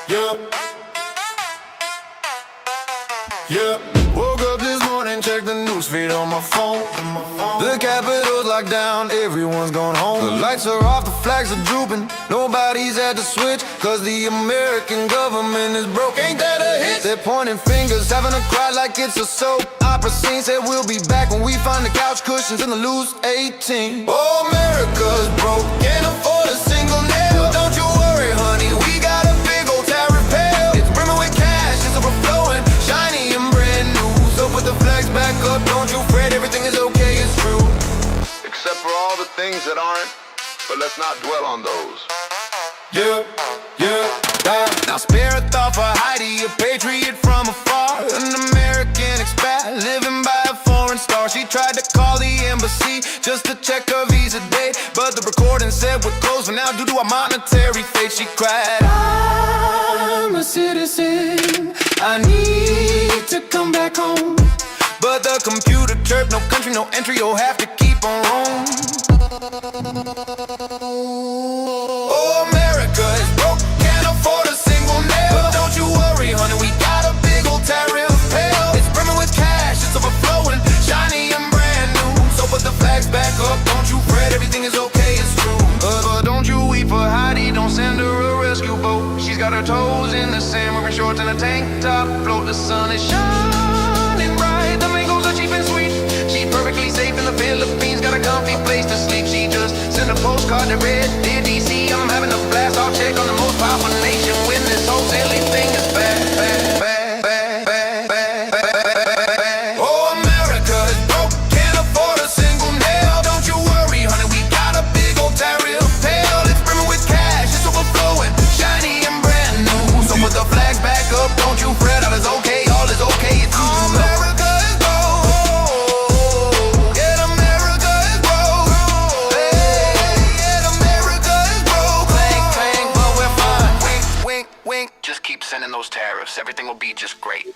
Yeah, yeah. Woke up this morning, checked the news feed on my phone. The capital's locked down, everyone's gone home. The lights are off, the flags are drooping. Nobody's at the switch, cause the American government is broke. Ain't that a hit? They're pointing fingers, having a cry like it's a soap opera scene. Said we'll be back when we find the couch cushions and the loose 18. Oh, America's broke, can't afford a single nail. Don't you worry, honey, we got a big old tariff bill. It's brimming with cash, it's overflowing, shiny and brand new. So put the flags back up, don't you fret, everything is okay, it's true. Except for all the things that aren't, but let's not dwell on those. Yeah, yeah. Now spare a thought for Heidi, a patriot from afar, an American expat living by a foreign star. She tried to call the embassy just to check her visa date, but the recording said we're closed for now due to our monetary fate. She cried, I'm a citizen, I need to come back home. But the computer chirped, no country, no entry, you'll have to keep on roam. Oh, America is broke, can't afford a single nail. But don't you worry, honey, we got a big old tariff bill. It's brimming with cash, it's overflowing, shiny and brand new. So put the flags back up, don't you fret, everything is okay, it's true. But don't you weep for Heidi, don't send her a rescue boat. She's got her toes in the sand, wearing shorts and a tank top float. The sun is shining bright, the mangoes are cheap and sweet. She's perfectly safe in the Philippines, got a comfy place to sleep. She just sent a postcard to Red Deer, DC. I'm having a blast, I'll check on the most powerful nation when this whole silly thing is bad, bad, bad, bad, bad, bad, bad, bad. Oh, America is broke, can't afford a single nail. Don't you worry, honey, we got a big old tariff bill. It's brimming with cash, it's overflowing, shiny and brand new. So put the flags back up, don't you fret, all is okay, all is okay. It's America is broke, yeah, America is broke. Hey, yeah, America is broke. Clang, clang, but we're fine. Wink, wink, wink. Just keep sending those tariffs, everything will be just great.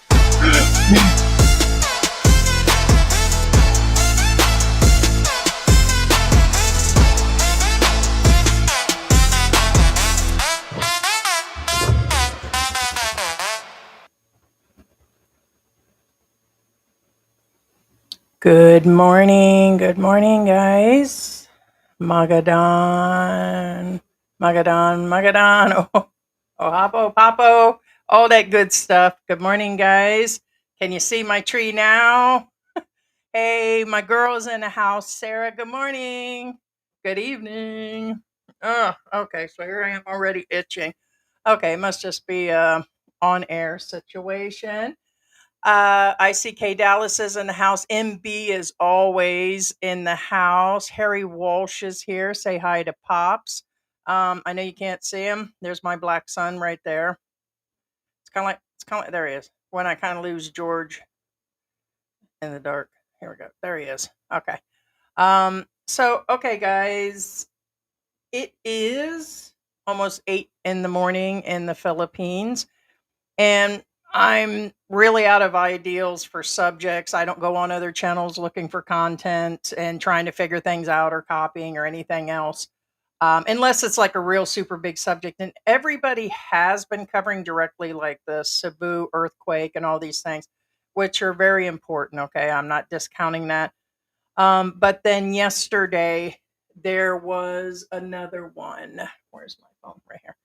Good morning, guys. Magadan, Magadan, Magadan. Oh, Hapo, Papo, all that good stuff. Good morning, guys. Can you see my tree now? Hey, my girl's in the house. Sarah, good morning. Good evening. Oh, okay, so here I am already itching. Okay, must just be a on-air situation. ICK Dallas is in the house. MB is always in the house. Harry Walsh is here. Say hi to Pops. I know you can't see him. There's my black son right there. It's kind of like there he is. When I kind of lose George in the dark. Here we go. There he is. Okay. So okay, guys. It is almost 8 in the morning in the Philippines. And I'm really out of ideals for subjects. I don't go on other channels looking for content and trying to figure things out or copying or anything else, unless it's like a real super big subject. And everybody has been covering directly like the Cebu earthquake and all these things, which are very important. Okay, I'm not discounting that. But then yesterday there was another one. Where's my phone? Right here.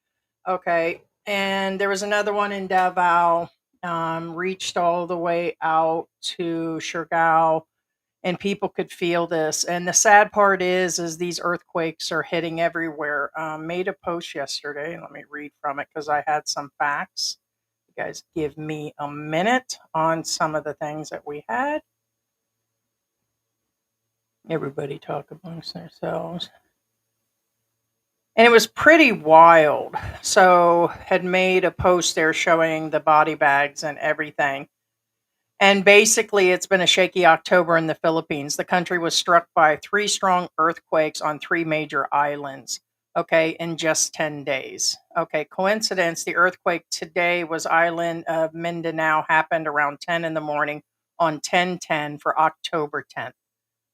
Okay. And there was another one in Davao, reached all the way out to Siargao, and people could feel this. And the sad part is these earthquakes are hitting everywhere. Made a post yesterday. Let me read from it because I had some facts. You guys give me a minute on some of the things that we had. Everybody talk amongst themselves. And it was pretty wild. So had made a post there showing the body bags and everything. And basically it's been a shaky October in the Philippines. The country was struck by 3 strong earthquakes on 3 major islands. Okay, in just 10 days. Okay, coincidence, the earthquake today was island of Mindanao, happened around 10 in the morning on 10/10 for October 10th.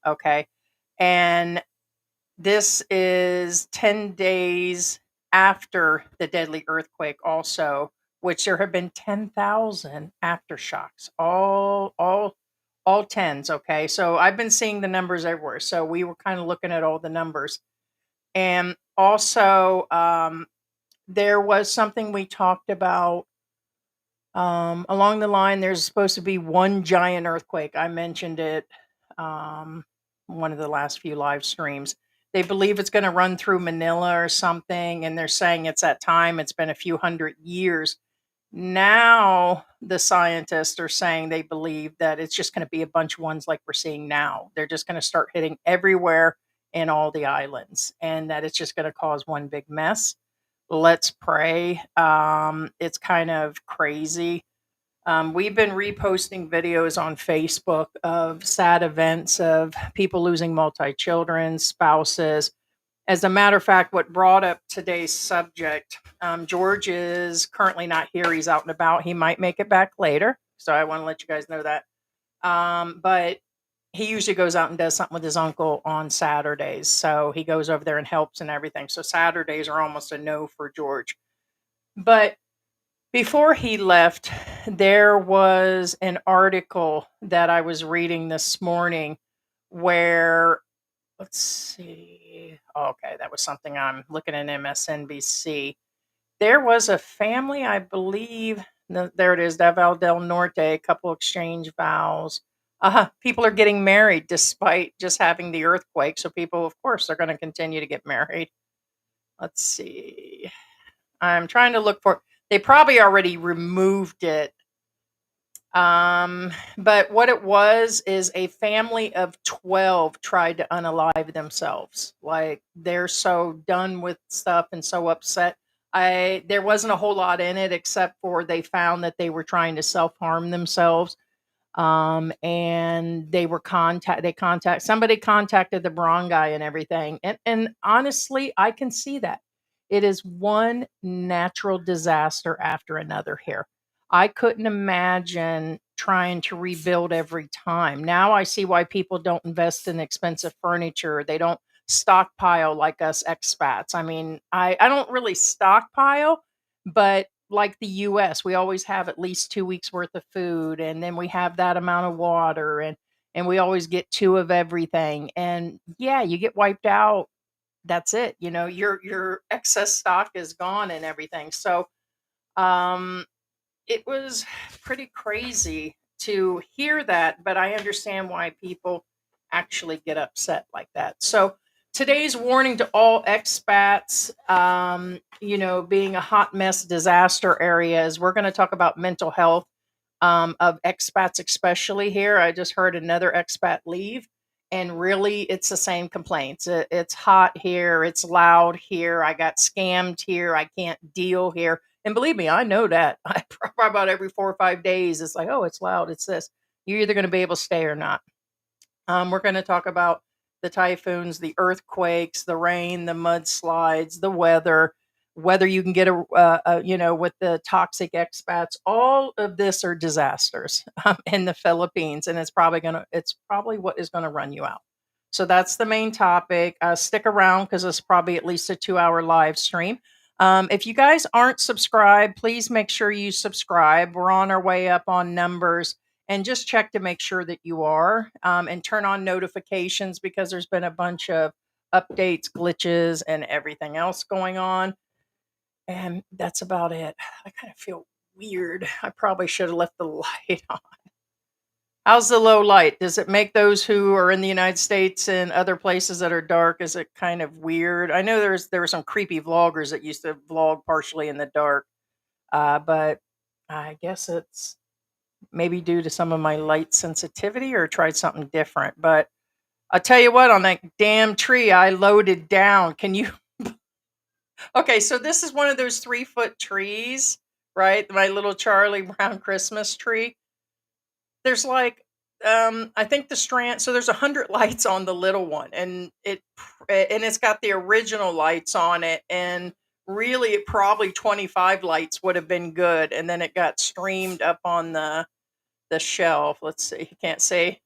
Okay. And this is 10 days after the deadly earthquake also which there have been 10,000 aftershocks, all tens. Okay, so I've been seeing the numbers everywhere. So we were kind of looking at all the numbers, and also there was something we talked about along the line. There's supposed to be one giant earthquake. I mentioned it um, one of the last few live streams. They believe it's going to run through Manila or something, and they're saying it's that time. It's been a few hundred years. Now the scientists are saying they believe that it's just going to be a bunch of ones like we're seeing now. They're just going to start hitting everywhere in all the islands, and that it's just going to cause one big mess. Let's pray. It's kind of crazy. We've been reposting videos on Facebook of sad events of people losing multi children, spouses. As a matter of fact, what brought up today's subject, George is currently not here. He's out and about. He might make it back later. So I want to let you guys know that. But he usually goes out and does something with his uncle on Saturdays. So he goes over there and helps and everything. So Saturdays are almost a no for George. But before he left, there was an article that I was reading this morning where, let's see. Okay, that was something I'm looking at MSNBC. There was a family, I believe, there it is, Davao del Norte, a couple exchange vows. People are getting married despite just having the earthquake. So people, of course, they're going to continue to get married. Let's see. I'm trying to look for, they probably already removed it. But what it was is a family of 12 tried to unalive themselves. Like they're so done with stuff and so upset. There wasn't a whole lot in it except for they found that they were trying to self-harm themselves. And somebody contacted the barangay and everything. And honestly, I can see that. It is one natural disaster after another here. I couldn't imagine trying to rebuild every time. Now I see why people don't invest in expensive furniture. They don't stockpile like us expats. I mean, I don't really stockpile, but like the US, we always have at least 2 weeks worth of food, and then we have that amount of water, and we always get two of everything. And yeah, you get wiped out. That's it. You know, your excess stock is gone and everything. So um it was pretty crazy to hear that, but I understand why people actually get upset like that. So today's warning to all expats, being a hot mess disaster area, is we're going to talk about mental health of expats, especially here. I just heard another expat leave, and really, it's the same complaints. It's hot here, it's loud here, I got scammed here, I can't deal here. And believe me, I know that. I probably about every 4 or 5 days, it's like, oh, it's loud, it's this. You're either going to be able to stay or not. We're going to talk about the typhoons, the earthquakes, the rain, the mudslides, the weather, whether you can get with the toxic expats. All of this are disasters in the Philippines, and it's probably what is going to run you out. So that's the main topic. Stick around because it's probably at least a 2-hour live stream. If you guys aren't subscribed, please make sure you subscribe. We're on our way up on numbers. And just check to make sure that you are, and turn on notifications because there's been a bunch of updates, glitches, and everything else going on. And that's about it. I kind of feel weird. I probably should have left the light on. How's the low light? Does it make those who are in the United States and other places that are dark, is it kind of weird? I know there were some creepy vloggers that used to vlog partially in the dark, but I guess it's maybe due to some of my light sensitivity, or tried something different. But I'll tell you what, on that damn tree I loaded down. Can you? Okay, so this is one of those 3-foot trees, right? My little Charlie Brown Christmas tree. There's like, I think the strand. So there's 100 lights on the little one, and it's got the original lights on it, and really, probably 25 lights would have been good, and then it got streamed up on the shelf. Let's see. You can't see.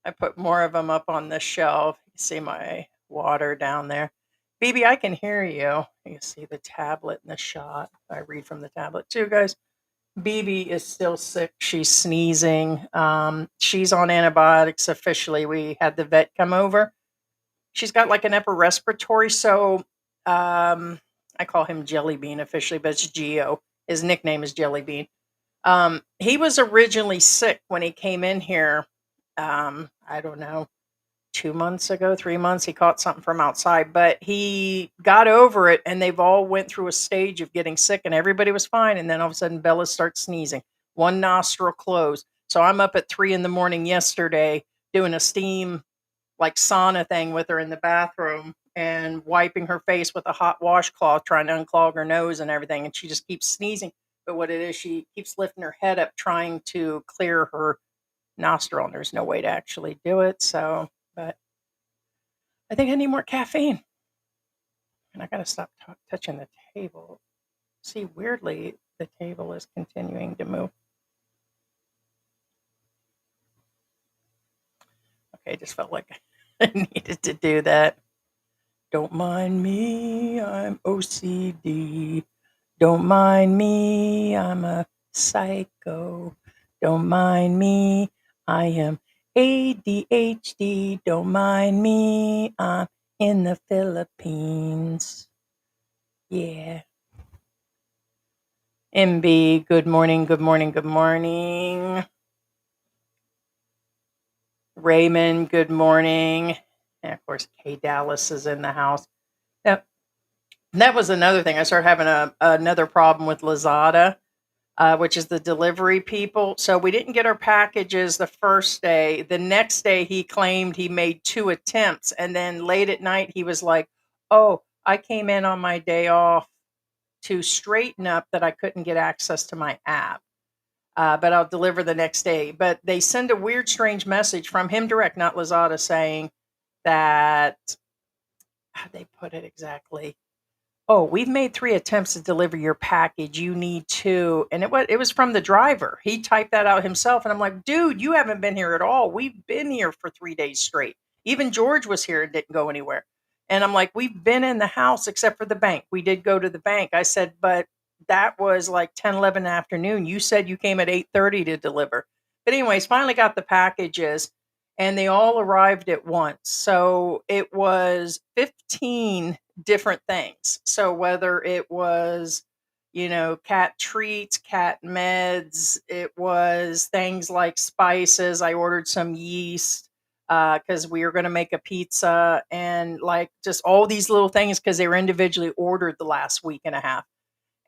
I put more of them up on the shelf. You see my water down there. BB, I can hear you. You can see the tablet in the shot. I read from the tablet too, guys. BB is still sick. She's sneezing. She's on antibiotics officially. We had the vet come over. She's got like an upper respiratory, so I call him Jelly Bean officially, but it's Geo. His nickname is Jelly Bean. He was originally sick when he came in here. I don't know, 2 months ago, 3 months. He caught something from outside, but he got over it, and they've all went through a stage of getting sick, and everybody was fine. And then all of a sudden, Bella starts sneezing. One nostril closed. So I'm up at 3 in the morning yesterday doing a steam like sauna thing with her in the bathroom and wiping her face with a hot washcloth, trying to unclog her nose and everything. And she just keeps sneezing. But what it is, she keeps lifting her head up, trying to clear her nostril, and there's no way to actually do it. So, but I think I need more caffeine. And I got to stop touching the table. See, weirdly, the table is continuing to move. Okay, just felt like I needed to do that. Don't mind me, I'm OCD. Don't mind me, I'm a psycho. Don't mind me, I am ADHD. Don't mind me, I'm in the Philippines. Yeah. MB, good morning, good morning, good morning. Raymond, good morning. And of course, Kay Dallas is in the house. Now, that was another thing. I started having another problem with Lazada, which is the delivery people. So we didn't get our packages the first day. The next day, he claimed he made 2 attempts. And then late at night, he was like, oh, I came in on my day off to straighten up that I couldn't get access to my app. But I'll deliver the next day. But they send a weird, strange message from him direct, not Lazada, saying that, how'd they put it exactly? Oh, we've made 3 attempts to deliver your package. You need 2. And it was from the driver. He typed that out himself. And I'm like, dude, you haven't been here at all. We've been here for 3 days straight. Even George was here and didn't go anywhere. And I'm like, we've been in the house except for the bank. We did go to the bank. I said, but that was like 10, 11 in the afternoon. You said you came at 8:30 to deliver. But anyways, finally got the packages, and they all arrived at once. So it was 15 different things. So whether it was, cat treats, cat meds, it was things like spices. I ordered some yeast because we were going to make a pizza, and like just all these little things because they were individually ordered the last week and a half.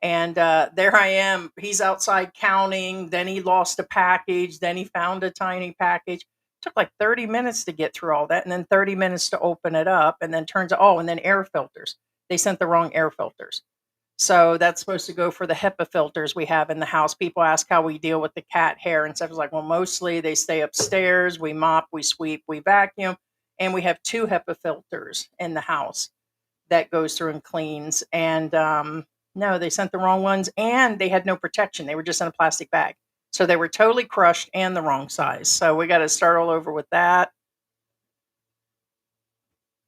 And there I am. He's outside counting. Then he lost a package. Then he found a tiny package. Took like 30 minutes to get through all that, and then 30 minutes to open it up. And then and then air filters. They sent the wrong air filters. So that's supposed to go for the HEPA filters we have in the house. People ask how we deal with the cat hair and stuff. It's like, well, mostly they stay upstairs. We mop, we sweep, we vacuum. And we have 2 HEPA filters in the house that goes through and cleans. And no, they sent the wrong ones, and they had no protection. They were just in a plastic bag. So they were totally crushed and the wrong size. So we got to start all over with that.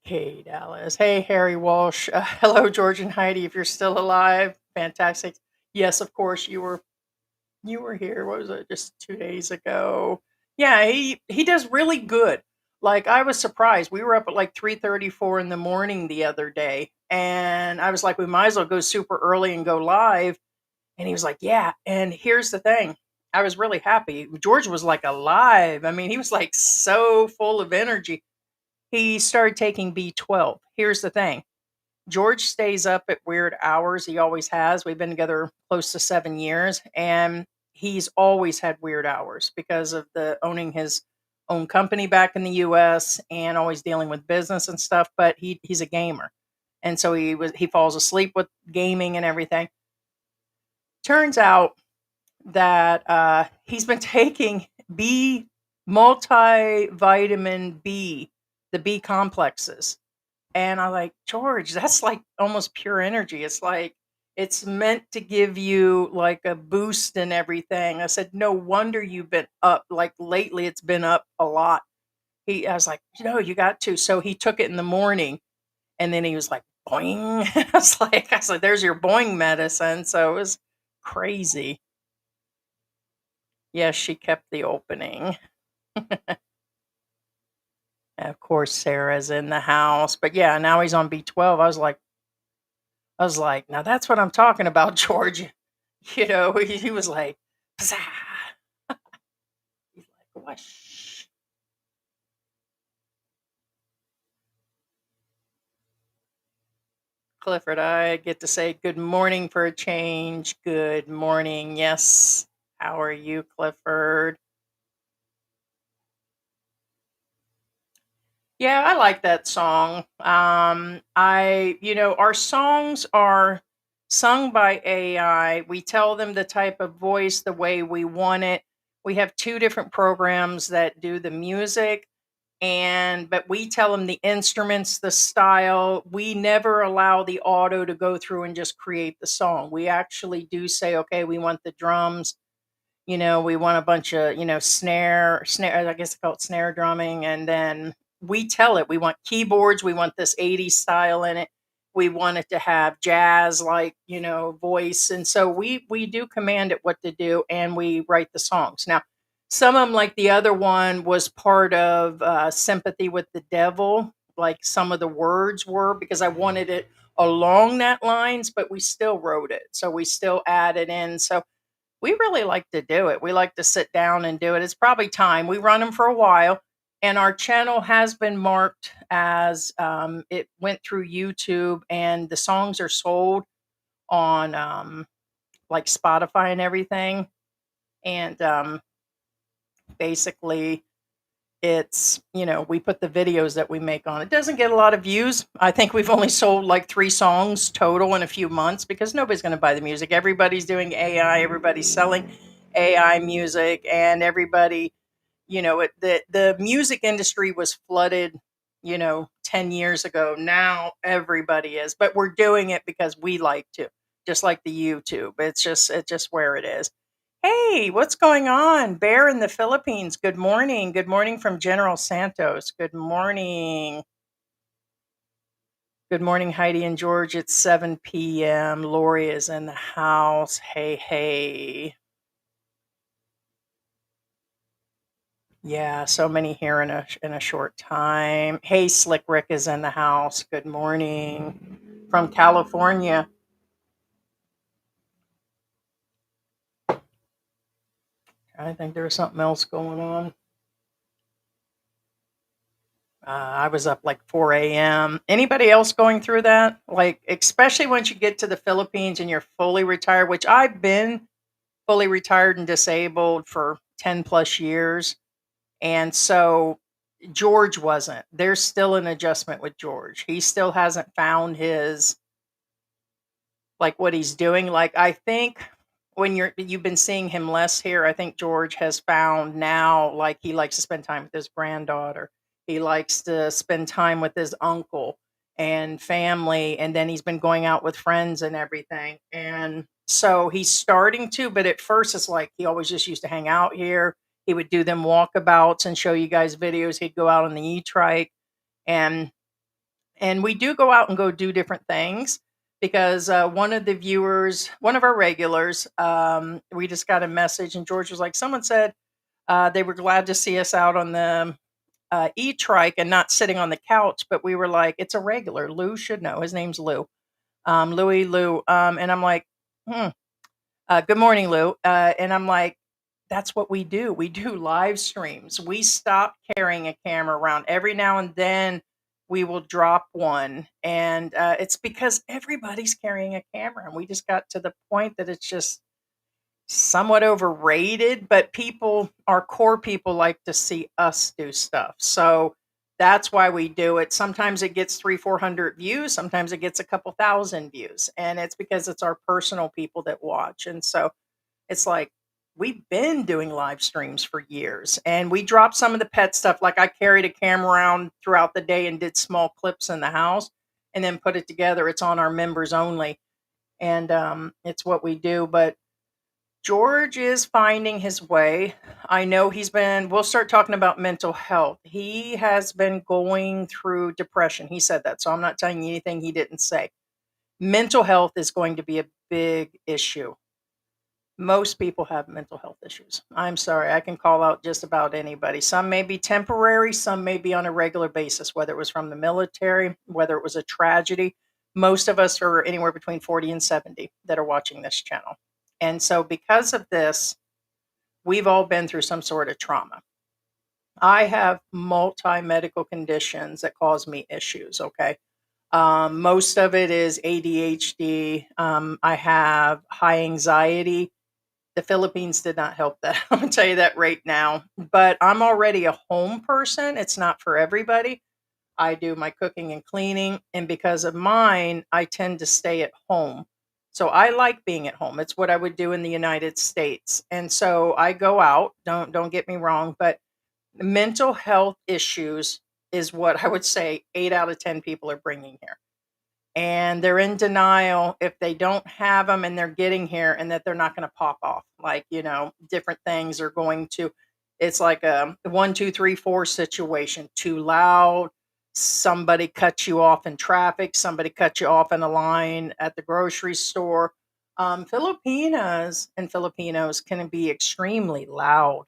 Hey, Dallas. Hey, Harry Walsh. Hello, George and Heidi. If you're still alive, fantastic. Yes, of course, you were here. What was it? Just 2 days ago. Yeah, he does really good. Like, I was surprised. We were up at like 3:34 in the morning the other day, and I was like, we might as well go super early and go live. And he was like, yeah. And here's the thing. I was really happy. George was like alive. I mean, he was like so full of energy. He started taking B12. Here's the thing. George stays up at weird hours. He always has. We've been together close to 7 years, and he's always had weird hours because of the owning his own company back in the US and always dealing with business and stuff. But he's a gamer. And so he falls asleep with gaming and everything. Turns out that he's been taking multivitamin B, the B complexes. And I'm like, George, that's like almost pure energy. It's like, it's meant to give you like a boost and everything. I said, no wonder you've been up. Like lately, it's been up a lot. I was like, you got to. So he took it in the morning, and then he was like boing. I was like, there's your boing medicine. So it was crazy. Yes, she kept the opening. Of course, Sarah's in the house. But yeah, now he's on B12. I was like, now that's what I'm talking about, George. He was like, "Pzah." He's like, whoosh. Clifford, I get to say good morning for a change. Good morning. Yes. How are you, Clifford? Yeah, I like that song. Our songs are sung by AI. We tell them the type of voice, the way we want it. We have two different programs that do the music, but we tell them the instruments, the style. We never allow the auto to go through and just create the song. We actually do say, okay, we want the drums. We want a bunch of, snare, I guess they call it snare drumming. And then we tell it, we want keyboards, we want this 80s style in it. We want it to have jazz like, voice. And so we do command it what to do and we write the songs. Now, some of them, like the other one, was part of Sympathy with the Devil. Like some of the words were because I wanted it along that lines, but we still wrote it. So we still added in. So we really like to do it. We like to sit down and do it. It's probably time. We run them for a while, and our channel has been marked as it went through YouTube, and the songs are sold on like Spotify and everything. And basically, we put the videos that we make on. It doesn't get a lot of views. I think we've only sold like 3 songs total in a few months because nobody's going to buy the music. Everybody's doing AI, everybody's selling AI music, and everybody, the music industry was flooded, 10 years ago. Now everybody is, but we're doing it because we like to, just like the YouTube. It's just where it is. Hey, what's going on? Bear in the Philippines. Good morning. Good morning from General Santos. Good morning. Good morning, Heidi and George. It's 7 p.m. Lori is in the house. Hey, hey. Yeah, so many here in a short time. Hey, Slick Rick is in the house. Good morning from California. I think there was something else going on. I was up like 4 a.m. Anybody else going through that? Like, especially once you get to the Philippines and you're fully retired, which I've been fully retired and disabled for 10 plus years. And so George wasn't. There's still an adjustment with George. He still hasn't found his, like what he's doing. Like, I think when you've been seeing him less here, I think George has found now, like, he likes to spend time with his granddaughter. He likes to spend time with his uncle and family, and then he's been going out with friends and everything. And so he's starting to, but at first it's like he always just used to hang out here. He would do them walkabouts and show you guys videos. He'd go out on the e-trike, and we do go out and go do different things because one of the viewers, one of our regulars, we just got a message, and George was like, someone said they were glad to see us out on the e-trike and not sitting on the couch, but we were like, it's a regular. Lou should know. His name's Lou. Louis Lou. And I'm like, good morning, Lou. And I'm like, that's what we do. We do live streams. We stop carrying a camera around. Every now and then we will drop one. And it's because everybody's carrying a camera. And we just got to the point that it's just somewhat overrated, but our core people like to see us do stuff. So that's why we do it. Sometimes it gets 300-400 views. Sometimes it gets a couple thousand views. And it's because it's our personal people that watch. And so it's like, we've been doing live streams for years, and we dropped some of the pet stuff. Like, I carried a camera around throughout the day and did small clips in the house and then put it together. It's on our members only. And it's what we do. But George is finding his way. I know we'll start talking about mental health. He has been going through depression. He said that, so I'm not telling you anything he didn't say. Mental health is going to be a big issue. Most people have mental health issues. I'm sorry, I can call out just about anybody. Some may be temporary, some may be on a regular basis, whether it was from the military, whether it was a tragedy. Most of us are anywhere between 40 and 70 that are watching this channel. And so, because of this, we've all been through some sort of trauma. I have multi medical conditions that cause me issues, okay? Most of it is ADHD. I have high anxiety. The Philippines did not help that. I'm gonna tell you that right now. But I'm already a home person. It's not for everybody. I do my cooking and cleaning, and because of mine, I tend to stay at home. So I like being at home. It's what I would do in the United States. And so I go out, don't get me wrong, but mental health issues is what I would say 8 out of 10 people are bringing here, and they're in denial if they don't have them and they're getting here and that they're not going to pop off. Like, different things are going to, it's like a 1, 2, 3, 4 situation. Too loud, somebody cuts you off in traffic, somebody cuts you off in a line at the grocery store. Filipinas and Filipinos can be extremely loud.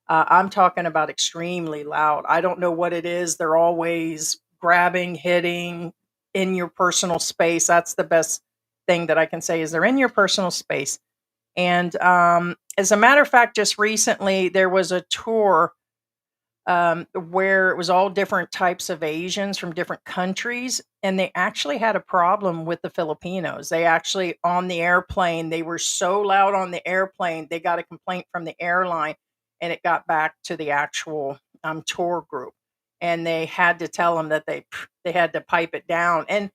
I'm talking about extremely loud. I don't know what it is. They're always grabbing, hitting in your personal space. That's the best thing that I can say is they're in your personal space. And as a matter of fact, just recently there was a tour where it was all different types of Asians from different countries, and they actually had a problem with the Filipinos. They actually, on the airplane, they were so loud on the airplane, they got a complaint from the airline, and it got back to the actual tour group, and they had to tell them that they had to pipe it down. And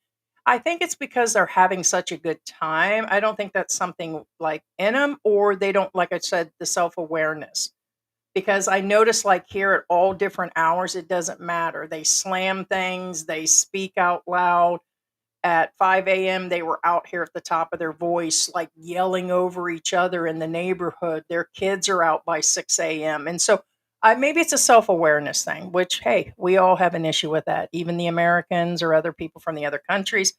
I think it's because they're having such a good time. I don't think that's something like in them, or they don't, like I said, the self awareness, because I notice like here at all different hours, it doesn't matter. They slam things, they speak out loud. At 5 a.m., they were out here at the top of their voice, like yelling over each other in the neighborhood. Their kids are out by 6 a.m. And so maybe it's a self awareness thing, which, hey, we all have an issue with that, even the Americans or other people from the other countries.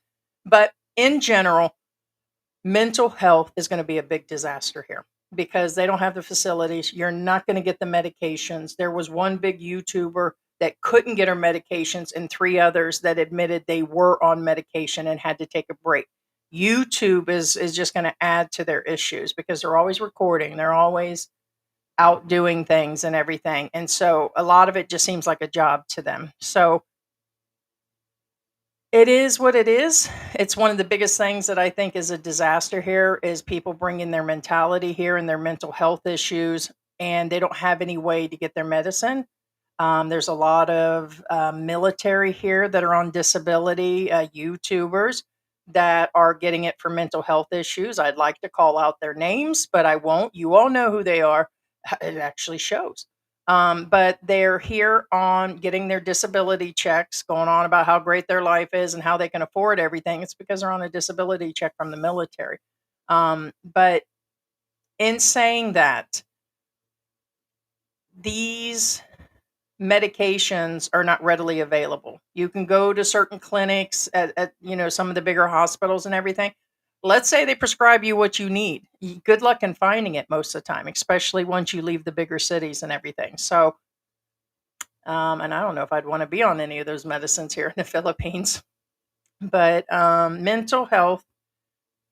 But in general, mental health is going to be a big disaster here because they don't have the facilities. You're not going to get the medications. There was one big YouTuber that couldn't get her medications, and 3 others that admitted they were on medication and had to take a break. YouTube is just going to add to their issues because they're always recording. They're always out doing things and everything. And so a lot of it just seems like a job to them. So it is what it is. It's one of the biggest things that I think is a disaster here is people bringing their mentality here and their mental health issues, and they don't have any way to get their medicine. There's a lot of military here that are on disability, YouTubers that are getting it for mental health issues. I'd like to call out their names, but I won't. You all know who they are. It actually shows. But they're here on getting their disability checks, going on about how great their life is and how they can afford everything. It's because they're on a disability check from the military. But in saying that, these medications are not readily available. You can go to certain clinics at some of the bigger hospitals and everything. Let's say they prescribe you what you need. Good luck in finding it most of the time, especially once you leave the bigger cities and everything. So, and I don't know if I'd want to be on any of those medicines here in the Philippines. But mental health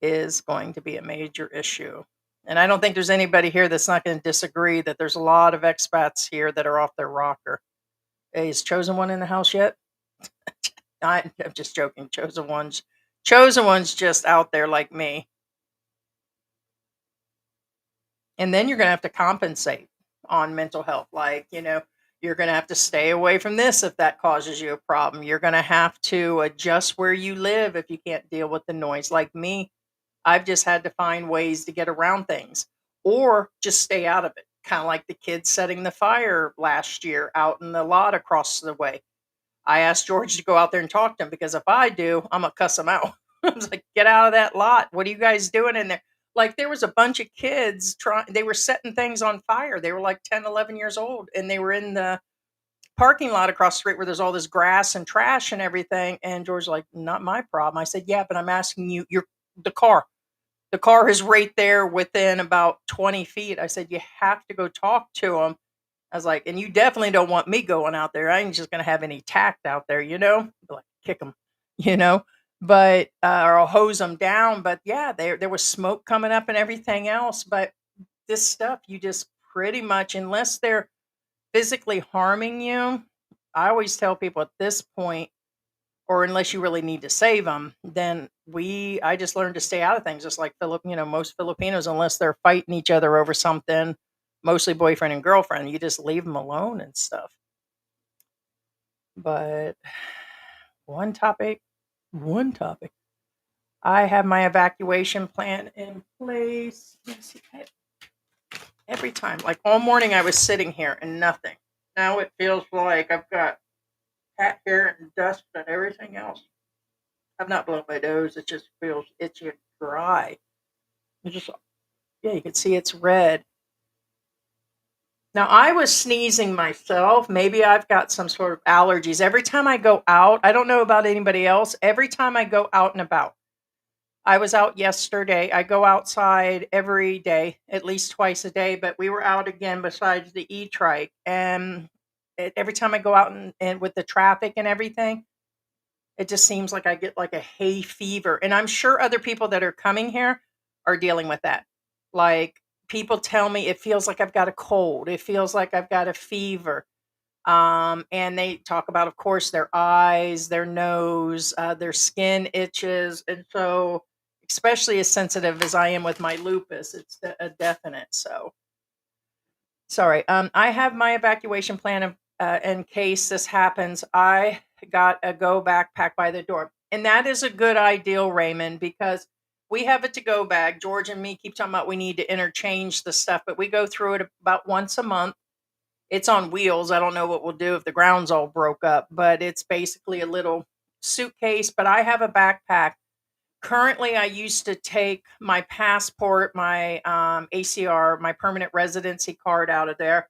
is going to be a major issue. And I don't think there's anybody here that's not going to disagree that there's a lot of expats here that are off their rocker. Hey, is Chosen One in the house yet? I'm just joking. Chosen one's just out there like me. And then you're going to have to compensate on mental health. Like, you're going to have to stay away from this if that causes you a problem. You're going to have to adjust where you live if you can't deal with the noise. Like me, I've just had to find ways to get around things or just stay out of it. Kind of like the kids setting the fire last year out in the lot across the way. I asked George to go out there and talk to him because if I do, I'm going to cuss him out. I was like, get out of that lot. What are you guys doing in there? Like there was a bunch of kids trying, they were setting things on fire. They were like 10, 11 years old, and they were in the parking lot across the street where there's all this grass and trash and everything. And George's like, not my problem. I said, yeah, but I'm asking you, the car. The car is right there within about 20 feet. I said, you have to go talk to them. I was like, and you definitely don't want me going out there. I ain't just going to have any tact out there, like kick them, you know, but, or I'll hose them down. But yeah, there was smoke coming up and everything else. But this stuff, you just pretty much, unless they're physically harming you, I always tell people at this point, or unless you really need to save them, then I just learned to stay out of things. Just like most Filipinos, unless they're fighting each other over something, mostly boyfriend and girlfriend, you just leave them alone and stuff. But one topic, I have my evacuation plan in place. Let's see, every time, like all morning, I was sitting here and nothing. Now it feels like I've got cat hair and dust and everything else. I've not blown my nose. It just feels itchy and dry. Yeah, you can see it's red. Now, I was sneezing myself. Maybe I've got some sort of allergies. Every time I go out, I don't know about anybody else. Every time I go out and about, I was out yesterday. I go outside every day, at least twice a day, but we were out again besides the e-trike. And every time I go out and with the traffic and everything, it just seems like I get like a hay fever. And I'm sure other people that are coming here are dealing with that. Like people tell me it feels like I've got a cold. It feels like I've got a fever. And they talk about, of course, their eyes, their nose, their skin itches. And so, especially as sensitive as I am with my lupus, it's a definite. So, sorry. I have my evacuation plan in case this happens. I got a go backpack by the door. And that is a good ideal, Raymond, because we have a to go bag. George and me keep talking about we need to interchange the stuff, but we go through it about once a month. It's on wheels. I don't know what we'll do if the ground's all broke up, but it's basically a little suitcase. But I have a backpack. Currently, I used to take my passport, my ACR, my permanent residency card out of there,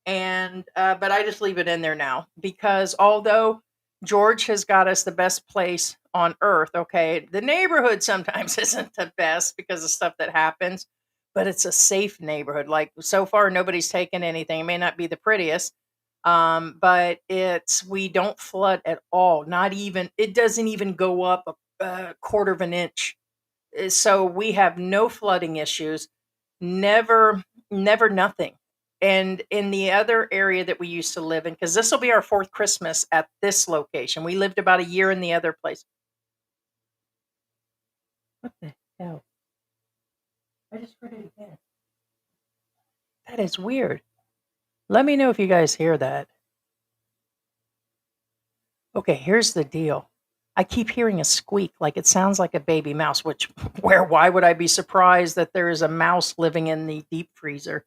and but I just leave it in there now because although George has got us the best place on earth, okay, the neighborhood sometimes isn't the best because of stuff that happens, but it's a safe neighborhood. Like so far, nobody's taken anything. It may not be the prettiest, but we don't flood at all. Not even it doesn't even go up a quarter of an inch. So we have no flooding issues. Never, never, nothing. And in the other area that we used to live in, because this will be our fourth Christmas at this location. We lived about a year in the other place. What the hell? I just heard it again. That is weird. Let me know if you guys hear that. Okay, here's the deal. I keep hearing a squeak, like it sounds like a baby mouse, which, why would I be surprised that there is a mouse living in the deep freezer?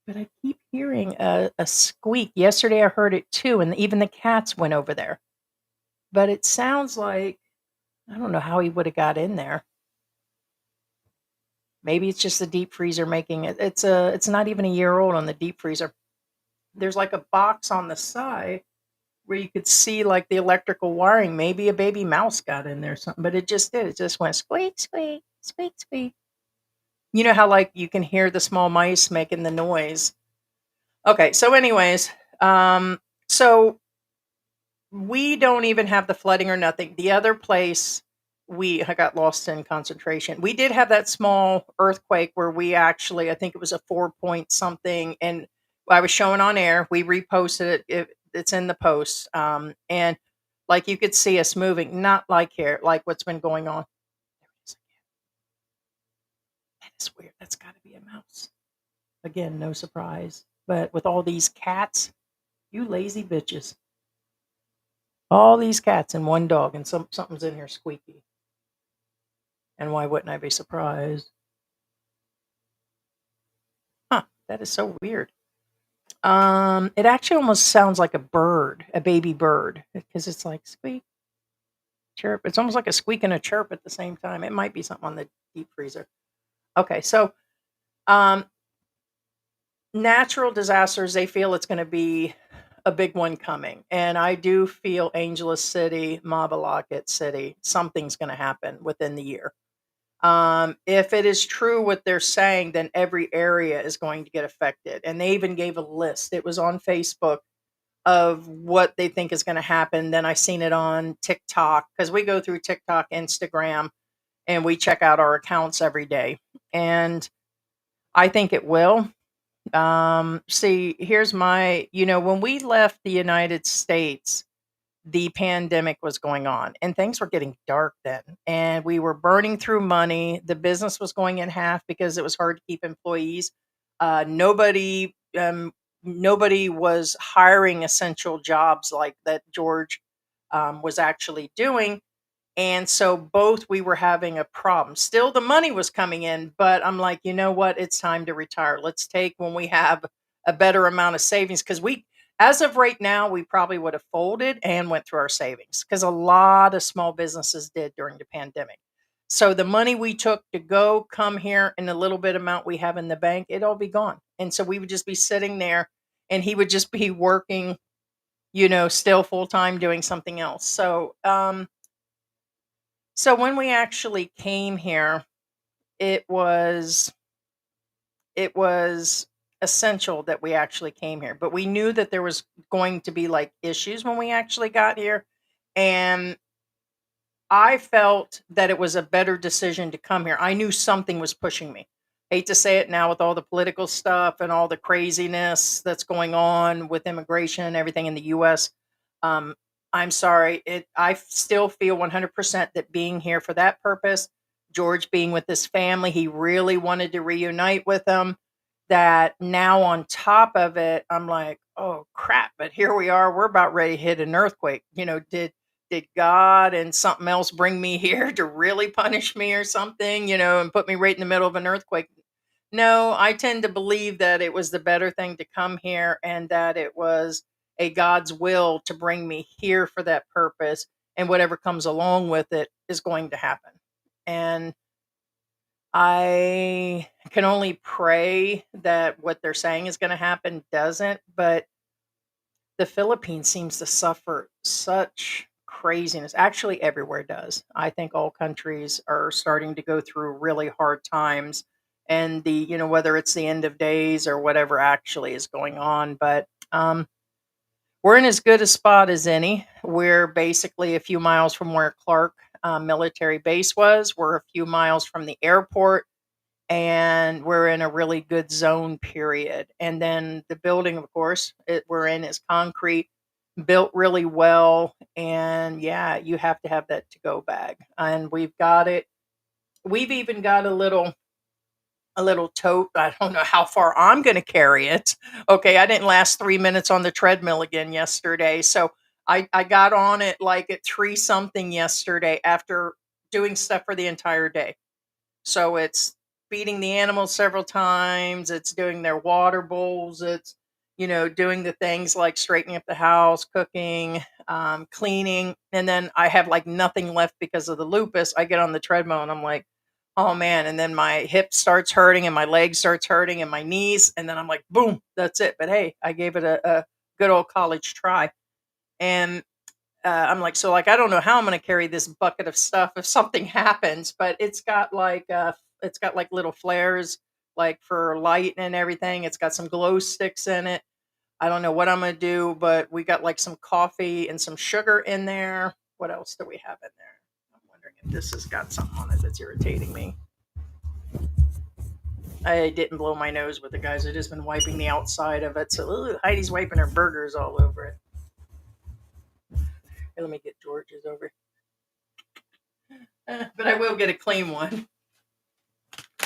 But I keep hearing a squeak. Yesterday I heard it too, and even the cats went over there. But it sounds like, I don't know how he would have got in there. Maybe it's just the deep freezer making it. It's not even a year old on the deep freezer. There's like a box on the side where you could see like the electrical wiring. Maybe a baby mouse got in there or something, but it just did. It just went squeak, squeak, squeak, squeak. You know how like you can hear the small mice making the noise. Okay, so anyways, so we don't even have the flooding or nothing. The other place I got lost in concentration. We did have that small earthquake where we actually, I think it was a 4 point something, and I was showing on air. We reposted it. It's in the post, and like you could see us moving, not like here, like what's been going on. There it is again. That is weird. That's got to be a mouse. Again, no surprise. But with all these cats, you lazy bitches. All these cats and one dog, and something's in here squeaky. And why wouldn't I be surprised? Huh, that is so weird. It actually almost sounds like a bird, a baby bird, because it's like squeak, Chirp. It's almost like a squeak and a chirp at the same time. It might be something on the deep freezer. Okay, so um, natural disasters, they feel it's going to be a big one coming. And I do feel Angeles City, Mabalacat City, something's going to happen within the year. If it is true what they're saying, then every area is going to get affected. And they even gave a list. It was on Facebook of what they think is going to happen. Then I seen it on TikTok because we go through TikTok, Instagram, and we check out our accounts every day. And I think it will. See, here's my, when we left the United States, the pandemic was going on and things were getting dark then. And we were burning through money. The business was going in half because it was hard to keep employees. Nobody was hiring essential jobs like that George was actually doing. And so both we were having a problem. Still, the money was coming in, but I'm like, you know what? It's time to retire. Let's take when we have a better amount of savings because as of right now, we probably would have folded and went through our savings because a lot of small businesses did during the pandemic. So the money we took to go come here and the little bit amount we have in the bank, it'd all be gone. And so we would just be sitting there and he would just be working, still full time doing something else. So when we actually came here, it was it was essential that we actually came here. But we knew that there was going to be like issues when we actually got here. And I felt that it was a better decision to come here. I knew something was pushing me. Hate to say it now with all the political stuff and all the craziness that's going on with immigration and everything in the US. Um, I'm sorry. I still feel 100% that being here for that purpose, George being with his family, he really wanted to reunite with them. That now on top of it, I'm like, oh crap, but here we are. We're about ready to hit an earthquake. Did God and something else bring me here to really punish me or something, and put me right in the middle of an earthquake? No, I tend to believe that it was the better thing to come here and that it was a God's will to bring me here for that purpose. And whatever comes along with it is going to happen. And I can only pray that what they're saying is going to happen doesn't. But the Philippines seems to suffer such craziness. Actually, everywhere does. I think all countries are starting to go through really hard times. And whether it's the end of days or whatever actually is going on. But we're in as good a spot as any. We're basically a few miles from where Clark military base was. We're a few miles from the airport and we're in a really good zone period. And then the building, of course, we're in is concrete, built really well. And yeah, you have to have that to go bag. And we've got it. We've even got a little tote. I don't know how far I'm going to carry it. Okay, I didn't last 3 minutes on the treadmill again yesterday. So I got on it like at 3 something yesterday after doing stuff for the entire day. So it's feeding the animals several times. It's doing their water bowls. It's, doing the things like straightening up the house, cooking, cleaning. And then I have like nothing left because of the lupus. I get on the treadmill and I'm like, oh man. And then my hip starts hurting and my leg starts hurting and my knees. And then I'm like, boom, that's it. But hey, I gave it a good old college try. And I'm like, so like, I don't know how I'm going to carry this bucket of stuff if something happens, but it's got like little flares, like for light and everything. It's got some glow sticks in it. I don't know what I'm going to do, but we got like some coffee and some sugar in there. What else do we have in there? I'm wondering if this has got something on it that's irritating me. I didn't blow my nose with it, guys. I've just been wiping the outside of it. So Heidi's wiping her burgers all over it. Here, let me get George's over. But I will get a clean one.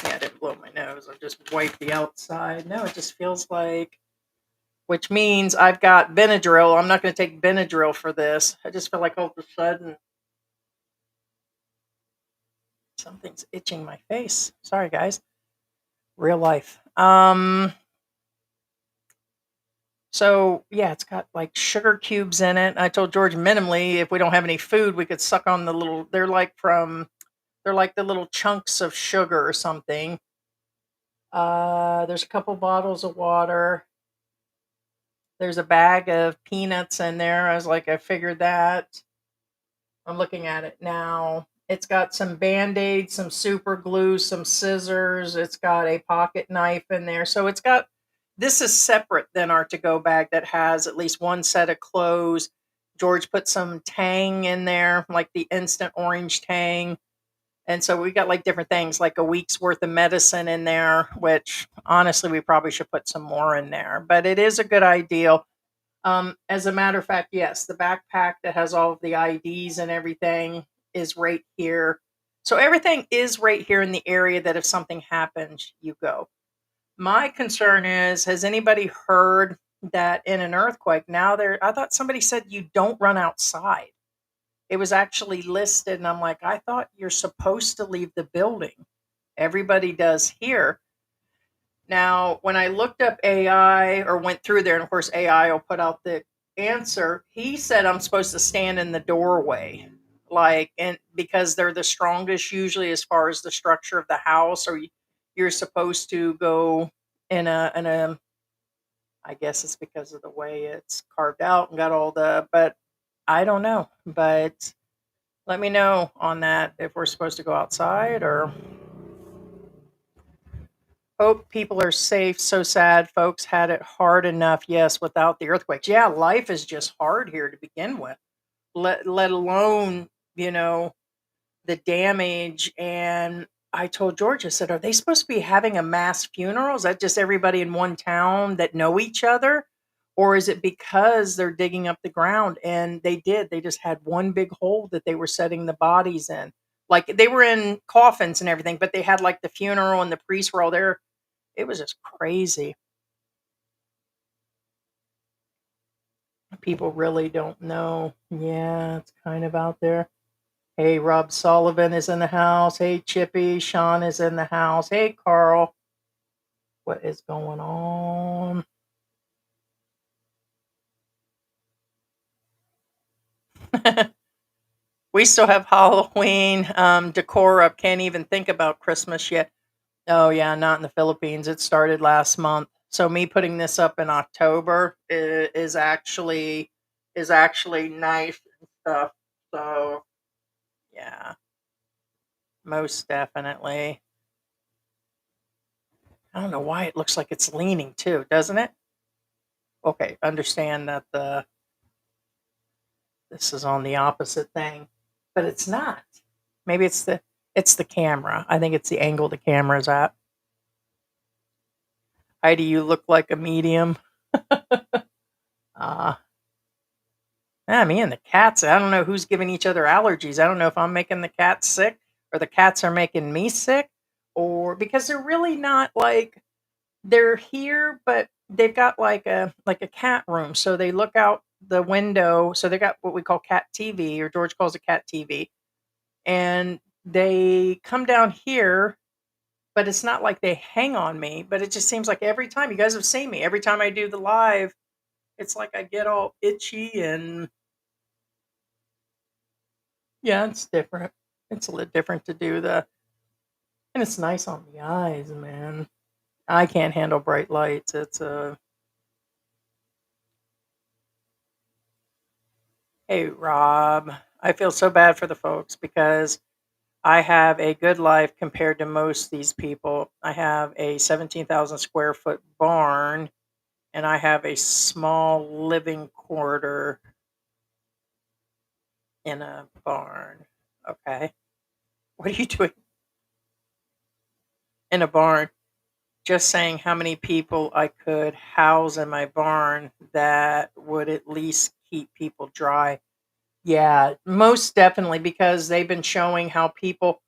Yeah, I didn't blow my nose. I just wiped the outside. No, it just feels like, which means I've got Benadryl. I'm not going to take Benadryl for this. I just feel like all of a sudden something's itching my face. Sorry, guys. Real life. So yeah, it's got like sugar cubes in it. I told George minimally if we don't have any food, we could suck on the little. They're like the little chunks of sugar or something. There's a couple bottles of water. There's a bag of peanuts in there. I was like, I figured that. I'm looking at it now. It's got some band-aids, some super glue, some scissors. It's got a pocket knife in there. So it's got this is separate than our to-go bag that has at least one set of clothes. George put some Tang in there, like the instant orange Tang. And so we got like different things, like a week's worth of medicine in there, which honestly we probably should put some more in there. But it is a good idea. As a matter of fact, yes, the backpack that has all of the IDs and everything is right here. So everything is right here in the area that if something happens, you go. My concern is, has anybody heard that in an earthquake now I thought somebody said you don't run outside. It was actually listed and I'm like, I thought you're supposed to leave the building. Everybody does here. Now, when I looked up AI or went through there, and of course AI will put out the answer, he said I'm supposed to stand in the doorway, like, and because they're the strongest usually as far as the structure of the house, or you're supposed to go in a. I guess it's because of the way it's carved out and got all the, but I don't know. But let me know on that if we're supposed to go outside or. Hope people are safe. So sad. Folks had it hard enough, yes, without the earthquakes. Yeah, life is just hard here to begin with. Let alone, you know, the damage. And I told George, I said, are they supposed to be having a mass funeral? Is that just everybody in one town that know each other? Or is it because they're digging up the ground? And they did. They just had one big hole that they were setting the bodies in. Like they were in coffins and everything, but they had like the funeral and the priests were all there. It was just crazy. People really don't know. Yeah, it's kind of out there. Hey, Rob Sullivan is in the house. Hey, Chippy. Sean is in the house. Hey, Carl. What is going on? We still have Halloween decor up. Can't even think about Christmas yet. Oh, yeah, not in the Philippines. It started last month. So me putting this up in October is actually nice and stuff. So yeah, most definitely. I don't know why it looks like it's leaning too, doesn't it? Okay, understand that this is on the opposite thing, but it's not. Maybe it's the camera. I think it's the angle the camera's at. Heidi, you look like a medium. Uh yeah, me and the cats. I don't know who's giving each other allergies. I don't know if I'm making the cats sick or the cats are making me sick, or because they're really not like they're here, but they've got like a cat room. So they look out the window. So they got what we call cat TV, or George calls it cat TV. And they come down here, but it's not like they hang on me, but it just seems like every time you guys have seen me, every time I do the live, it's like I get all itchy and yeah, it's different. It's a little different to do and it's nice on the eyes, man. I can't handle bright lights. Hey, Rob. I feel so bad for the folks because I have a good life compared to most of these people. I have a 17,000 square foot barn and I have a small living quarter in a barn. Okay. What are you doing in a barn? Just saying how many people I could house in my barn that would at least keep people dry. Yeah, most definitely because they've been showing how people,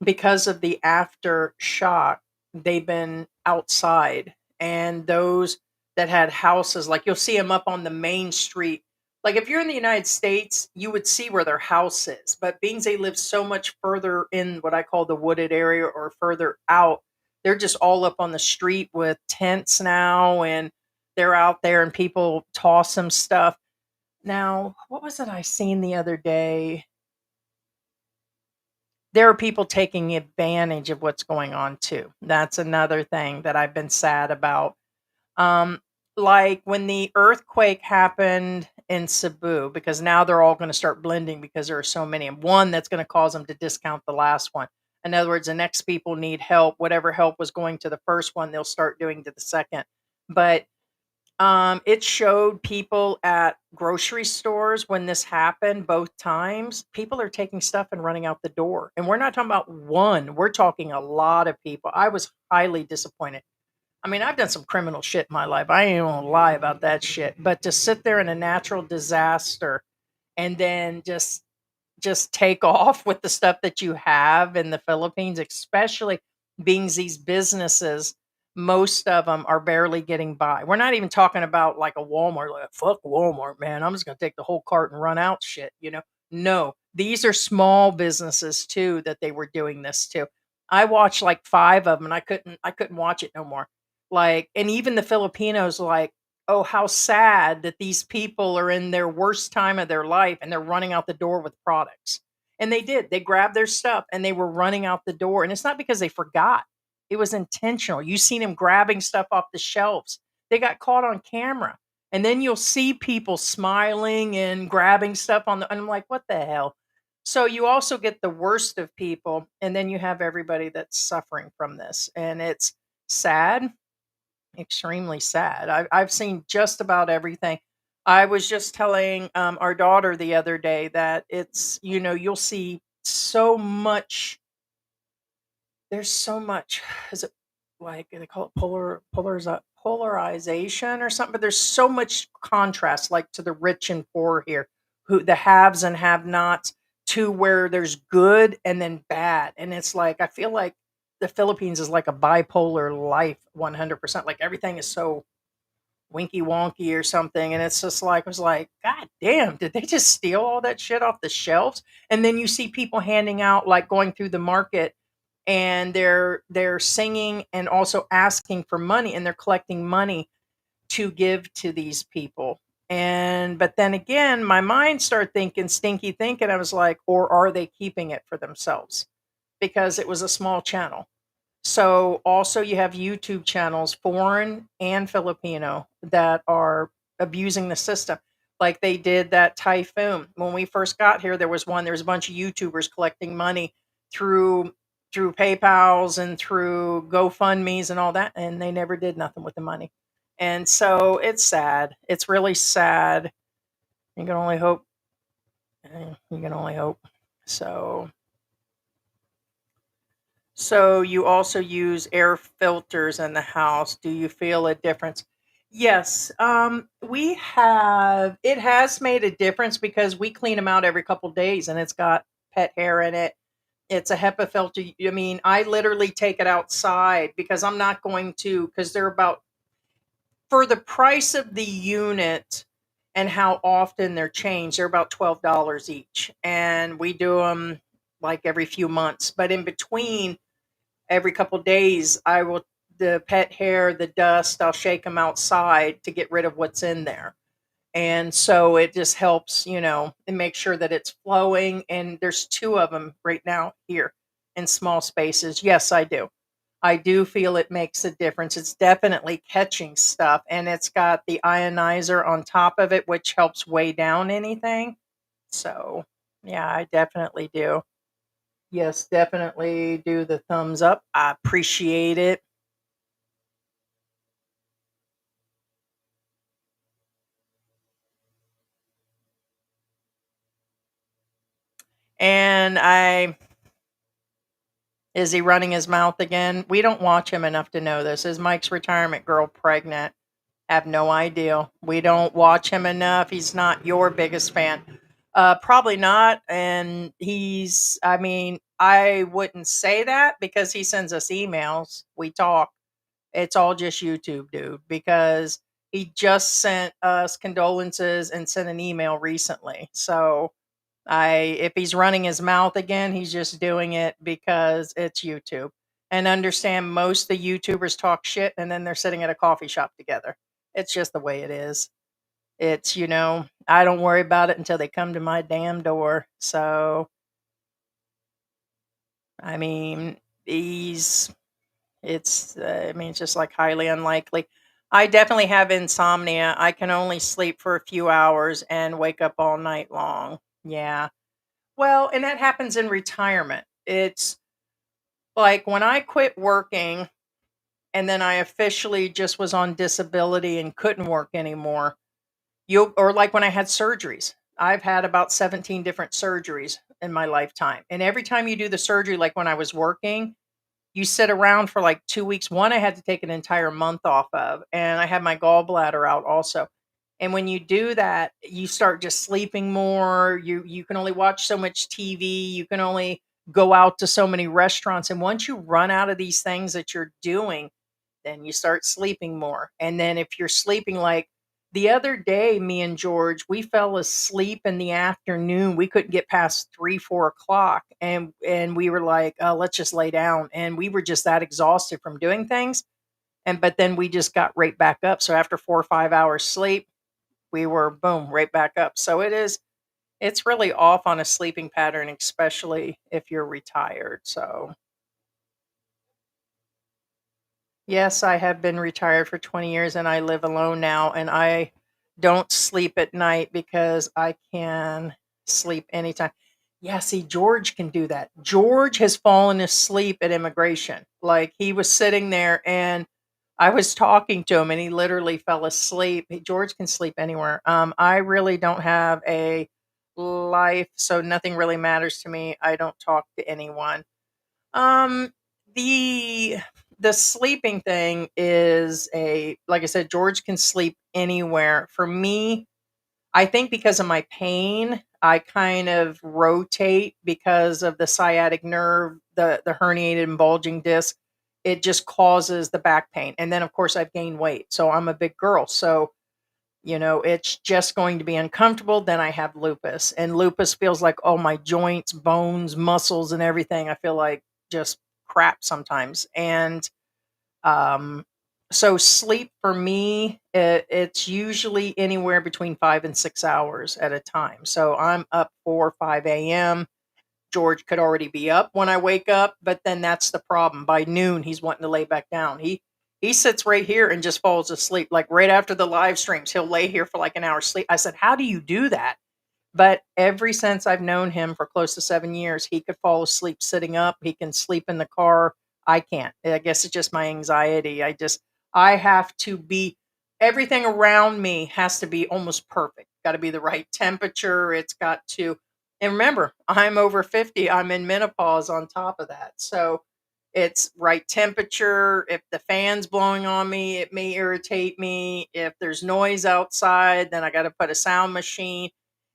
because of the aftershock, they've been outside. And those that had houses, like you'll see them up on the main street. Like if you're in the United States, you would see where their house is. But being they live so much further in what I call the wooded area or further out, they're just all up on the street with tents now. And they're out there and people toss them stuff. Now, what was it I seen the other day? There are people taking advantage of what's going on too. That's another thing that I've been sad about. Um, like when the earthquake happened in Cebu, because now they're all going to start blending because there are so many. And one that's going to cause them to discount the last one. In other words, the next people need help. Whatever help was going to the first one, they'll start doing to the second. But it showed people at grocery stores when this happened both times. People are taking stuff and running out the door. And we're not talking about one, we're talking a lot of people. I was highly disappointed. I mean, I've done some criminal shit in my life. I ain't gonna lie about that shit. But to sit there in a natural disaster and then just take off with the stuff that you have in the Philippines, especially being these businesses, most of them are barely getting by. We're not even talking about like a Walmart, like fuck Walmart, man. I'm just gonna take the whole cart and run out shit, you know. No, these are small businesses too that they were doing this to. I watched like five of them and I couldn't watch it no more. Like, and even the Filipinos like, oh, how sad that these people are in their worst time of their life and they're running out the door with products. And they did. They grabbed their stuff and they were running out the door. And it's not because they forgot. It was intentional. You seen them grabbing stuff off the shelves. They got caught on camera. And then you'll see people smiling and grabbing stuff on the and I'm like, what the hell? So you also get the worst of people and then you have everybody that's suffering from this. And it's sad, extremely sad. I've seen just about everything. I was just telling our daughter the other day that it's, you'll see so much. There's so much. Is it like they call it polarization or something? But there's so much contrast, like to the rich and poor here, who the haves and have nots, to where there's good and then bad. And it's like I feel like the Philippines is like a bipolar life, 100%. Like everything is so winky wonky or something, and it's just like I was like, God damn, did they just steal all that shit off the shelves? And then you see people handing out, like going through the market, and they're singing and also asking for money, and they're collecting money to give to these people. And but then again, my mind started thinking stinky thinking. I was like, or are they keeping it for themselves? Because it was a small channel. So also you have YouTube channels, foreign and Filipino, that are abusing the system. Like they did that typhoon. When we first got here, there was a bunch of YouTubers collecting money through PayPal's and through GoFundMe's and all that, and they never did nothing with the money. And so it's sad. It's really sad. You can only hope. You can only hope. So you also use air filters in the house. Do you feel a difference? Yes, we have. It has made a difference because we clean them out every couple days, and it's got pet hair in it. It's a HEPA filter. I mean, I literally take it outside because I'm not going to, because they're about, for the price of the unit and how often they're changed, they're about $12 each, and we do them like every few months. But in between, every couple days I will, the pet hair, the dust, I'll shake them outside to get rid of what's in there. And so it just helps, and make sure that it's flowing. And there's two of them right now here in small spaces. Yes, I do. I do feel it makes a difference. It's definitely catching stuff, and it's got the ionizer on top of it, which helps weigh down anything. So, yeah, I definitely do. Yes, definitely do the thumbs up. I appreciate it. And is he running his mouth again? We don't watch him enough to know this. Is Mike's retirement girl pregnant? Have no idea. We don't watch him enough. He's not your biggest fan. Probably not. And I mean, I wouldn't say that because he sends us emails. We talk. It's all just YouTube, dude, because he just sent us condolences and sent an email recently. So if he's running his mouth again, he's just doing it because it's YouTube. And understand, most of the YouTubers talk shit and then they're sitting at a coffee shop together. It's just the way it is. It's, I don't worry about it until they come to my damn door. So, I mean, these, it's just like highly unlikely. I definitely have insomnia. I can only sleep for a few hours and wake up all night long. Yeah. Well, and that happens in retirement. It's like when I quit working and then I officially just was on disability and couldn't work anymore. Or like when I had surgeries. I've had about 17 different surgeries in my lifetime. And every time you do the surgery, like when I was working, you sit around for like 2 weeks. One I had to take an entire month off of, and I had my gallbladder out also. And when you do that, you start just sleeping more. You can only watch so much TV. You can only go out to so many restaurants. And once you run out of these things that you're doing, then you start sleeping more. And then if you're sleeping like the other day, me and George, we fell asleep in the afternoon. We couldn't get past 3, 4 o'clock. And we were like, oh, let's just lay down. And we were just that exhausted from doing things. But then we just got right back up. So after 4 or 5 hours sleep, we were boom, right back up. So it's really off on a sleeping pattern, especially if you're retired. So yes, I have been retired for 20 years and I live alone now, and I don't sleep at night because I can sleep anytime. Yeah, see, George can do that. George has fallen asleep at immigration. Like he was sitting there and I was talking to him and he literally fell asleep. George can sleep anywhere. I really don't have a life, so nothing really matters to me. I don't talk to anyone. Um, the the sleeping thing is like I said, George can sleep anywhere. For me, I think because of my pain, I kind of rotate because of the sciatic nerve, the herniated and bulging disc. It just causes the back pain. And then of course I've gained weight. So I'm a big girl. So it's just going to be uncomfortable. Then I have lupus, and lupus feels like, oh, my joints, bones, muscles, and everything. I feel like just crap sometimes. And um, so sleep for me, it's usually anywhere between 5 and 6 hours at a time. So I'm up 4 or 5 a.m. George could already be up when I wake up, but then that's the problem. By noon, he's wanting to lay back down. He sits right here and just falls asleep. Like right after the live streams, he'll lay here for like an hour sleep. I said, "How do you do that?" But ever since I've known him for close to 7 years, he could fall asleep sitting up. He can sleep in the car. I can't. I guess it's just my anxiety. I have to be, everything around me has to be almost perfect. Got to be the right temperature. It's got to, and remember, I'm over 50. I'm in menopause on top of that. So it's right temperature. If the fan's blowing on me, it may irritate me. If there's noise outside, then I got to put a sound machine,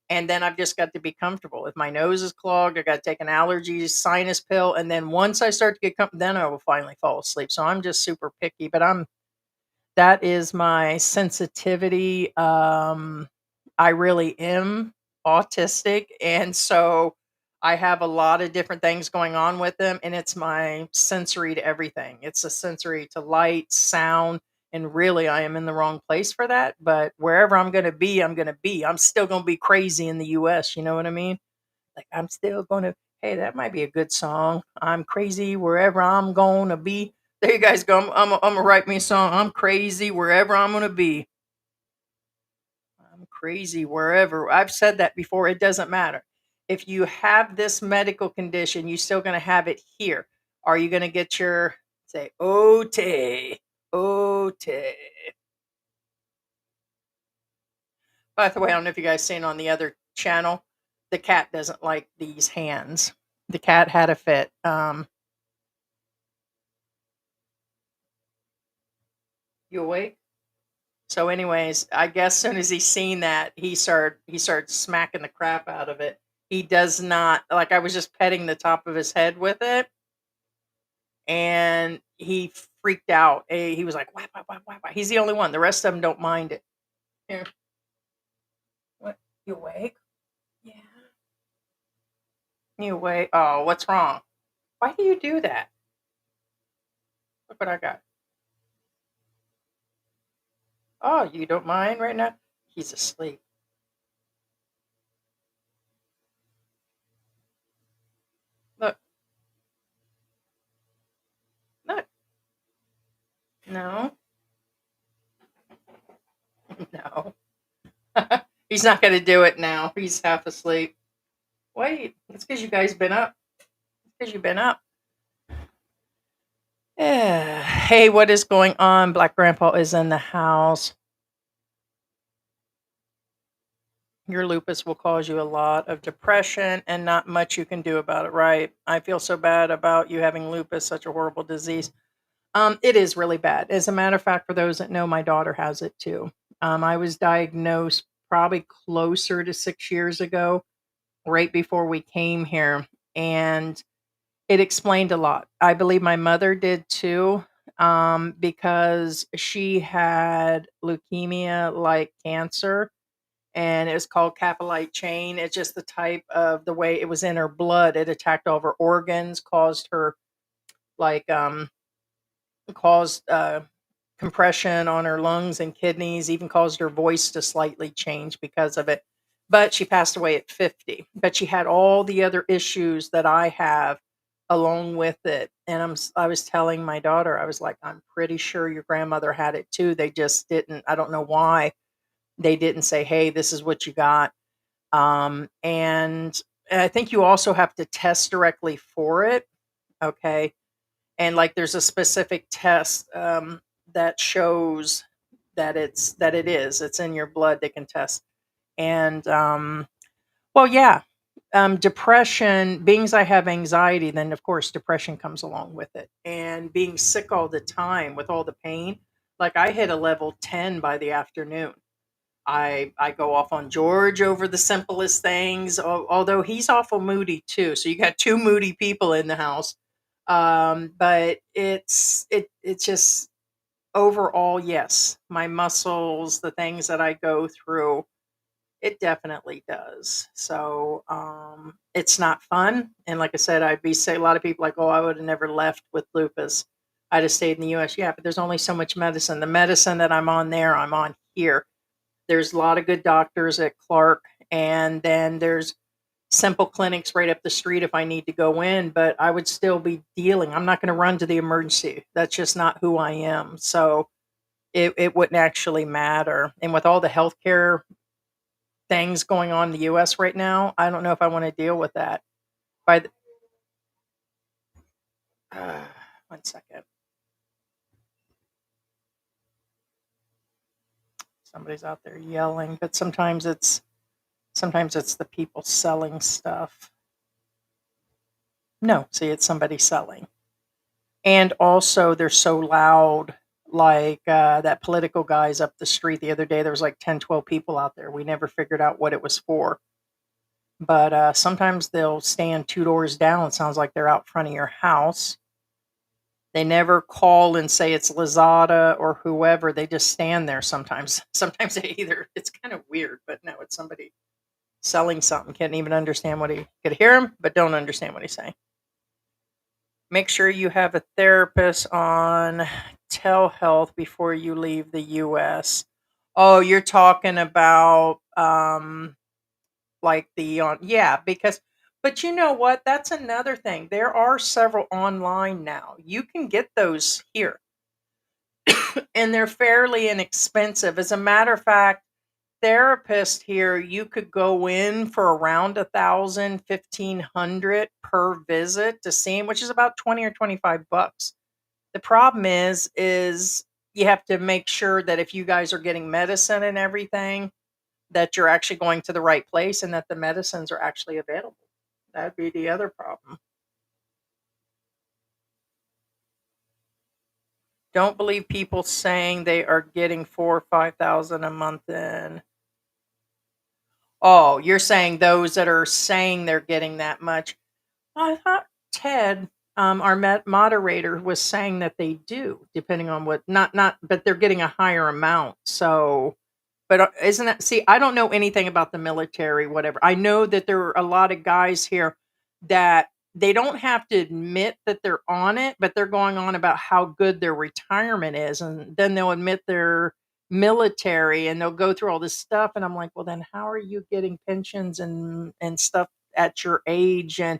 and then I've just got to be comfortable. If my nose is clogged, I got to take an allergy sinus pill. And then once I start to get comfortable, then I will finally fall asleep. So I'm just super picky, but that is my sensitivity. I really am autistic. And so I have a lot of different things going on with them. And it's my sensory to everything. It's a sensory to light, sound. And really, I am in the wrong place for that. But wherever I'm going to be, I'm going to be. I'm still going to be crazy in the US. You know what I mean? Like, I'm still going to, hey, that might be a good song. I'm crazy wherever I'm going to be. There you guys go. I'm going to write me a song. I'm crazy wherever I'm going to be. I'm crazy wherever. I've said that before. It doesn't matter. If you have this medical condition, you're still going to have it here. Are you going to get your, say, OT? OT. By the way, I don't know if you guys seen on the other channel, the cat doesn't like these hands. The cat had a fit. You awake? So, anyways, I guess as soon as he seen that, he started smacking the crap out of it. He does not like. I was just petting the top of his head with it, and he freaked out. He was like, "Whap, whap, whap, whap, whap." He's the only one. The rest of them don't mind it. Here, what? You awake? Yeah. You awake? Oh, what's wrong? Why do you do that? Look what I got. Oh, you don't mind right now? He's asleep. Look, look. No, no. He's not going to do it now. He's half asleep. Wait, it's because you guys been up. It's because you've been up. Yeah. Hey, what is going on? Black Grandpa is in the house. Your lupus will cause you a lot of depression and not much you can do about it, right? I feel so bad about you having lupus, such a horrible disease. It is really bad. As a matter of fact, for those that know, my daughter has it too. I was diagnosed probably closer to 6 years ago, right before we came here. And it explained a lot. I believe my mother did too, because she had leukemia like cancer, and it's called capillite chain. It's just the type of the way it was in her blood. It attacked all of her organs, caused her like caused compression on her lungs and kidneys, even caused her voice to slightly change because of it. But she passed away at 50. But she had all the other issues that I have along with it. And I was telling my daughter, I was like, I'm pretty sure your grandmother had it too. They just didn't, I don't know why they didn't say, hey, this is what you got. And I think you also have to test directly for it. Okay. And like there's a specific test that shows that it's in your blood. They can test. And well, yeah, depression. Being as I have anxiety, then of course depression comes along with it, and being sick all the time with all the pain. Like I hit a level 10 by the afternoon. I go off on George over the simplest things, although he's awful moody too. So you got two moody people in the house. But it's just overall, yes, my muscles, the things that I go through, it definitely does. So it's not fun. And like I said, I'd be say a lot of people like, oh, I would have never left with lupus. I'd have stayed in the US. Yeah, but there's only so much medicine. The medicine that I'm on there, I'm on here. There's a lot of good doctors at Clark, and then there's simple clinics right up the street if I need to go in, but I would still be dealing. I'm not going to run to the emergency. That's just not who I am. So it wouldn't actually matter. And with all the healthcare things going on in the US right now, I don't know if I want to deal with that. By the, uh, 1 second. Somebody's out there yelling, but sometimes it's the people selling stuff. No, see, it's somebody selling. And also, they're so loud. Like that political guys up the street the other day, there was like 10, 12 people out there. We never figured out what it was for. But sometimes they'll stand two doors down. It sounds like they're out front of your house. They never call and say it's Lazada or whoever. They just stand there sometimes. Sometimes they either, it's kind of weird, but no, it's somebody selling something. Can't even understand what he could hear him, but don't understand what he's saying. Make sure you have a therapist on telehealth before you leave the US. Oh, you're talking about like the on yeah, because but you know what? That's another thing. There are several online now. You can get those here and they're fairly inexpensive. As a matter of fact, therapist here, you could go in for around 1,000, 1,500 per visit to see him, which is about 20 or 25 bucks. The problem is you have to make sure that if you guys are getting medicine and everything, that you're actually going to the right place and that the medicines are actually available. That'd be the other problem. Don't believe people saying they are getting 4 or 5,000 a month in. Oh, you're saying those that are saying they're getting that much. I thought Ted, our moderator, was saying that they do, depending on what, but they're getting a higher amount. So, but isn't that, see, I don't know anything about the military, whatever. I know that there are a lot of guys here that they don't have to admit that they're on it, but they're going on about how good their retirement is. And then they'll admit they're military, and they'll go through all this stuff, and I'm like, well, then how are you getting pensions and stuff at your age? And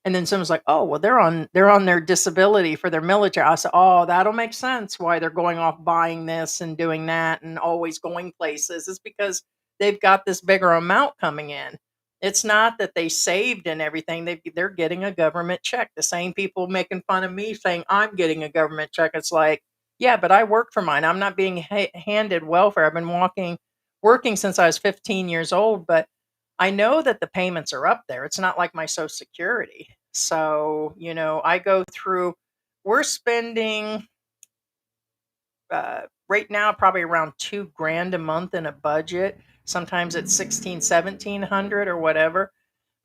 then someone's like, "Oh, well, they're on their disability for their military." I said, "Oh, that'll make sense why they're going off buying this and doing that and always going places. It's because they've got this bigger amount coming in. It's not that they saved and everything. They're getting a government check. The same people making fun of me saying I'm getting a government check. It's like, yeah, but I work for mine. I'm not being handed welfare. I've been working since I was 15 years old, but I know that the payments are up there. It's not like my Social Security. So, I go through, we're spending right now probably around 2 grand a month in a budget. Sometimes it's 1700 or whatever.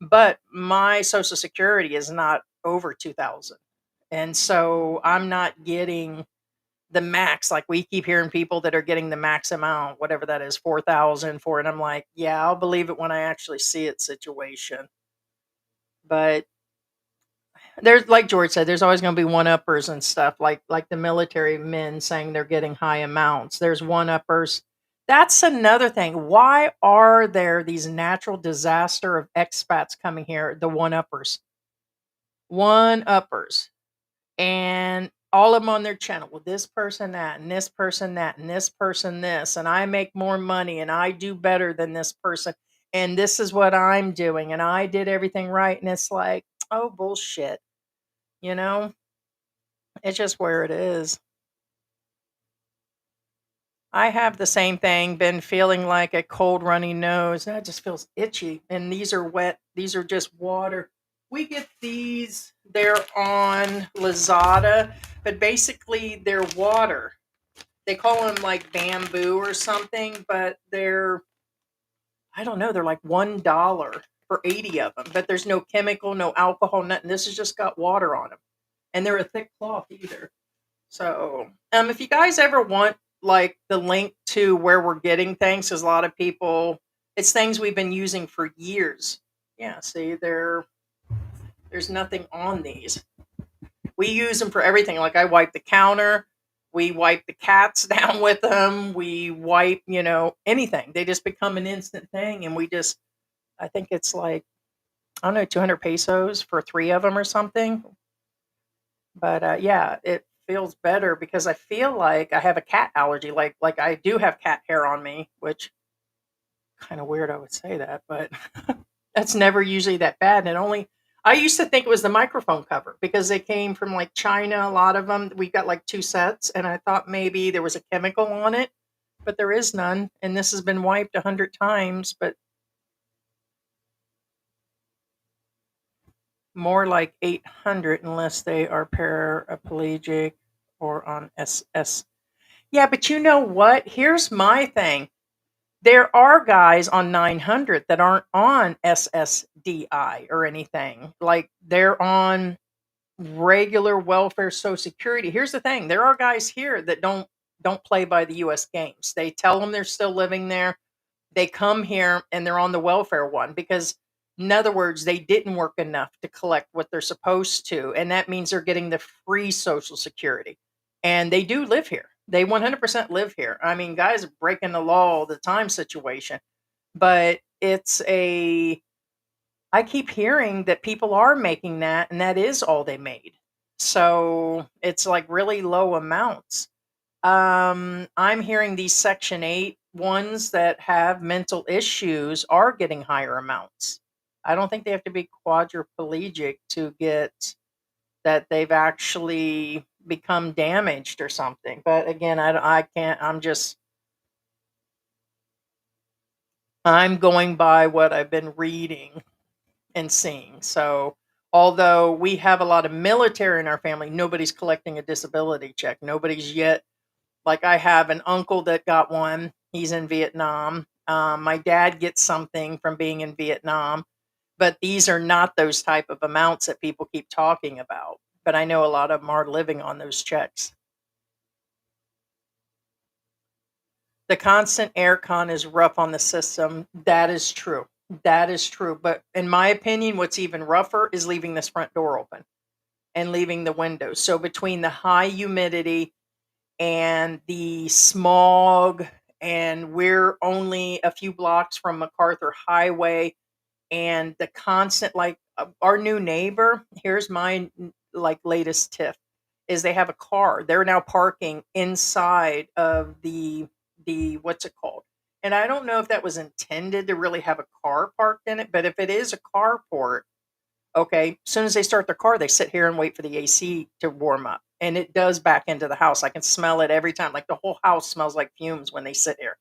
But my Social Security is not over 2,000. And so I'm not getting the max. Like we keep hearing people that are getting the max amount, whatever that is, 4,000 for it. I'm like, yeah, I'll believe it when I actually see it situation. But there's, like George said, there's always going to be one-uppers and stuff, like the military men saying they're getting high amounts. There's one-uppers. That's another thing. Why are there these natural disaster of expats coming here, the one-uppers? One-uppers. And all of them on their channel. Well, this person that, and this person that, and this person this, and I make more money, and I do better than this person, and this is what I'm doing, and I did everything right. And it's like, oh, bullshit. You know, it's just where it is. I have the same thing, been feeling like a cold runny nose. That just feels itchy. And these are wet. These are just water. We get these, they're on Lazada, but basically they're water. They call them like bamboo or something, but I don't know, they're like $1 for 80 of them, but there's no chemical, no alcohol, nothing. This has just got water on them. And they're a thick cloth either. So, if you guys ever want like the link to where we're getting things, because a lot of people, it's things we've been using for years. Yeah, see, there's nothing on these. We use them for everything. Like I wipe the counter, we wipe the cats down with them, we wipe, anything. They just become an instant thing, and I think it's like, I don't know, 200 pesos for 3 of them or something. But yeah, it feels better because I feel like I have a cat allergy. Like I do have cat hair on me, which kind of weird I would say that, but that's never usually that bad. And I used to think it was the microphone cover because they came from like China. A lot of them, we got like 2 sets, and I thought maybe there was a chemical on it, but there is none. And this has been wiped 100 times, but more like 800 unless they are paraplegic or on SS. Yeah, but you know what? Here's my thing. There are guys on 900 that aren't on SSDI or anything. Like they're on regular welfare Social Security. Here's the thing. There are guys here that don't play by the US games. They tell them they're still living there. They come here and they're on the welfare one because, in other words, they didn't work enough to collect what they're supposed to. And that means they're getting the free Social Security. And they do live here. They 100% live here. I mean, guys are breaking the law all the time situation. But I keep hearing that people are making that, and that is all they made. So it's like really low amounts. I'm hearing these Section 8 ones that have mental issues are getting higher amounts. I don't think they have to be quadriplegic to get that they've actually become damaged or something. But again, I can't, I'm going by what I've been reading and seeing. So, although we have a lot of military in our family, nobody's collecting a disability check. Nobody's yet. Like I have an uncle that got one. He's in Vietnam. My dad gets something from being in Vietnam, but these are not those type of amounts that people keep talking about. But I know a lot of them are living on those checks. The constant air con is rough on the system. That is true. That is true. But in my opinion, what's even rougher is leaving this front door open and leaving the windows. So between the high humidity and the smog and we're only a few blocks from MacArthur Highway. And the constant, like, our new neighbor, here's my like latest tip, is they have a car. They're now parking inside of the what's it called? And I don't know if that was intended to really have a car parked in it, but if it is a carport, okay, as soon as they start their car, they sit here and wait for the AC to warm up. And it does back into the house. I can smell it every time. Like the whole house smells like fumes when they sit here.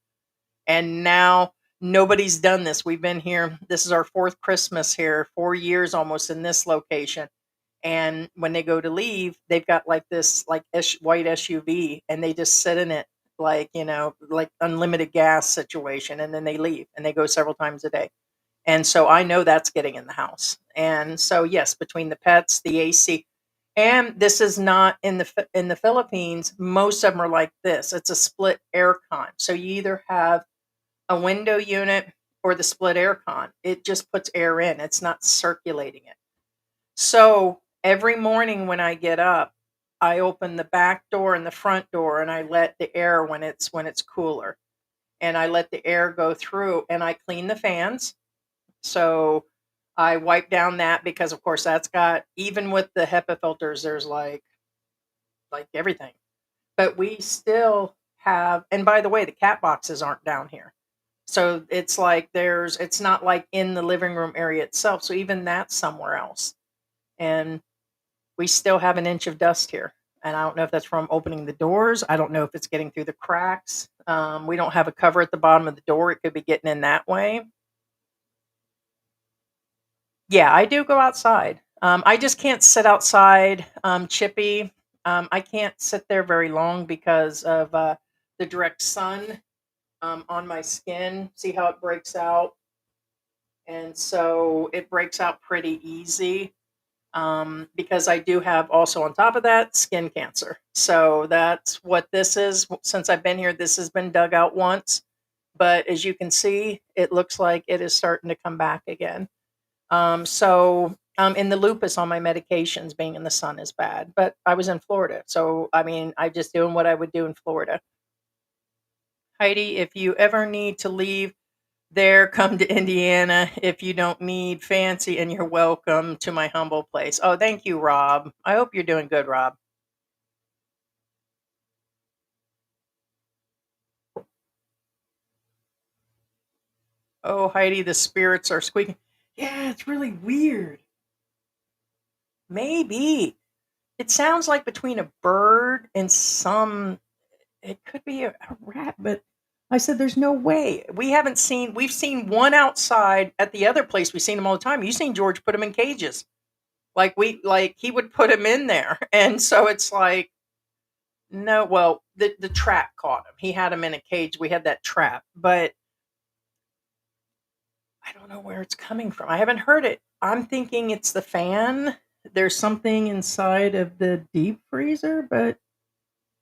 And now nobody's done this. We've been here. This is our fourth Christmas here, 4 years almost in this location. And when they go to leave, they've got like this like white SUV, and they just sit in it like, like unlimited gas situation. And then they leave and they go several times a day. And so I know that's getting in the house. And so yes, between the pets, the AC, and this is not in the Philippines. Most of them are like this. It's a split air con. So you either have a window unit or the split air con. It just puts air in. It's not circulating it. So every morning when I get up, I open the back door and the front door, and I let the air when it's cooler, and I let the air go through, and I clean the fans. So I wipe down that, because of course that's got, even with the HEPA filters, there's like everything. But we still have, and by the way, the cat boxes aren't down here. So it's like it's not like in the living room area itself. So even that's somewhere else. And we still have an inch of dust here. And I don't know if that's from opening the doors. I don't know if it's getting through the cracks. We don't have a cover at the bottom of the door. It could be getting in that way. Yeah, I do go outside. I just can't sit outside, Chippy. I can't sit there very long because of the direct sun on my skin. See how it breaks out? And so it breaks out pretty easy, because I do have also on top of that skin cancer. So that's what this is. Since I've been here, this has been dug out once. But as you can see, it looks like it is starting to come back again. So in the lupus on my medications, being in the sun is bad. But I was in Florida. So, I mean, I'm just doing what I would do in Florida. Heidi, if you ever need to leave there, come to Indiana. If you don't need fancy, and you're welcome to my humble place. Oh, thank you, Rob. I hope you're doing good, Rob. Oh, Heidi, the spirits are squeaking. Yeah, it's really weird. Maybe. It sounds like between a bird and it could be a rat, but I said, there's no way. We've seen one outside at the other place. We've seen them all the time. You've seen George put them in cages. Like he would put him in there. And so it's like, no, well, the trap caught him. He had him in a cage. We had that trap, but I don't know where it's coming from. I haven't heard it. I'm thinking it's the fan. There's something inside of the deep freezer, but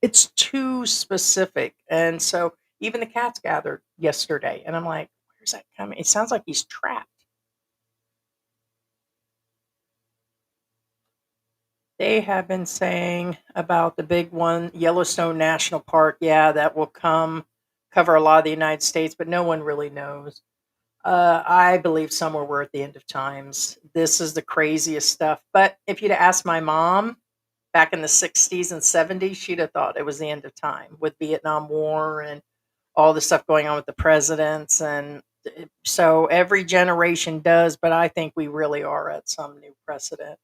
it's too specific. And so even the cats gathered yesterday, and I'm like, where's that coming? It sounds like he's trapped. They have been saying about the big one, Yellowstone National Park. Yeah, that will cover a lot of the United States, but no one really knows. I believe somewhere we're at the end of times. This is the craziest stuff. But if you'd asked my mom back in the 60s and 70s, she'd have thought it was the end of time with Vietnam War and all the stuff going on with the presidents. And so every generation does, but I think we really are at some new precedent.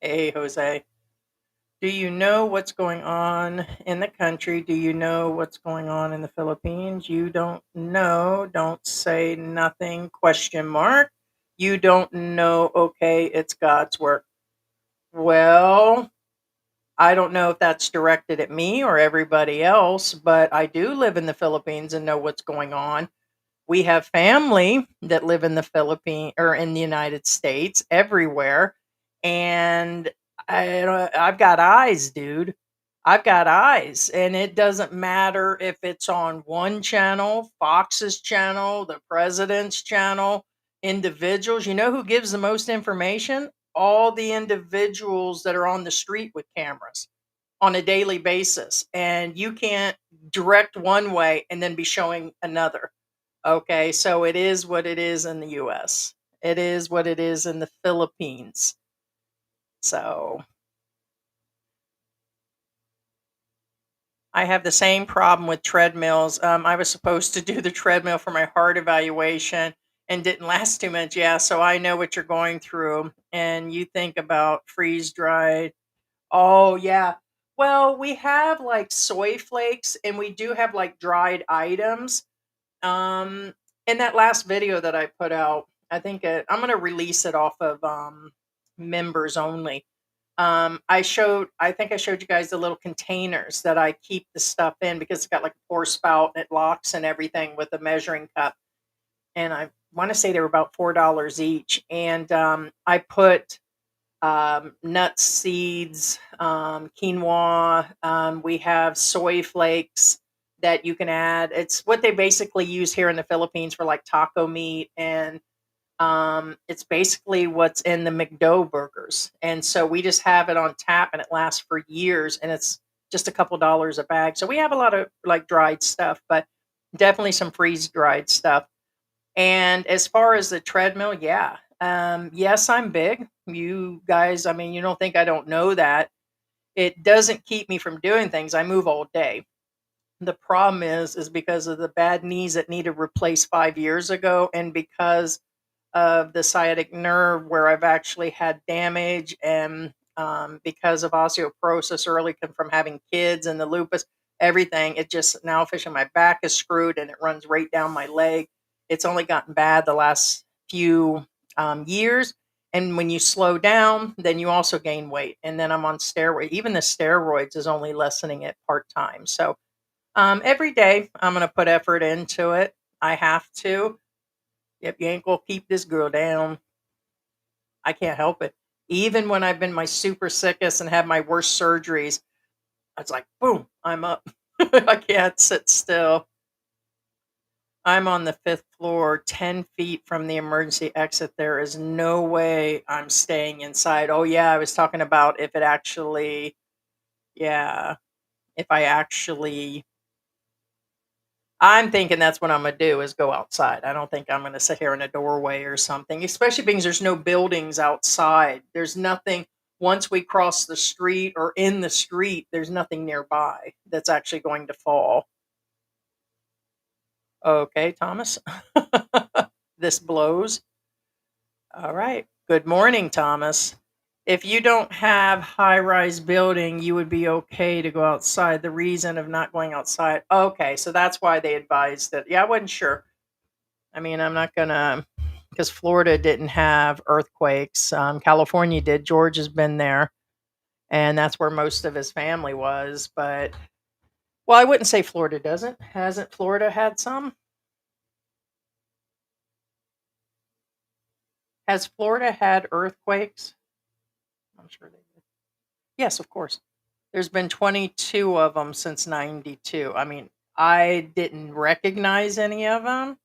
Hey, Jose. Do you know what's going on in the country? Do you know what's going on in the Philippines? You don't know. Don't say nothing. Question mark. You don't know. Okay, it's God's work. Well, I don't know if that's directed at me or everybody else, but I do live in the Philippines and know what's going on. We have family that live in the Philippines or in the United States, everywhere, and I've got eyes, dude. I've got eyes, and it doesn't matter if it's on one channel, Fox's channel, the president's channel, individuals. You know who gives the most information? all the individuals that are on the street with cameras on a daily basis, and you can't direct one way and then be showing another. Okay, so it is what it is in the US. It is what it is in the Philippines. So I have the same problem with treadmills. I was supposed to do the treadmill for my heart evaluation and didn't last 2 minutes. Yeah, so I know what you're going through. And you think about freeze dried. Oh, yeah. Well, we have like soy flakes and we do have like dried items. Um, in that last video that I put out, I think I'm going to release it off of members only. I think I showed you guys the little containers that I keep the stuff in because it's got like a pour spout and it locks and everything with a measuring cup. And I want to say they were about $4 each. And I put nuts, seeds, quinoa. We have soy flakes that you can add. It's what they basically use here in the Philippines for like taco meat, and it's basically what's in the McDo burgers. And so we just have it on tap and it lasts for years, and it's just a couple dollars a bag. So we have a lot of like dried stuff, but definitely some freeze dried stuff. And as far as the treadmill, yeah. Yes, I'm big. You guys, I mean, you don't think I don't know that. It doesn't keep me from doing things. I move all day. The problem is because of the bad knees that needed replaced 5 years ago, and because of the sciatic nerve where I've actually had damage, and because of osteoporosis early from having kids and the lupus, everything, it just now officially my back is screwed and it runs right down my leg. It's only gotten bad the last few years. And when you slow down, then you also gain weight. And then I'm on steroids. Even the steroids is only lessening it part time. So every day I'm going to put effort into it. I have to. Yep, you ain't gonna keep this girl down. I can't help it. Even when I've been my super sickest and had my worst surgeries, it's like, boom, I'm up. I can't sit still. I'm on the fifth floor, 10 feet from the emergency exit. There is no way I'm staying inside. Oh, yeah, I was talking about if it actually, yeah, if I actually I'm thinking that's what I'm gonna do is go outside. I don't think I'm gonna sit here in a doorway or something, especially because there's no buildings outside. There's nothing once we cross the street or in the street, there's nothing nearby that's actually going to fall. Okay, Thomas. This blows. All right. Good morning, Thomas. If you don't have high-rise building, you would be okay to go outside. The reason of not going outside. Okay, so that's why they advised it. Yeah, I wasn't sure. I mean, I'm not gonna because Florida didn't have earthquakes. California did. George has been there, and that's where most of his family was. But well, I wouldn't say Florida doesn't. Hasn't Florida had some? Has Florida had earthquakes? I'm sure they did. Yes, of course. There's been 22 of them since 92. I mean, I didn't recognize any of them.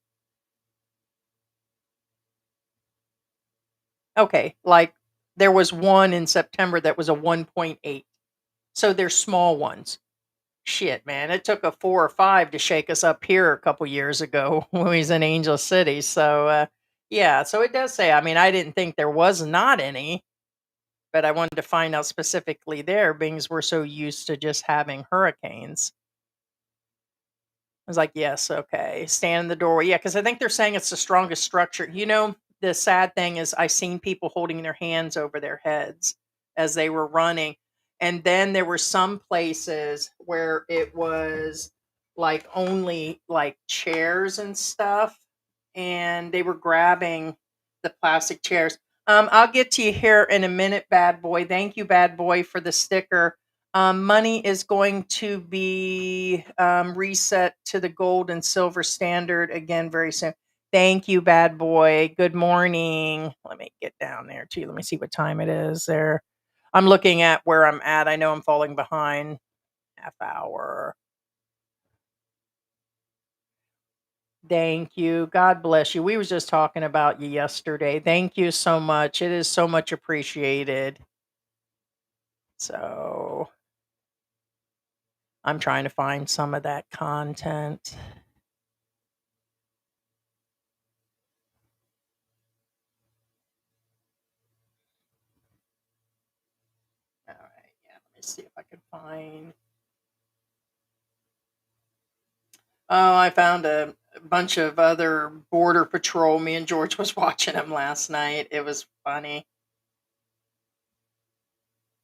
Okay, like there was one in September that was a 1.8. So they're small ones. Shit, man, it took a 4 or 5 to shake us up here a couple years ago when we was in Angel City. So, yeah, so it does say. I mean, I didn't think there was not any, but I wanted to find out specifically there, being as we're so used to just having hurricanes. I was like, yes, okay. Stand in the doorway. Yeah, because I think they're saying it's the strongest structure. You know, the sad thing is I seen people holding their hands over their heads as they were running. And then there were some places where it was like only like chairs and stuff. And they were grabbing the plastic chairs. I'll get to you here in a minute, bad boy. Thank you, bad boy, for the sticker. Money is going to be reset to the gold and silver standard again very soon. Thank you, bad boy. Good morning. Let me get down there too. Let me see what time it is there. I'm looking at where I'm at. I know I'm falling behind. Half hour. Thank you. God bless you. We was just talking about you yesterday. Thank you so much. It is so much appreciated. So I'm trying to find some of that content. All right. Yeah. Let me see if I can find. Oh, I found a bunch of other Border Patrol. Me and George was watching them last night. It was funny.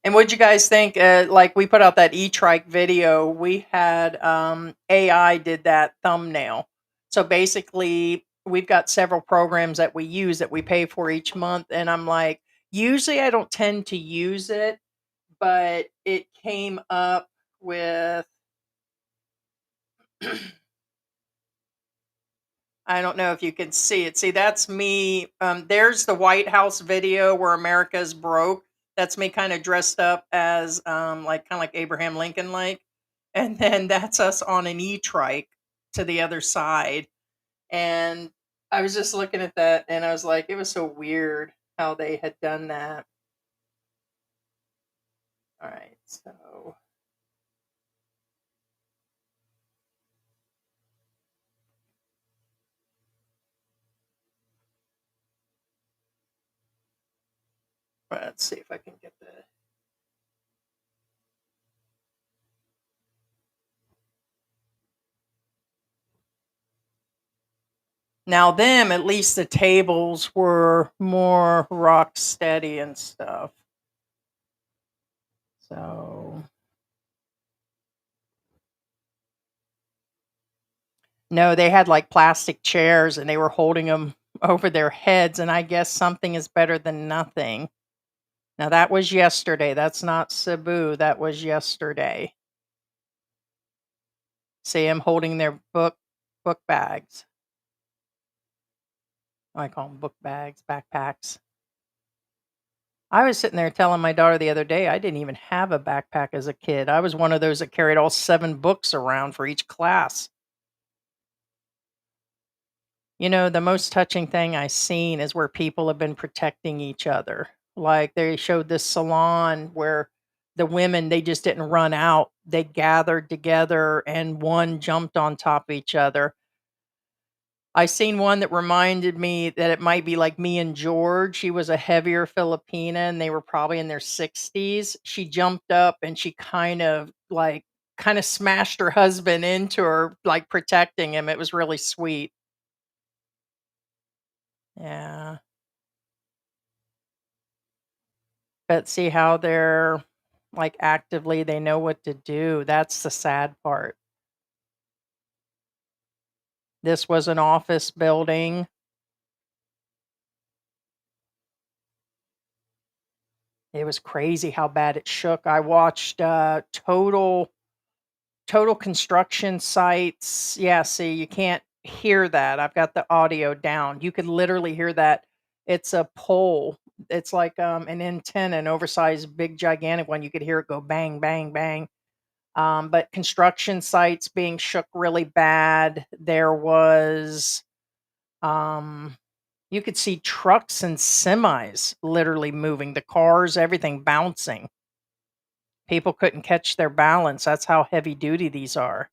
And what'd you guys think? Like we put out that e-trike video, we had AI did that thumbnail. So basically, we've got several programs that we use that we pay for each month, and I'm like, usually I don't tend to use it, but it came up with I don't know if you can see it. See, that's me. There's the White House video where America's broke. That's me kind of dressed up as like kind of like Abraham Lincoln like. And then that's us on an e-trike to the other side. And I was just looking at that and I was like, it was so weird how they had done that. All right, so let's see if I can get the now them at least the tables were more rock steady and stuff. So no, they had like plastic chairs and they were holding them over their heads. And I guess something is better than nothing. Now that was yesterday. That's not Cebu. That was yesterday. See them holding their book bags. I call them book bags, backpacks. I was sitting there telling my daughter the other day I didn't even have a backpack as a kid. I was one of those that carried all 7 books around for each class. You know, the most touching thing I seen is where people have been protecting each other. Like they showed this salon where the women they just didn't run out. They gathered together and one jumped on top of each other. I seen one that reminded me that it might be like me and George. She was a heavier Filipina and they were probably in their 60s. She jumped up and she kind of smashed her husband into her, like protecting him. It was really sweet. Yeah. But see how they're, like, actively they know what to do, that's the sad part. This was an office building. It was crazy how bad it shook. I watched, total construction sites. Yeah, see, you can't hear that. I've got the audio down. You could literally hear that. It's a pole. It's like, an antenna, an oversized, big, gigantic one. You could hear it go bang, bang, bang. But construction sites being shook really bad. There was, um, you could see trucks and semis literally moving, the cars, everything bouncing. People couldn't catch their balance. That's how heavy duty these are.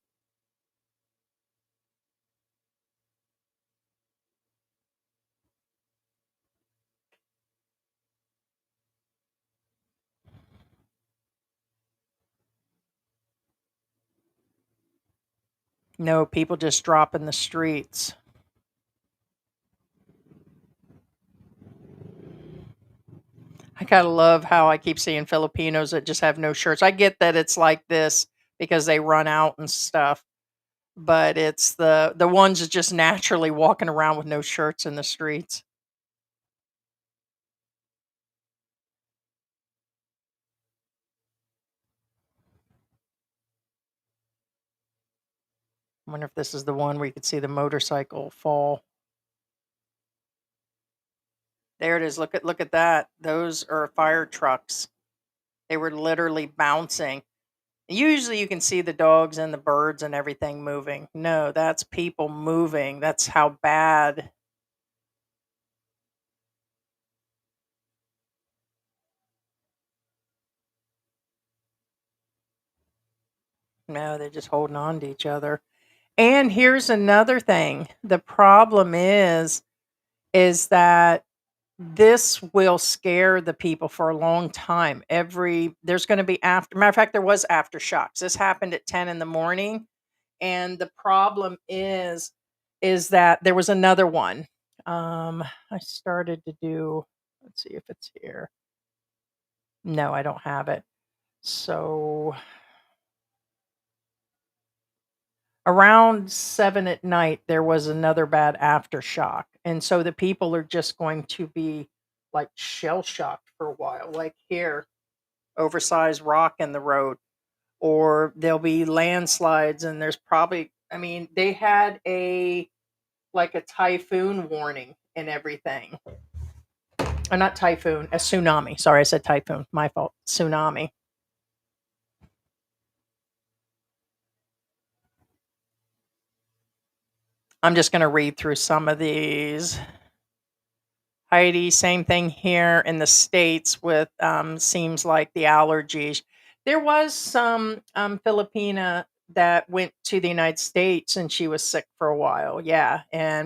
No, people just drop in the streets. I gotta love how I keep seeing Filipinos that just have no shirts. I get that it's like this because they run out and stuff, but it's the ones that just naturally walking around with no shirts in the streets. I wonder if this is the one where you could see the motorcycle fall. There it is. Look at that. Those are fire trucks. They were literally bouncing. Usually you can see the dogs and the birds and everything moving. No, that's people moving. That's how bad. No, they're just holding on to each other. And here's another thing. The problem is that this will scare the people for a long time. There's going to be after matter of fact, there was aftershocks. This happened at 10 in the morning. And the problem is that there was another one. I started to do, let's see if it's here. No, I don't have it. So around 7 at night, there was another bad aftershock. And so the people are just going to be like shell shocked for a while, like here, oversized rock in the road, or there'll be landslides. And there's probably, I mean, they had like a typhoon warning and everything. Not typhoon, a tsunami. Sorry, I said typhoon. My fault. Tsunami. I'm just going to read through some of these. Heidi, same thing here in the States with seems like the allergies. There was some Filipina that went to the United States and she was sick for a while. Yeah.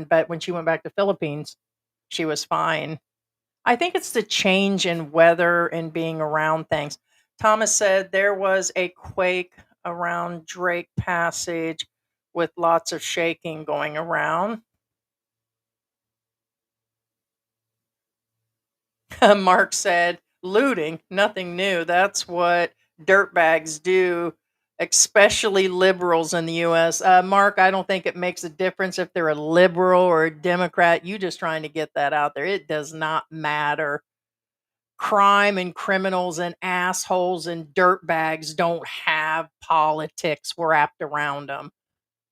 But when she went back to Philippines, she was fine. I think it's the change in weather and being around things. Thomas said there was a quake around Drake Passage with lots of shaking going around. Mark said, looting, nothing new. That's what dirtbags do, especially liberals in the US. Mark, I don't think it makes a difference if they're a liberal or a Democrat. You just trying to get that out there. It does not matter. Crime and criminals and assholes and dirtbags don't have politics wrapped around them.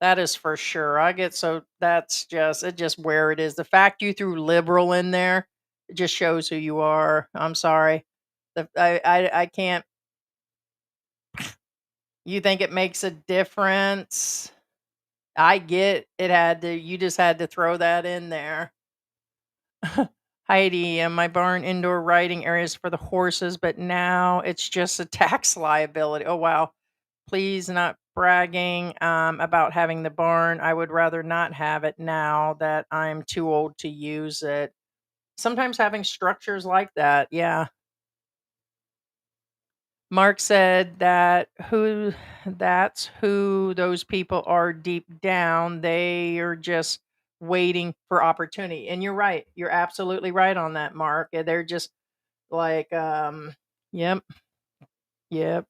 That is for sure. I get so that's just it just where it is. The fact you threw liberal in there, it just shows who you are. I'm sorry. I can't. You think it makes a difference? I get it had to. You just had to throw that in there. Heidi, my barn indoor riding areas for the horses, but now it's just a tax liability. Oh wow. Please not bragging about having the barn. I would rather not have it now that I'm too old to use it. Sometimes having structures like that, yeah. Mark said that's who those people are deep down. They are just waiting for opportunity. And you're right. You're absolutely right on that, Mark. They're just like yep, yep.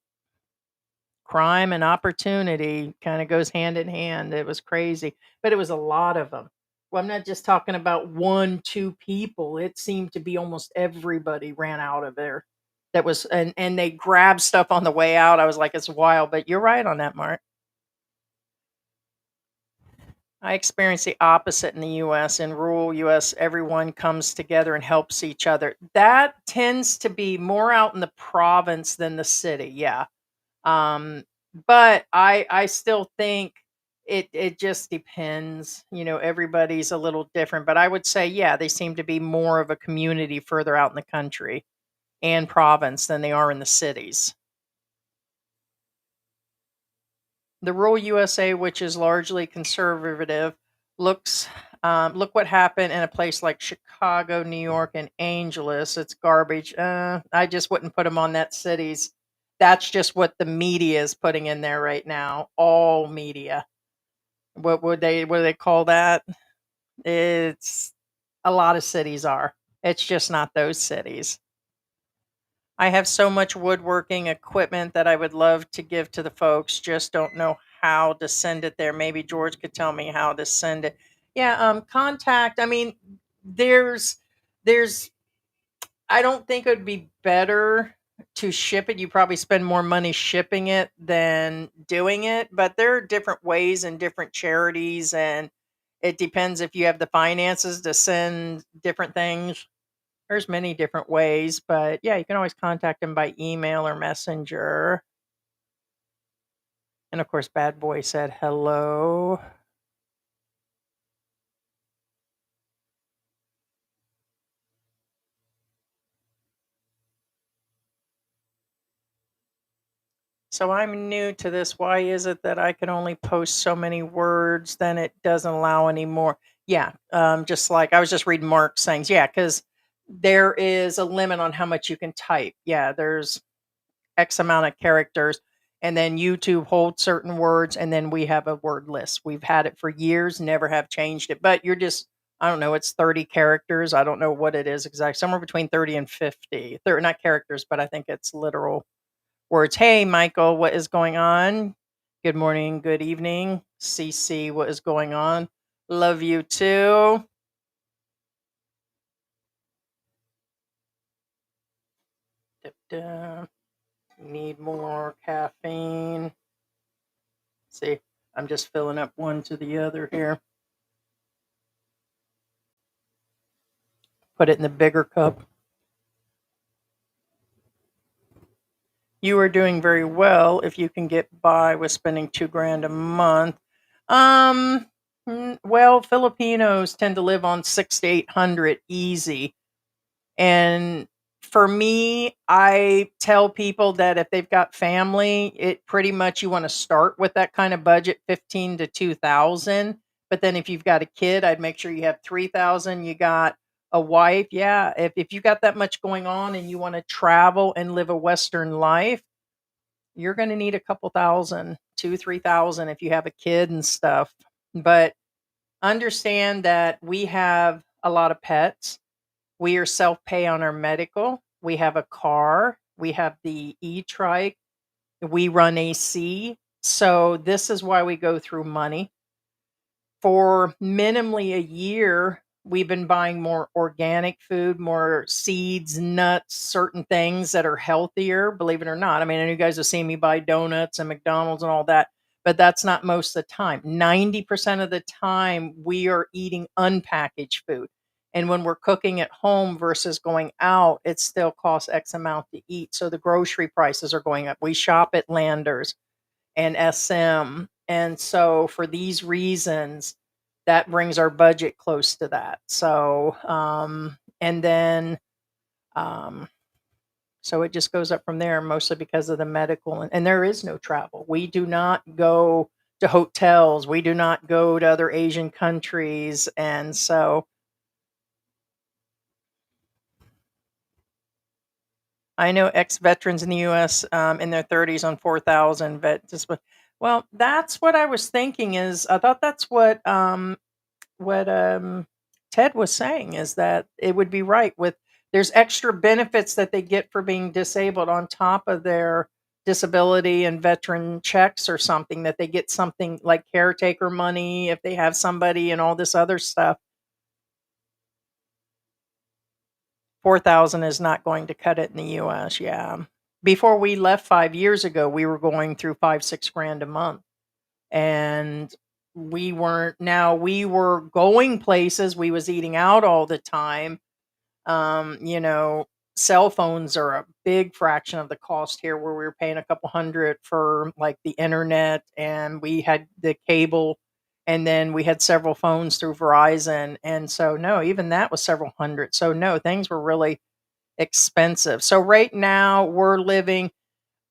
Crime and opportunity kind of goes hand in hand. It was crazy, but it was a lot of them. Well, I'm not just talking about one, two people. It seemed to be almost everybody ran out of there. That was, and they grabbed stuff on the way out. I was like, it's wild, but you're right on that, Mark. I experienced the opposite in the US. In rural US, everyone comes together and helps each other. That tends to be more out in the province than the city. Yeah. Um, but I still think it just depends. Everybody's a little different. But I would say, yeah, they seem to be more of a community further out in the country and province than they are in the cities. The rural USA, which is largely conservative, looks look what happened in a place like Chicago, New York, and Angeles. It's garbage. I just wouldn't put them on that cities. That's just what the media is putting in there right now. All media. What do they call that? It's a lot of cities are. It's just not those cities. I have so much woodworking equipment that I would love to give to the folks. Just don't know how to send it there. Maybe George could tell me how to send it. Yeah, contact. I mean, there's there's I don't think it would be better to ship it. You probably spend more money shipping it than doing it, but there are different ways and different charities, and it depends if you have the finances to send different things. There's many different ways, but yeah, you can always contact them by email or messenger. And of course, Bad Boy said hello. So I'm new to this. Why is it that I can only post so many words, then it doesn't allow any more? Yeah, just like I was just reading Mark saying, yeah, because there is a limit on how much you can type. Yeah, there's X amount of characters, and then YouTube holds certain words, and then we have a word list. We've had it for years, never have changed it. But you're just, I don't know, it's 30 characters. I don't know what it is exactly, somewhere between 30 and 50. They're not characters, but I think it's literal words. Hey, Michael, what is going on? Good morning, good evening. CC, what is going on? Love you too. Da-da. Need more caffeine. See, I'm just filling up one to the other here. Put it in the bigger cup. You are doing very well if you can get by with spending $2,000 a month. Um, well, Filipinos tend to live on 6 to 800 easy. And for me, I tell people that if they've got family, it pretty much you want to start with that kind of budget, 15 to 2,000. But then if you've got a kid, I'd make sure you have 3,000. You got a wife. Yeah. If you got that much going on and you want to travel and live a Western life, you're going to need a couple thousand, 2, 3,000 if you have a kid and stuff. But understand that we have a lot of pets. We are self-pay on our medical. We have a car. We have the e-trike. We run AC. So this is why we go through money. For minimally a year, we've been buying more organic food, more seeds, nuts, certain things that are healthier, believe it or not. I mean, I know you guys have seen me buy donuts and McDonald's and all that, but that's not most of the time. 90% of the time, we are eating unpackaged food. And when we're cooking at home versus going out, it still costs X amount to eat. So the grocery prices are going up. We shop at Landers and SM. And so for these reasons, that brings our budget close to that. So, and then, um, so it just goes up from there, mostly because of the medical, and there is no travel. We do not go to hotels. We do not go to other Asian countries. And so I know ex-veterans in the U.S. In their 30s on 4,000, but just well, that's what I was thinking. Is I thought that's what Ted was saying is that it would be right with there's extra benefits that they get for being disabled on top of their disability and veteran checks or something that they get something like caretaker money if they have somebody and all this other stuff. 4,000 is not going to cut it in the US. Yeah. Before we left 5 years ago, we were going through 5, 6 grand a month. And we weren't now we were going places, we was eating out all the time. You know, cell phones are a big fraction of the cost here where we were paying a couple hundred for like the internet and we had the cable and then we had several phones through Verizon. And so no, even that was several hundred. So no, things were really expensive. So right now we're living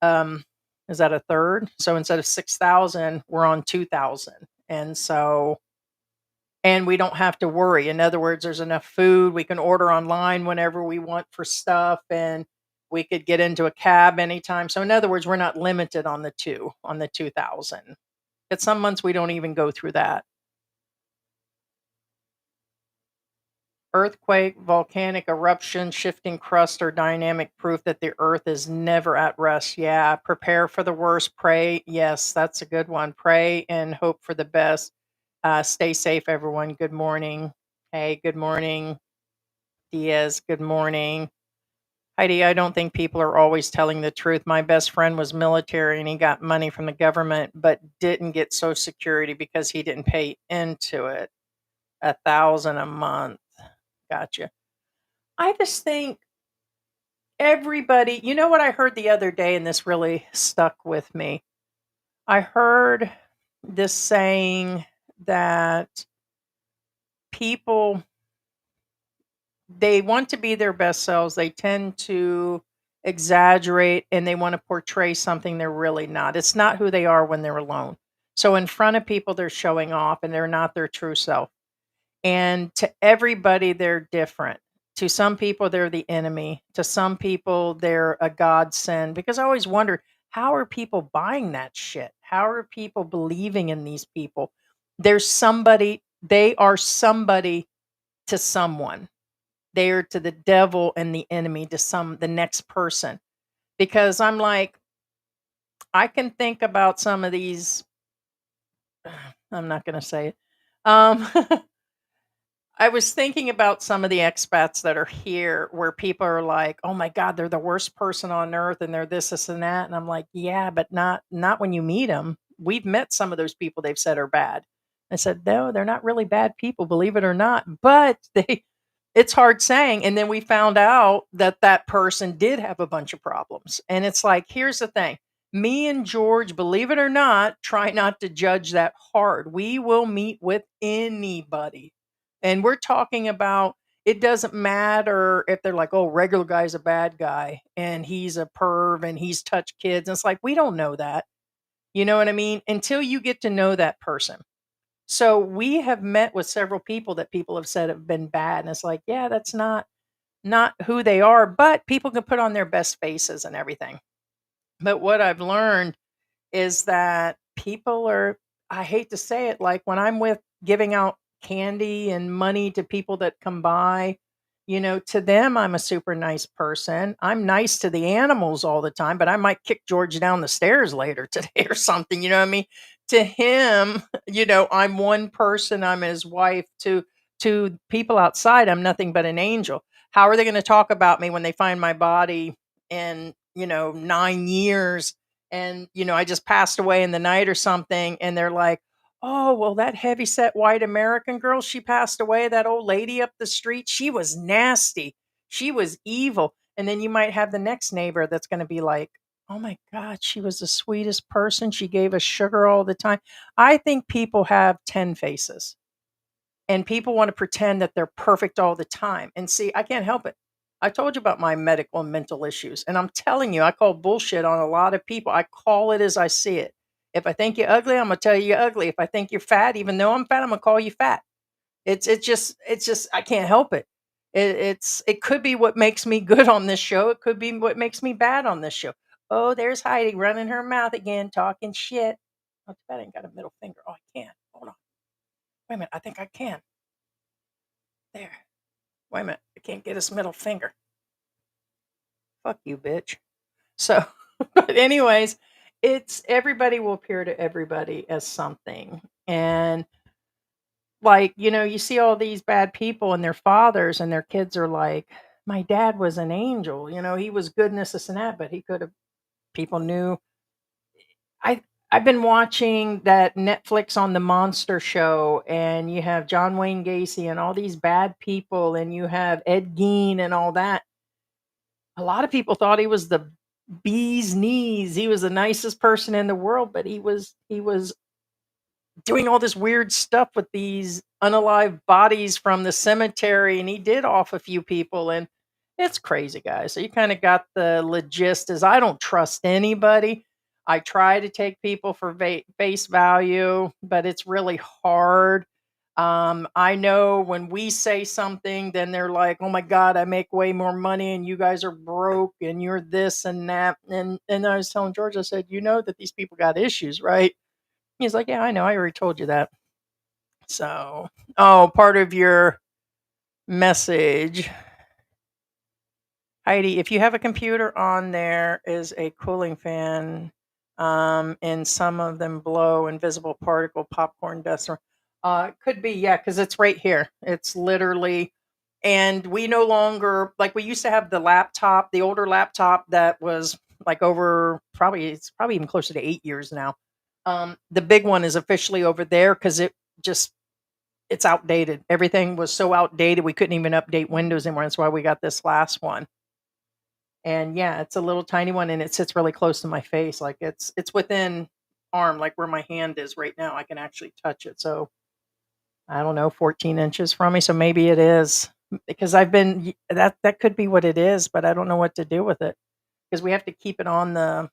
is that a third? So instead of 6,000, we're on 2,000. And so and we don't have to worry. In other words, there's enough food. We can order online whenever we want for stuff and we could get into a cab anytime. So in other words, we're not limited on the 2,000. But some months we don't even go through that. Earthquake, volcanic eruption, shifting crust are dynamic proof that the earth is never at rest. Yeah, prepare for the worst, pray. Yes, that's a good one. Pray and hope for the best. Stay safe, everyone. Good morning. Hey, good morning. Diaz, good morning. Heidi, I don't think people are always telling the truth. My best friend was military and he got money from the government, but didn't get Social Security because he didn't pay into it. 1,000 a month. Gotcha. I just think everybody, you know what I heard the other day, and this really stuck with me. I heard this saying that people, they want to be their best selves. They tend to exaggerate and they want to portray something they're really not. It's not who they are when they're alone. So in front of people, they're showing off and they're not their true self. And to everybody, they're different. To some people, they're the enemy. To some people, they're a godsend. Because I always wonder, how are people buying that shit? How are people believing in these people? There's somebody, they are somebody to someone. They are to the devil and the enemy to the next person. Because I'm like, I can think about some of these, I'm not going to say it. Um, I was thinking about some of the expats that are here where people are like, "Oh my god, they're the worst person on earth and they're this and that." And I'm like, "Yeah, but not when you meet them. We've met some of those people they've said are bad." I said, "No, they're not really bad people, believe it or not, but they it's hard saying." And then we found out that that person did have a bunch of problems. And it's like, here's the thing. Me and George, believe it or not, try not to judge that hard. We will meet with anybody, and we're talking about, it doesn't matter if they're like, oh, regular guy's a bad guy and he's a perv and he's touched kids. And it's like, we don't know that. You know what I mean? Until you get to know that person. So we have met with several people that people have said have been bad. And it's like, yeah, that's not who they are, but people can put on their best faces and everything. But what I've learned is that people are, I hate to say it, like when I'm with giving out candy and money to people that come by, to them, I'm a super nice person. I'm nice to the animals all the time, but I might kick George down the stairs later today or something. You know what I mean? To him, I'm one person, I'm his wife. To people outside, I'm nothing but an angel. How are they going to talk about me when they find my body in, 9 years? And I just passed away in the night or something, and they're like, oh, well, that heavy set white American girl, she passed away, that old lady up the street, she was nasty, she was evil. And then you might have the next neighbor that's going to be like, oh my god, she was the sweetest person, she gave us sugar all the time. I think people have 10 faces, and people want to pretend that they're perfect all the time. And see, I can't help it. I told you about my medical and mental issues, and I'm telling you, I call bullshit on a lot of people. I call it as I see it. If I think you're ugly, I'm gonna tell you you're ugly. If I think you're fat, even though I'm fat, I'm gonna call you fat. It's just I can't help it. It could be what makes me good on this show. It could be what makes me bad on this show. Oh, there's Heidi running her mouth again, talking shit. Oh, too bad I ain't got a middle finger. Oh, I can't. Hold on. Wait a minute. I think I can. There. Wait a minute. I can't get his middle finger. Fuck you, bitch. So, but anyways, it's everybody will appear to everybody as something. And like, you see all these bad people and their fathers and their kids are like, my dad was an angel. He was goodness, this and that, but he could have, people knew. I, I've been watching that Netflix on the Monster Show, and you have John Wayne Gacy and all these bad people, and you have Ed Gein and all that. A lot of people thought he was the bee's knees. He was the nicest person in the world, but he was doing all this weird stuff with these unalive bodies from the cemetery, and he did off a few people, and it's crazy, guys. So you kind of got the gist is, I don't trust anybody. I try to take people for face value, but it's really hard. I know when we say something, then they're like, "Oh my God, I make way more money, and you guys are broke, and you're this and that." And I was telling George, I said, "You know that these people got issues, right?" He's like, "Yeah, I know. I already told you that." So, oh, part of your message, Heidi, if you have a computer on, there is a cooling fan, and some of them blow invisible particle popcorn dust. Could be, yeah, because it's right here. It's literally, and we no longer, like we used to have the laptop, the older laptop that was like over, probably, it's probably even closer to 8 years now. The big one is officially over there because just, it's outdated. Everything was so outdated, we couldn't even update Windows anymore. That's why we got this last one. And yeah, it's a little tiny one and it sits really close to my face. Like it's within arm, like where my hand is right now. I can actually touch it. So I don't know, 14 inches from me. So maybe it is because that could be what it is, but I don't know what to do with it because we have to keep it on the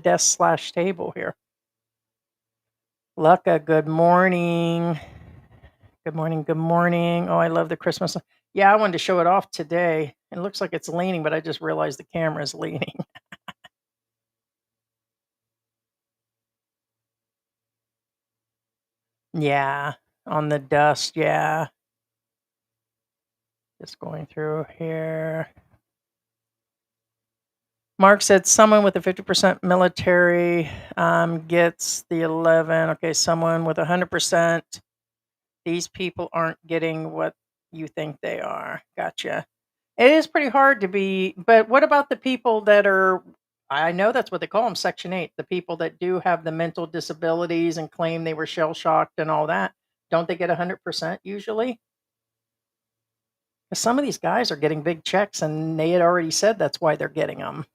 desk slash table here. Lucka, good morning. Good morning. Good morning. Oh, I love the Christmas. Yeah, I wanted to show it off today. It looks like it's leaning, but I just realized the camera is leaning. Yeah, on the dust. Yeah. Just going through here. Mark said someone with a 50% military gets the 11. Okay, someone with 100%. These people aren't getting what you think they are. Gotcha. It is pretty hard to be, but what about the people that are, I know that's what they call them, Section 8, the people that do have the mental disabilities and claim they were shell shocked and all that. Don't they get 100% usually? 'Cause some of these guys are getting big checks and they had already said that's why they're getting them.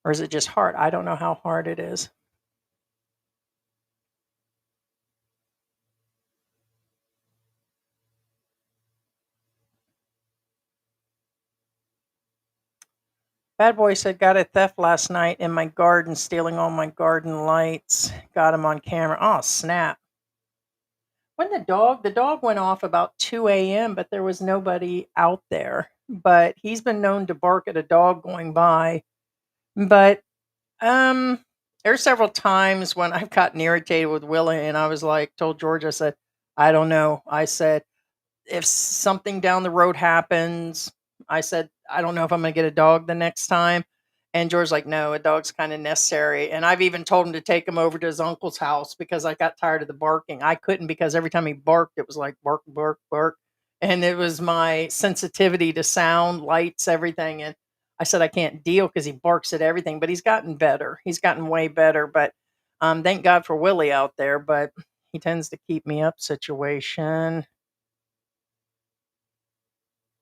Or is it just hard? I don't know how hard it is. Bad boy said, got a theft last night in my garden, stealing all my garden lights. Got him on camera. Oh, snap. When the dog went off about 2 a.m., but there was nobody out there. But he's been known to bark at a dog going by. But there's several times when I've gotten irritated with Willie and I was like, told George, I said, I don't know. I said, if something down the road happens, I said, I don't know if I'm going to get a dog the next time. And George's like, no, a dog's kind of necessary. And I've even told him to take him over to his uncle's house because I got tired of the barking. I couldn't because every time he barked, it was like bark, bark, bark. And it was my sensitivity to sound, lights, everything. And I said, I can't deal because he barks at everything, but he's gotten better. He's gotten way better. But thank God for Willie out there. But he tends to keep me up situation.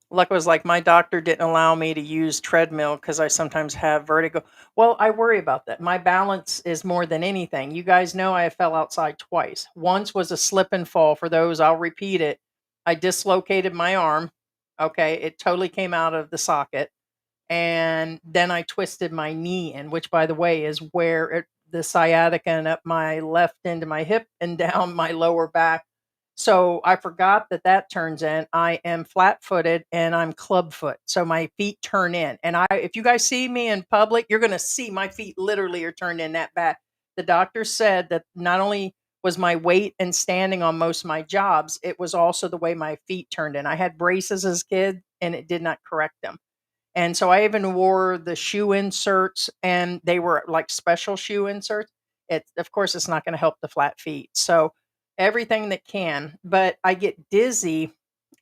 Luck was like, my doctor didn't allow me to use treadmill because I sometimes have vertigo. Well, I worry about that. My balance is more than anything. You guys know I fell outside twice. Once was a slip and fall. For those, I'll repeat it. I dislocated my arm. Okay, it totally came out of the socket. And then I twisted my knee in, which, by the way, is where the sciatica and up my left into my hip and down my lower back. So I forgot that that turns in. I am flat-footed and I'm clubfoot, so my feet turn in. And if you guys see me in public, you're going to see my feet literally are turned in that bad. The doctor said that not only was my weight and standing on most of my jobs, it was also the way my feet turned in. I had braces as a kid, and it did not correct them. And so I even wore the shoe inserts, and they were like special shoe inserts. Of course, it's not going to help the flat feet. So everything that can, but I get dizzy.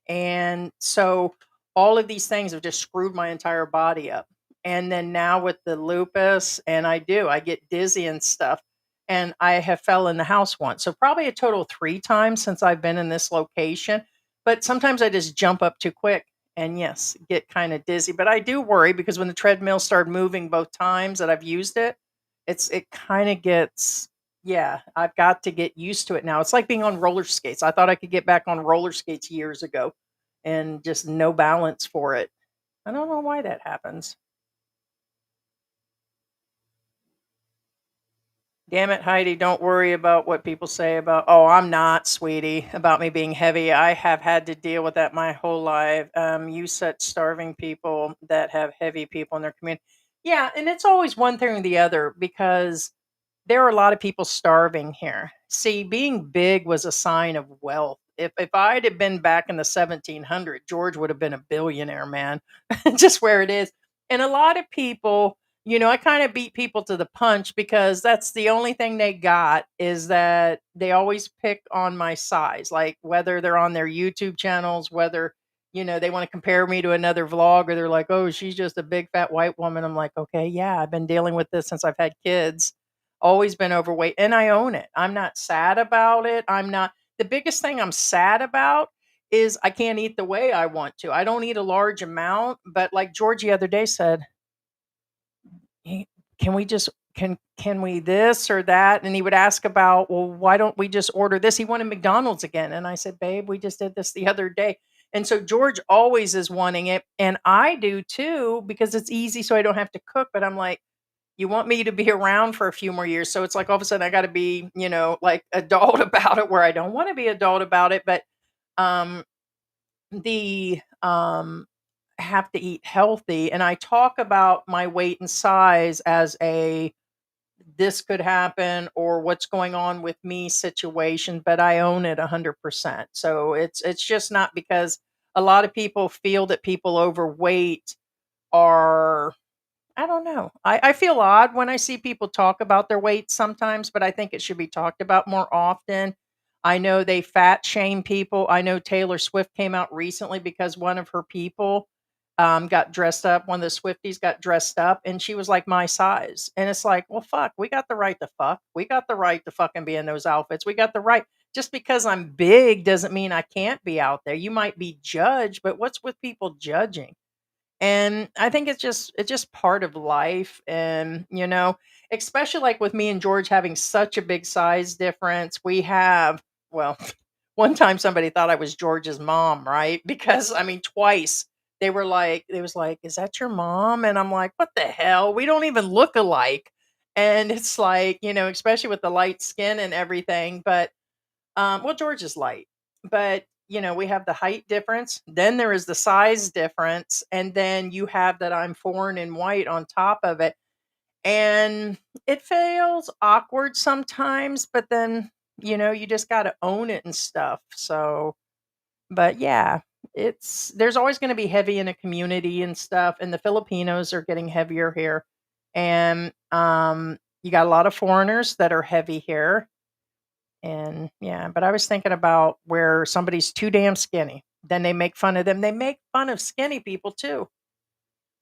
And so all of these things have just screwed my entire body up. And then now with the lupus, and I get dizzy and stuff. And I have fell in the house once. So probably a total of 3 times since I've been in this location. But sometimes I just jump up too quick and yes, get kind of dizzy. But I do worry because when the treadmill started moving both times that I've used it, it kind of gets, yeah, I've got to get used to it now. It's like being on roller skates. I thought I could get back on roller skates years ago and just no balance for it. I don't know why that happens. Damn it, Heidi, don't worry about what people say about, oh, I'm not, sweetie, about me being heavy. I have had to deal with that my whole life. You such starving people that have heavy people in their community. Yeah, and it's always one thing or the other because there are a lot of people starving here. See, being big was a sign of wealth. If I'd have been back in the 1700s, George would have been a billionaire, man. Just where it is. And a lot of people, I kind of beat people to the punch because that's the only thing they got is that they always pick on my size, like whether they're on their YouTube channels, whether they want to compare me to another vlog, or they're like, oh, she's just a big fat white woman. I'm like, okay, yeah, I've been dealing with this since I've had kids, always been overweight, and I own it. I'm not sad about it. I'm not The biggest thing I'm sad about is I can't eat the way I want to. I don't eat a large amount, but like George the other day said, "Hey, can we just can we this or that? And he would ask about, well, why don't we just order this? He wanted McDonald's again. And I said, babe, we just did this the other day. And so George always is wanting it. And I do too, because it's easy. So I don't have to cook. But I'm like, you want me to be around for a few more years. So it's like all of a sudden I got to be, like adult about it where I don't want to be adult about it. But um, the have to eat healthy. And I talk about my weight and size as a this could happen or what's going on with me situation, but I own it 100%. So it's just not because a lot of people feel that people overweight are I don't know. I feel odd when I see people talk about their weight sometimes, but I think it should be talked about more often. I know they fat shame people. I know Taylor Swift came out recently because one of her people got dressed up. One of the Swifties got dressed up and she was like my size. And it's like, well, fuck, we got the right to fuck. We got the right to fucking be in those outfits. We got the right. Just because I'm big doesn't mean I can't be out there. You might be judged, but what's with people judging? And I think it's just part of life. And, especially like with me and George having such a big size difference, we have, well, one time somebody thought I was George's mom, right? Because I mean, twice they was like, is that your mom? And I'm like, what the hell? We don't even look alike. And it's like, especially with the light skin and everything. But well, George is light, but we have the height difference. Then there is the size difference, and then you have that I'm foreign and white on top of it, and it feels awkward sometimes. But then you just got to own it and stuff. So, but yeah, there's always going to be heavy in a community and stuff, and the Filipinos are getting heavier here, and you got a lot of foreigners that are heavy here and yeah, but I was thinking about where somebody's too damn skinny. Then they make fun of them. They make fun of skinny people too.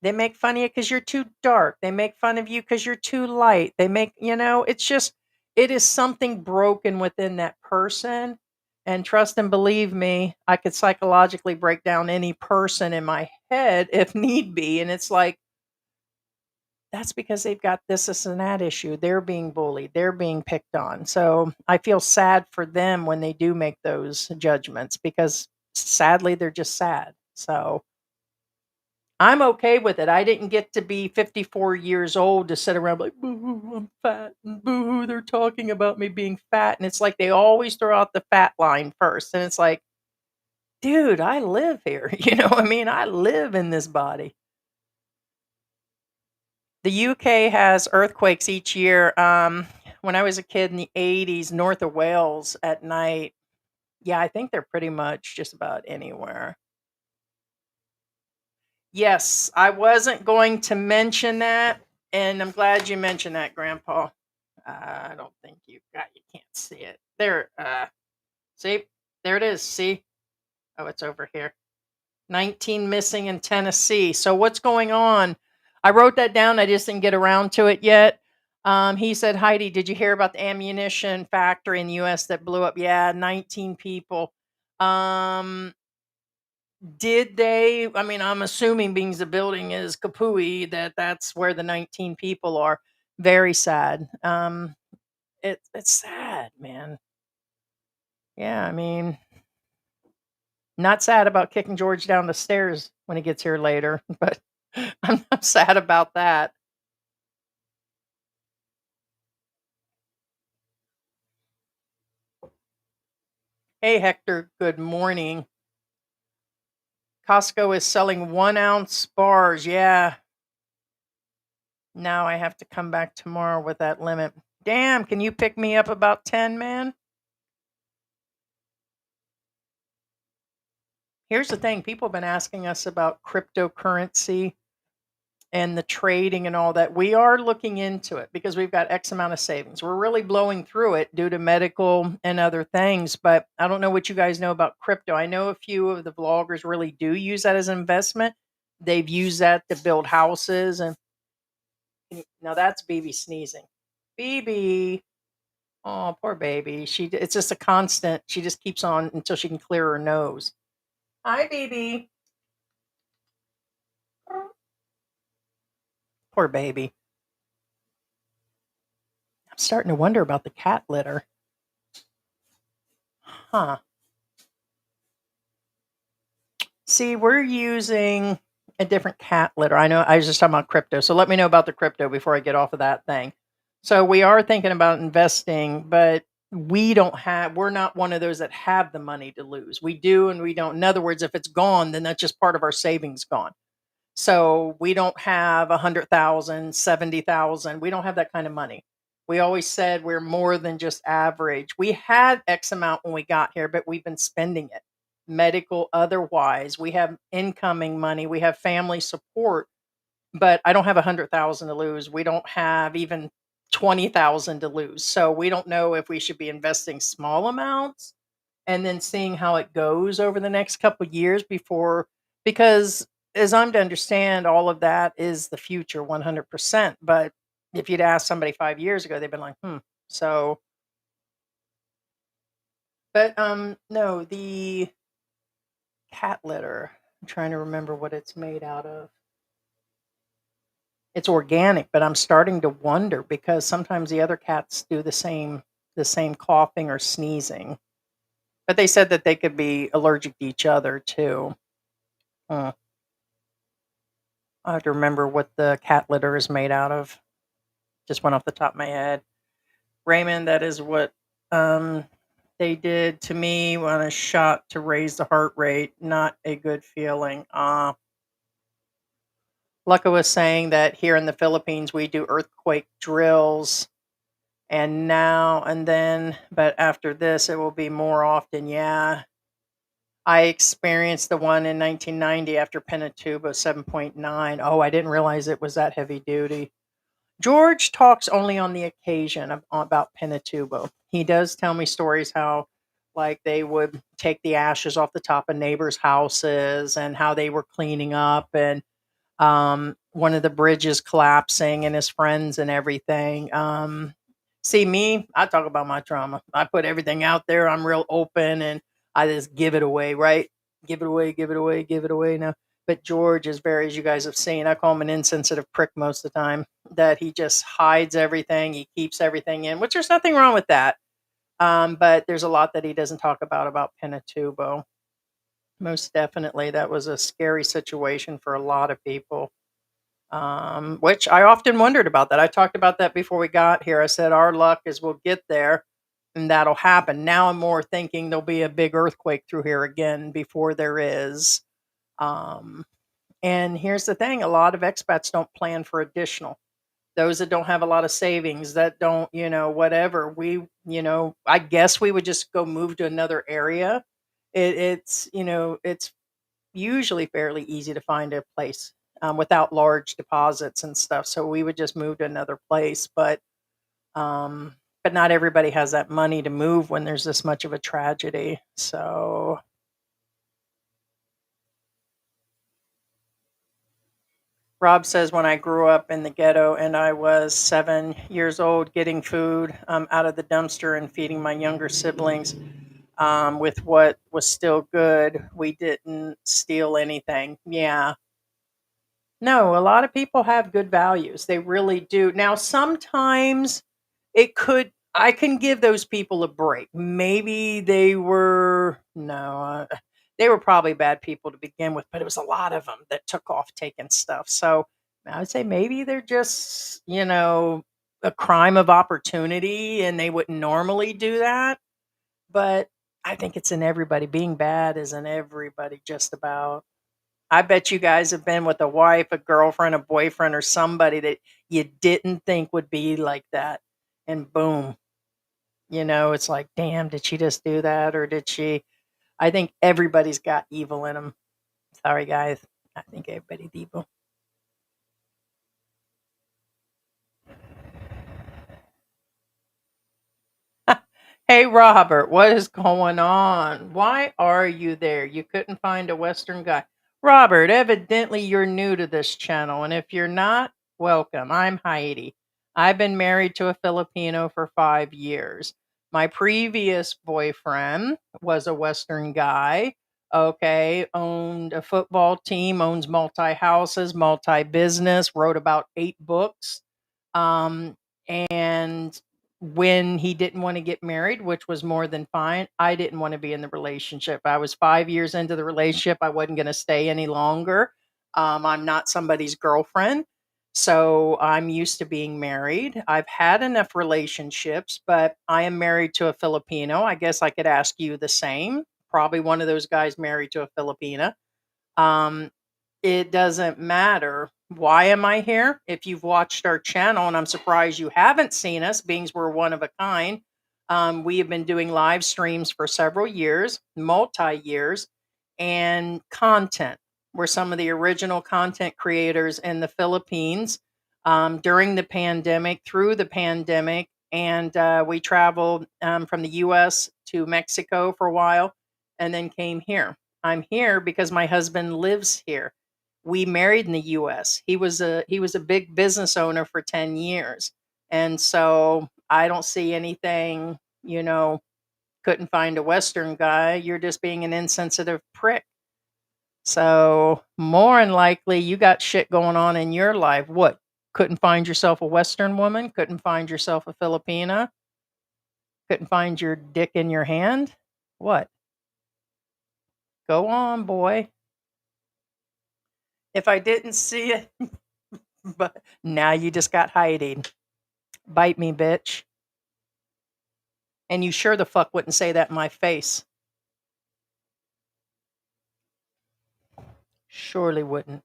They make fun of you because you're too dark. They make fun of you because you're too light. They make, it's just, it is something broken within that person. And trust and believe me, I could psychologically break down any person in my head if need be. And it's like, that's because they've got this and that issue. They're being bullied. They're being picked on. So I feel sad for them when they do make those judgments because sadly they're just sad. So I'm okay with it. I didn't get to be 54 years old to sit around like, boo, I'm fat, and boo, they're talking about me being fat. And it's like they always throw out the fat line first. And it's like, dude, I live here. I mean? I live in this body. The UK has earthquakes each year. When I was a kid in the 80s, north of Wales at night, yeah, I think they're pretty much just about anywhere. Yes, I wasn't going to mention that, and I'm glad you mentioned that, Grandpa. I don't think you can't see it. There, see, there it is. See? Oh, it's over here. 19 missing in Tennessee. So what's going on? I wrote that down. I just didn't get around to it yet. He said, Heidi, did you hear about the ammunition factory in the U.S. that blew up? Yeah, 19 people. Did they? I mean, I'm assuming being the building is Kapui, that's where the 19 people are. Very sad. It's sad, man. Yeah, I mean, not sad about kicking George down the stairs when he gets here later, but I'm not sad about that. Hey, Hector, good morning. Costco is selling 1 ounce bars. Yeah. Now I have to come back tomorrow with that limit. Damn, can you pick me up about 10, man? Here's the thing people have been asking us about cryptocurrency and the trading and all that. We are looking into it because we've got X amount of savings. We're really blowing through it due to medical and other things. But I don't know what you guys know about crypto. I know a few of the vloggers really do use that as an investment. They've used that to build houses. And now that's BB sneezing. BB. Oh, poor baby. It's just a constant. She just keeps on until she can clear her nose. Hi, BB. Poor baby. I'm starting to wonder about the cat litter. Huh. See, we're using a different cat litter. I know I was just talking about crypto. So let me know about the crypto before I get off of that thing. So we are thinking about investing, but we're not one of those that have the money to lose. We do and we don't. In other words, if it's gone, then that's just part of our savings gone. So we don't have 100,000, 70,000. We don't have that kind of money. We always said we're more than just average. We had X amount when we got here, but we've been spending it, medical, otherwise. We have incoming money. We have family support, but I don't have 100,000 to lose. We don't have even 20,000 to lose. So we don't know if we should be investing small amounts and then seeing how it goes over the next couple years before, because as I'm to understand, all of that is the future 100%. But if you'd asked somebody 5 years ago, they've been like, So, but no, the cat litter. I'm trying to remember what it's made out of. It's organic, but I'm starting to wonder because sometimes the other cats do the same coughing or sneezing. But they said that they could be allergic to each other too. Hmm. I have to remember what the cat litter is made out of. Just went off the top of my head. Raymond, that is what um, they did to me on a shot to raise the heart rate. Not a good feeling. Lucca was saying that here in the Philippines, we do earthquake drills. And now and then, but after this, it will be more often. Yeah. I experienced the one in 1990 after Pinatubo 7.9. Oh, I didn't realize it was that heavy duty. George talks only on the occasion about Pinatubo. He does tell me stories how, like, they would take the ashes off the top of neighbors' houses and how they were cleaning up, and one of the bridges collapsing and his friends and everything. See me, I talk about my trauma. I put everything out there. I'm real open and I just give it away, right? Give it away, give it away, give it away now. But George is very, as you guys have seen, I call him an insensitive prick most of the time, that he just hides everything. He keeps everything in, which there's nothing wrong with that. But there's a lot that he doesn't talk about Pinatubo. Most definitely. That was a scary situation for a lot of people. Which I often wondered about that. I talked about that before we got here. I said, our luck is we'll get there and that'll happen. Now I'm more thinking there'll be a big earthquake through here again before there is. Um, and here's the thing, a lot of expats don't plan for additional. Those that don't have a lot of savings, that don't, whatever. I guess we would just go move to another area. It's usually fairly easy to find a place without large deposits and stuff. So we would just move to another place, um, but not everybody has that money to move when there's this much of a tragedy. So Rob says, when I grew up in the ghetto and I was 7 years old, getting food out of the dumpster and feeding my younger siblings with what was still good, we didn't steal anything. Yeah. No, a lot of people have good values. They really do. Now, sometimes I can give those people a break. Maybe they were probably bad people to begin with, but it was a lot of them that took off taking stuff. So I would say maybe they're just, a crime of opportunity and they wouldn't normally do that. But I think it's in everybody. Being bad is in everybody, just about. I bet you guys have been with a wife, a girlfriend, a boyfriend, or somebody that you didn't think would be like that. And boom, it's like, damn, did she just do that? Or did she? I think everybody's got evil in them. Sorry, guys. I think everybody's evil. Hey, Robert, what is going on? Why are you there? You couldn't find a Western guy. Robert, evidently you're new to this channel, and if you're not, welcome. I'm Heidi. I've been married to a Filipino for 5 years. My previous boyfriend was a Western guy. Okay, owned a football team, owns multi houses, multi business, wrote about 8 books. Um, and when he didn't want to get married, which was more than fine. I didn't want to be in the relationship. I was 5 years into the relationship. I wasn't going to stay any longer. I'm not somebody's girlfriend. So I'm used to being married. I've had enough relationships, but I am married to a Filipino. I guess I could ask you the same. Probably one of those guys married to a Filipina. Um, it doesn't matter. Why am I here? If you've watched our channel, and I'm surprised you haven't seen us, being we're one of a kind, we have been doing live streams for several years, multi years, and content. We're some of the original content creators in the Philippines during the pandemic, through the pandemic, and we traveled from the US to Mexico for a while and then came here. I'm here because my husband lives here. We married in the US. He was a big business owner for 10 years. And so I don't see anything, couldn't find a Western guy. You're just being an insensitive prick. So more than likely you got shit going on in your life. What? Couldn't find yourself a Western woman? Couldn't find yourself a Filipina? Couldn't find your dick in your hand? What? Go on, boy. If I didn't see it, but now you just got Heidi. Bite me, bitch. And you sure the fuck wouldn't say that in my face. Surely wouldn't.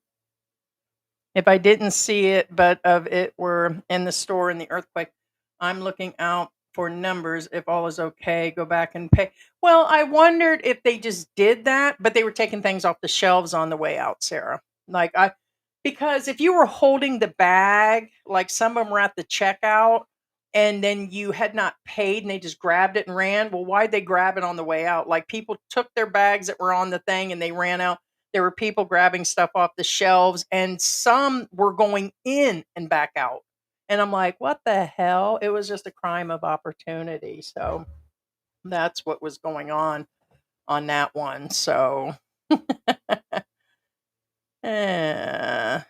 If I didn't see it, but of it were in the store in the earthquake, I'm looking out for numbers. If all is okay, go back and pay. Well, I wondered if they just did that, but they were taking things off the shelves on the way out, Sarah. Because if you were holding the bag, like some of them were at the checkout, and then you had not paid and they just grabbed it and ran. Well, why'd they grab it on the way out? Like people took their bags that were on the thing and they ran out. There were people grabbing stuff off the shelves, and some were going in and back out. And I'm like, what the hell? It was just a crime of opportunity. So that's what was going on that one. So, eh.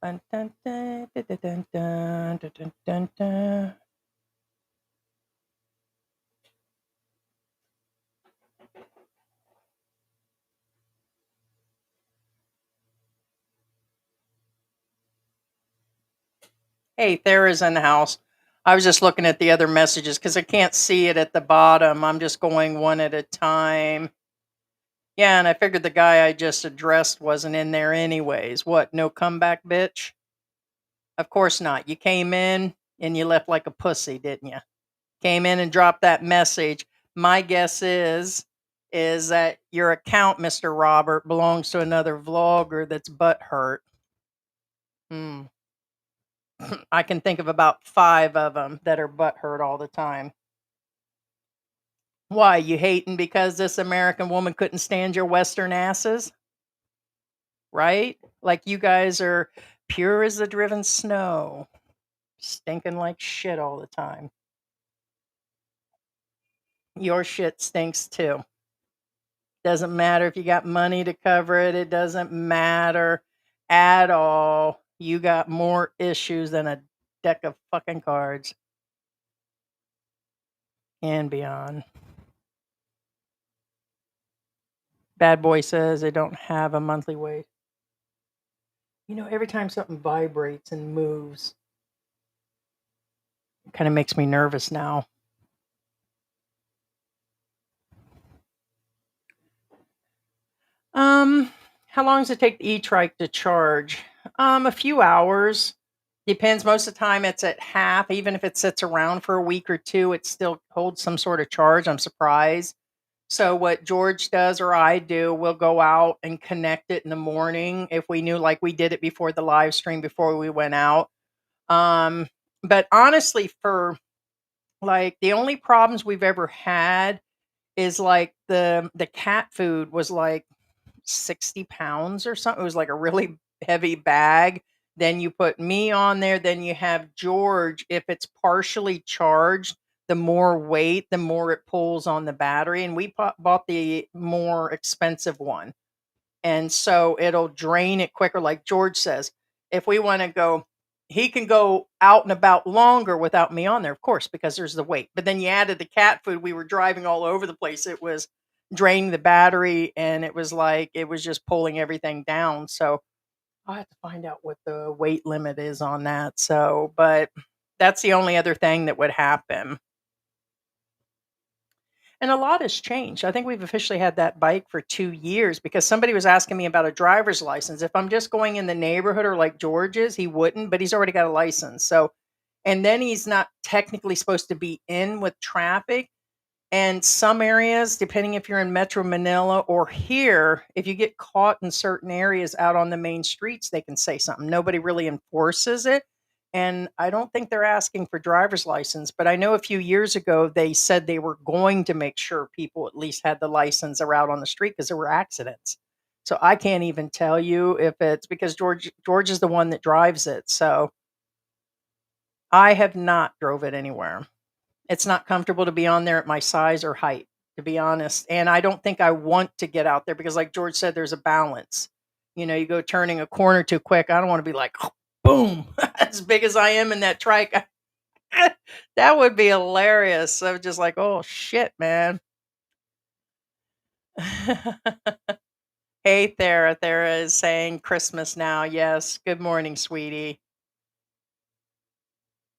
Dun, dun, dun, dun, dun, dun, dun, dun, dun, dun. Hey, Thera's in the house. I was just looking at the other messages because I can't see it at the bottom. I'm just going one at a time. Yeah, and I figured the guy I just addressed wasn't in there anyways. What, no comeback, bitch? Of course not. You came in and you left like a pussy, didn't you? Came in and dropped that message. My guess is that your account, Mr. Robert, belongs to another vlogger that's butthurt. Hmm. I can think of about 5 of them that are butthurt all the time. Why, you hating because this American woman couldn't stand your Western asses? Right? Like you guys are pure as the driven snow, stinking like shit all the time. Your shit stinks too. Doesn't matter if you got money to cover it. It doesn't matter at all. You got more issues than a deck of fucking cards and beyond. Bad boy says they don't have a monthly wage. Every time something vibrates and moves, it kind of makes me nervous now. How long does it take the e-trike to charge? A few hours. Depends. Most of the time it's at half. Even if it sits around for a week or two, it still holds some sort of charge. I'm surprised. So what George does or I do, we'll go out and connect it in the morning if we knew, like we did it before the live stream before we went out. But honestly, for like the only problems we've ever had is like the cat food was like 60 pounds or something. It was like a really heavy bag. Then you put me on there. Then you have George. If it's partially charged, the more weight, the more it pulls on the battery. And we bought the more expensive one. And so it'll drain it quicker. Like George says, If we want to go, he can go out and about longer without me on there, of course, because there's the weight. But then you added the cat food. We were driving all over the place. It was draining the battery, and it was like it was just pulling everything down. So I'll have to find out what the weight limit is on that. So, but that's the only other thing that would happen. And a lot has changed. I think we've officially had that bike for 2 years because somebody was asking me about a driver's license. If I'm just going in the neighborhood or like George is, he wouldn't, but he's already got a license. So, and then he's not technically supposed to be in with traffic. And some areas, depending if you're in Metro Manila or here, if you get caught in certain areas out on the main streets, they can say something. Nobody really enforces it. And I don't think they're asking for driver's license, but I know a few years ago they said they were going to make sure people at least had the license or out on the street because there were accidents. So I can't even tell you if it's because George is the one that drives it. So I have not drove it anywhere. It's not comfortable to be on there at my size or height, to be honest. And I don't think I want to get out there because, like George said, there's a balance. You go turning a corner too quick. I don't want to be like, boom, as big as I am in that trike. That would be hilarious. I was just like, oh, shit, man. Hey, Thera. Thera is saying Christmas now. Yes. Good morning, sweetie.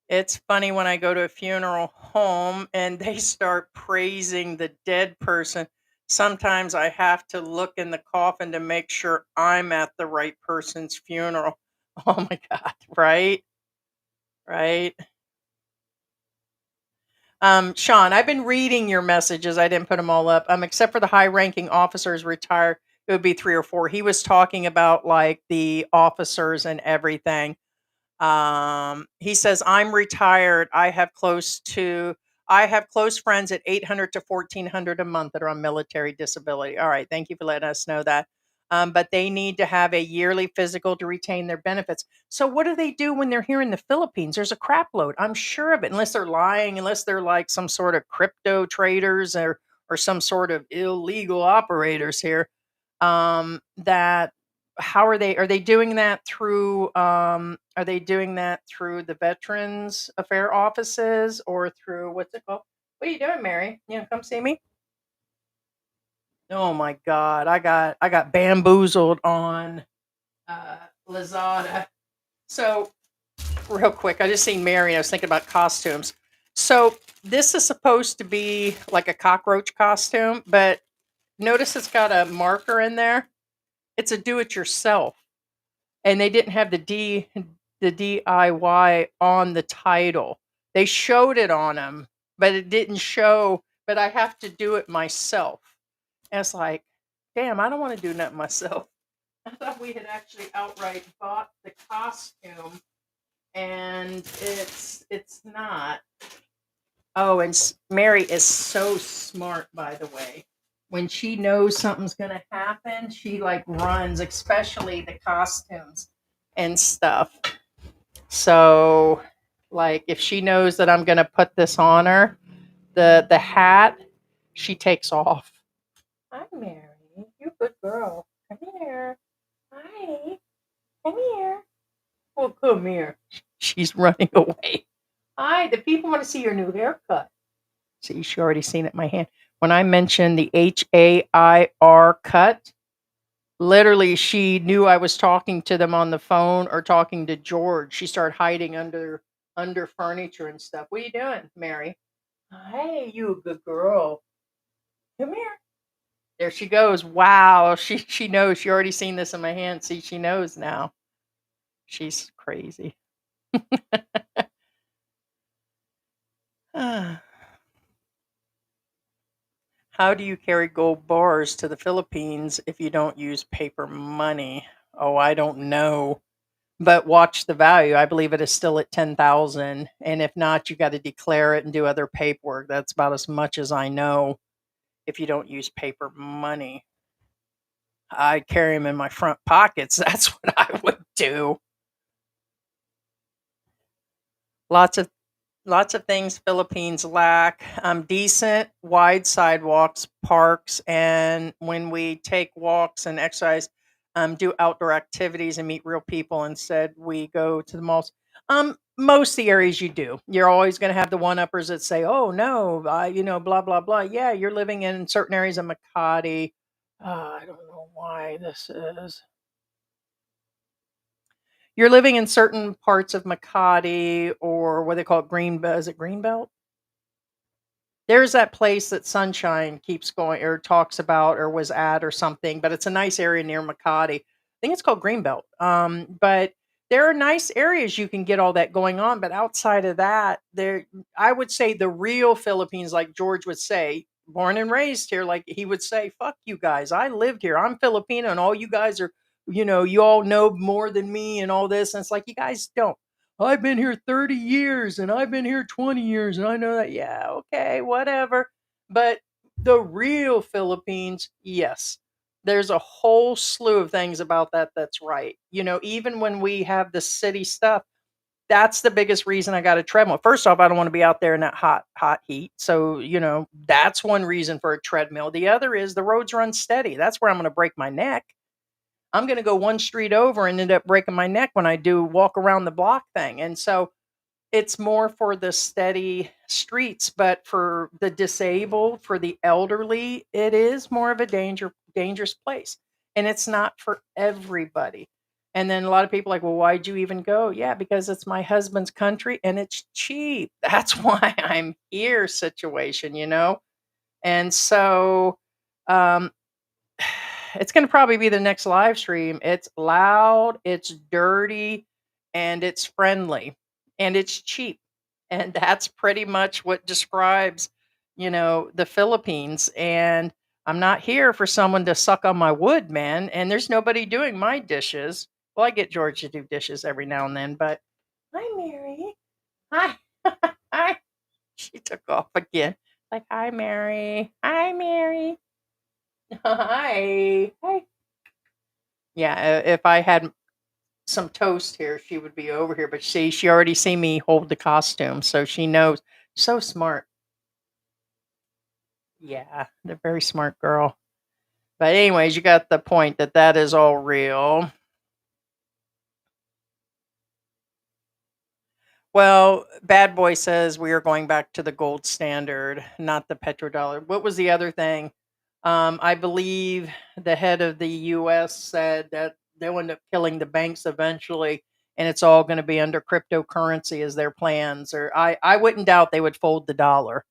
It's funny when I go to a funeral home and they start praising the dead person. Sometimes I have to look in the coffin to make sure I'm at the right person's funeral. Oh my God, right? Right. Sean, I've been reading your messages. I didn't put them all up. Except for the high ranking officers retired, it would be 3 or 4. He was talking about like the officers and everything. He says, I'm retired. I have close friends at 800 to 1400 a month that are on military disability. All right. Thank you for letting us know that. But they need to have a yearly physical to retain their benefits. So what do they do when they're here in the Philippines? There's a crap load. I'm sure of it, unless they're lying, unless they're like some sort of crypto traders or some sort of illegal operators here. That how are they doing that through the Veterans Affair offices or through what's it called? What are you doing, Mary? Come see me? Oh my God. I got bamboozled on uh Lazada. So real quick, I just seen Mary and I was thinking about costumes. So this is supposed to be like a cockroach costume, but notice it's got a marker in there. It's a do it yourself. And they didn't have the DIY on the title. They showed it on them, but it didn't show. But I have to do it myself. And it's like, damn, I don't want to do nothing myself. I thought we had actually outright bought the costume, and it's not. Oh, and Mary is so smart, by the way. When she knows something's going to happen, she like runs, especially the costumes and stuff. So, like, if she knows that I'm going to put this on her, the hat, she takes off. Hi, Mary. You good girl. Come here. Hi. Come here. Well, come here. She's running away. Hi. The people want to see your new haircut. See, she already seen it in my hand. When I mentioned the HAIR cut, literally she knew I was talking to them on the phone or talking to George. She started hiding under furniture and stuff. What are you doing, Mary? Hey, you a good girl. Come here. There she goes. Wow, she knows. She already seen this in my hand. See, she knows now. She's crazy. How do you carry gold bars to the Philippines if you don't use paper money? Oh, I don't know. But watch the value. I believe it is still at 10,000. And if not, you got to declare it and do other paperwork. That's about as much as I know if you don't use paper money. I'd carry them in my front pockets. That's what I would do. Lots of things Philippines lack. Decent, wide sidewalks, parks, and when we take walks and exercise, do outdoor activities and meet real people. Instead, we go to the malls. Most of the areas you do. You're always going to have the one-uppers that say, "Oh no, blah blah blah." Yeah, you're living in certain areas of Makati. I don't know why this is. You're living in certain parts of Makati or what they call it, Greenbelt. Is it Greenbelt? There's that place that Sunshine keeps going or talks about or was at or something, but it's a nice area near Makati. I think it's called Greenbelt. But there are nice areas you can get all that going on. But outside of that, there I would say the real Philippines, like George would say, born and raised here, like he would say, fuck you guys. I lived here. I'm Filipino and all you guys are, you all know more than me and all this. And it's like you guys don't. I've been here 30 years and I've been here 20 years and I know that. Yeah, okay, whatever. But the real Philippines, yes, there's a whole slew of things about that that's right. Even when we have the city stuff, that's the biggest reason I got a treadmill. First off, I don't want to be out there in that hot heat. So, that's one reason for a treadmill. The other is the roads run steady. That's where I'm going to break my neck. I'm going to go one street over and end up breaking my neck when I do walk around the block thing. And so it's more for the steady streets, but for the disabled, for the elderly, it is more of a dangerous place. And it's not for everybody. And then a lot of people are like, well, why'd you even go? Yeah, because it's my husband's country and it's cheap. That's why I'm here situation. And so um, it's going to probably be the next live stream. It's loud, it's dirty, and it's friendly, and it's cheap. And that's pretty much what describes, the Philippines. And I'm not here for someone to suck on my wood, man. And there's nobody doing my dishes. Well, I get George to do dishes every now and then, but hi, Mary. Hi. Hi. She took off again. Like, hi, Mary. Hi, Mary. Hi. Hi. Yeah, if I had some toast here, she would be over here. But see, she already seen me hold the costume, so she knows. So smart. Yeah, they're very smart girl. But anyways, you got the point that that is all real. Well, Bad Boy says we are going back to the gold standard, not the petrodollar. What was the other thing? I believe the head of the U.S. said that they'll end up killing the banks eventually, and it's all going to be under cryptocurrency as their plans. Or I wouldn't doubt they would fold the dollar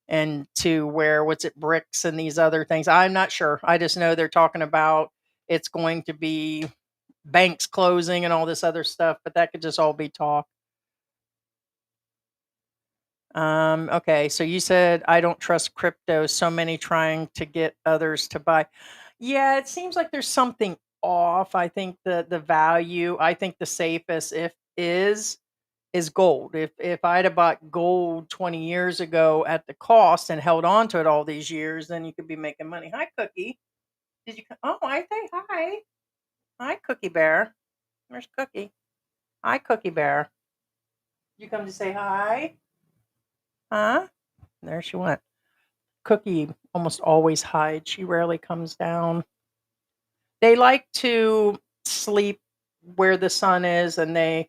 and to where what's it bricks and these other things. I'm not sure. I just know they're talking about it's going to be banks closing and all this other stuff, but that could just all be talk. Okay, so you said I don't trust crypto, so many trying to get others to buy. Yeah, it seems like there's something off. I think the value, I think the safest if is gold. If I'd have bought gold 20 years ago at the cost and held on to it all these years, then you could be making money. Hi, Cookie. Did you Oh, I say hi. Hi, Cookie Bear. Where's Cookie? Hi, Cookie Bear. You come to say hi? Huh? There she went. Cookie almost always hides. She rarely comes down. They like to sleep where the sun is, and they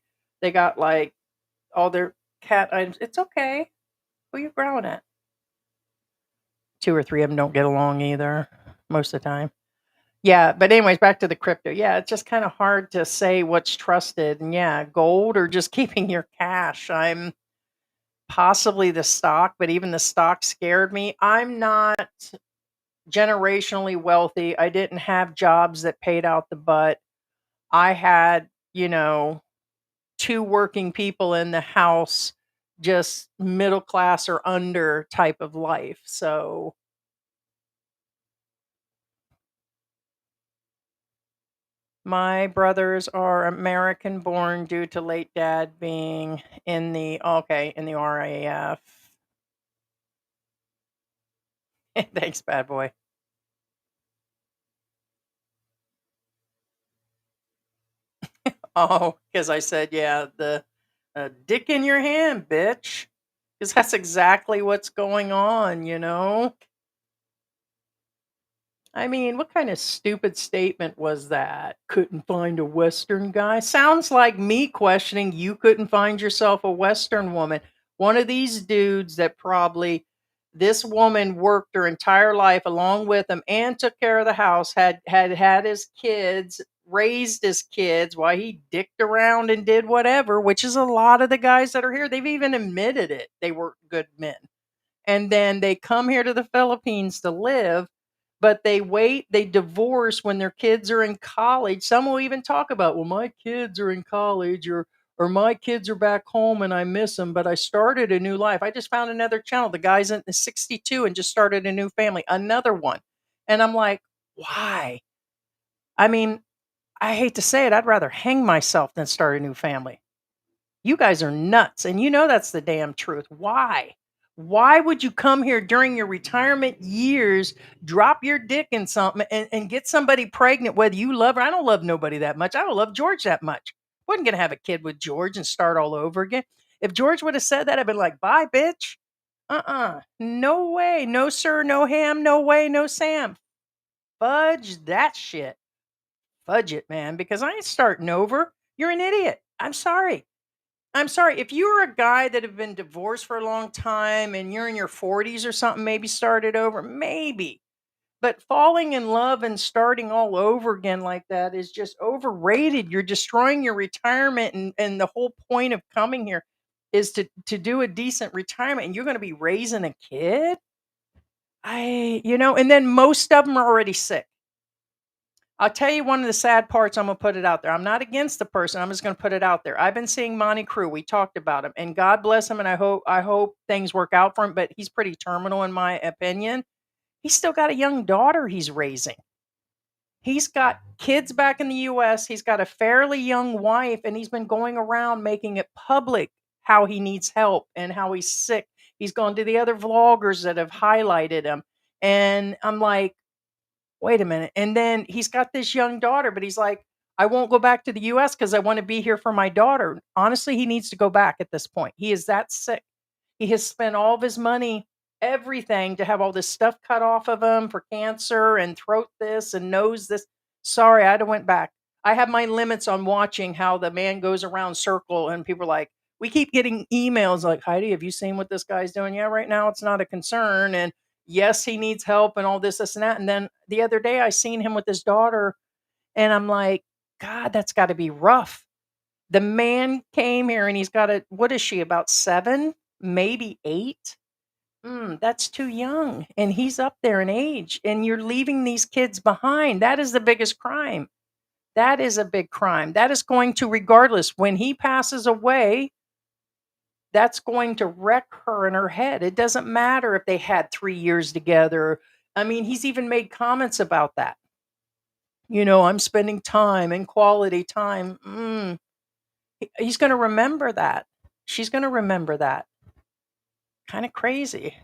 got like all their cat items. It's okay. Who you growling at? Two or three of them don't get along either most of the time. Yeah, but anyways, back to the crypto. Yeah, it's just kind of hard to say what's trusted. And yeah, gold or just keeping your cash. I'm possibly the stock, but even the stock scared me. I'm not generationally wealthy. I didn't have jobs that paid out the butt. I had, two working people in the house, just middle class or under type of life. So my brothers are American born due to late dad being in the RAF. Thanks, bad boy. Oh, because I said, yeah, the dick in your hand, bitch. Because that's exactly what's going on. I mean, what kind of stupid statement was that? Couldn't find a Western guy? Sounds like me questioning you couldn't find yourself a Western woman. One of these dudes that probably this woman worked her entire life along with him and took care of the house, had his kids, raised his kids while he dicked around and did whatever, which is a lot of the guys that are here. They've even admitted it. They were good men, and then they come here to the Philippines to live, but they divorce when their kids are in college. Some will even talk about, well, my kids are in college, or my kids are back home and I miss them, but I started a new life. I just found another channel. The guy's in 62 and just started a new family, another one. And I'm like, why? I mean, I hate to say it, I'd rather hang myself than start a new family. You guys are nuts, and you know that's the damn truth. Why? Why would you come here during your retirement years, drop your dick in something, and get somebody pregnant, whether you love her? I don't love nobody that much. I don't love George that much. Wasn't gonna have a kid with George and start all over again. If George would have said that, I'd been like, bye, bitch. No way. No, sir. No ham. No way. No Sam. Fudge that shit. Fudge it, man, because I ain't starting over. You're an idiot. I'm sorry. I'm sorry, if you're a guy that have been divorced for a long time and you're in your 40s or something, maybe started over, maybe. But falling in love and starting all over again like that is just overrated. You're destroying your retirement, and the whole point of coming here is to do a decent retirement, and you're going to be raising a kid? And then most of them are already sick. I'll tell you one of the sad parts. I'm gonna put it out there. I'm not against the person. I'm just gonna put it out there. I've been seeing Monty Crew. We talked about him, and God bless him. And I hope things work out for him. But he's pretty terminal, in my opinion. He's still got a young daughter he's raising. He's got kids back in the U.S. He's got a fairly young wife, and he's been going around making it public how he needs help and how he's sick. He's gone to the other vloggers that have highlighted him, and I'm like, wait a minute. And then he's got this young daughter, but he's like, I won't go back to the US because I want to be here for my daughter. Honestly, he needs to go back at this point. He is that sick. He has spent all of his money, everything, to have all this stuff cut off of him for cancer and throat this and nose this. Sorry, I'd have went back. I have my limits on watching how the man goes around circle, and people are like, we keep getting emails like, Heidi, have you seen what this guy's doing? Yeah, right now it's not a concern. And yes, he needs help and all this and that. And then the other day I seen him with his daughter, and I'm like, God, that's got to be rough. The man came here and he's got what is she, about 7, maybe 8? That's too young. And he's up there in age, and you're leaving these kids behind. That is the biggest crime. That is a big crime. That is going to, regardless, when he passes away, that's going to wreck her in her head. It doesn't matter if they had 3 years together. I mean, he's even made comments about that. I'm spending time and quality time. He's going to remember that. She's going to remember that. Kind of crazy.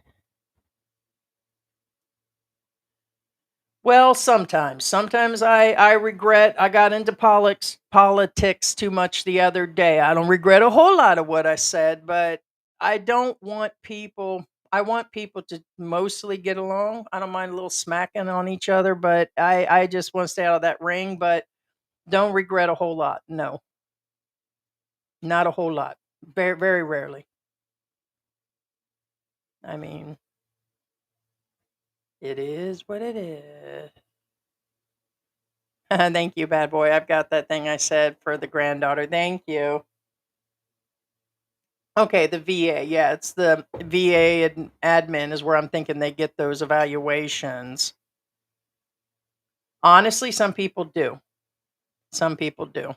Well, sometimes. Sometimes I regret I got into politics too much the other day. I don't regret a whole lot of what I said, but I don't want people I want people to mostly get along. I don't mind a little smacking on each other, but I just want to stay out of that ring, but don't regret a whole lot. No, not a whole lot. Very, very rarely. I mean, it is what it is. Thank you, bad boy. I've got that thing I said for the granddaughter. Thank you. Okay, the VA. Yeah, it's the VA admin is where I'm thinking they get those evaluations. Honestly, some people do. Some people do.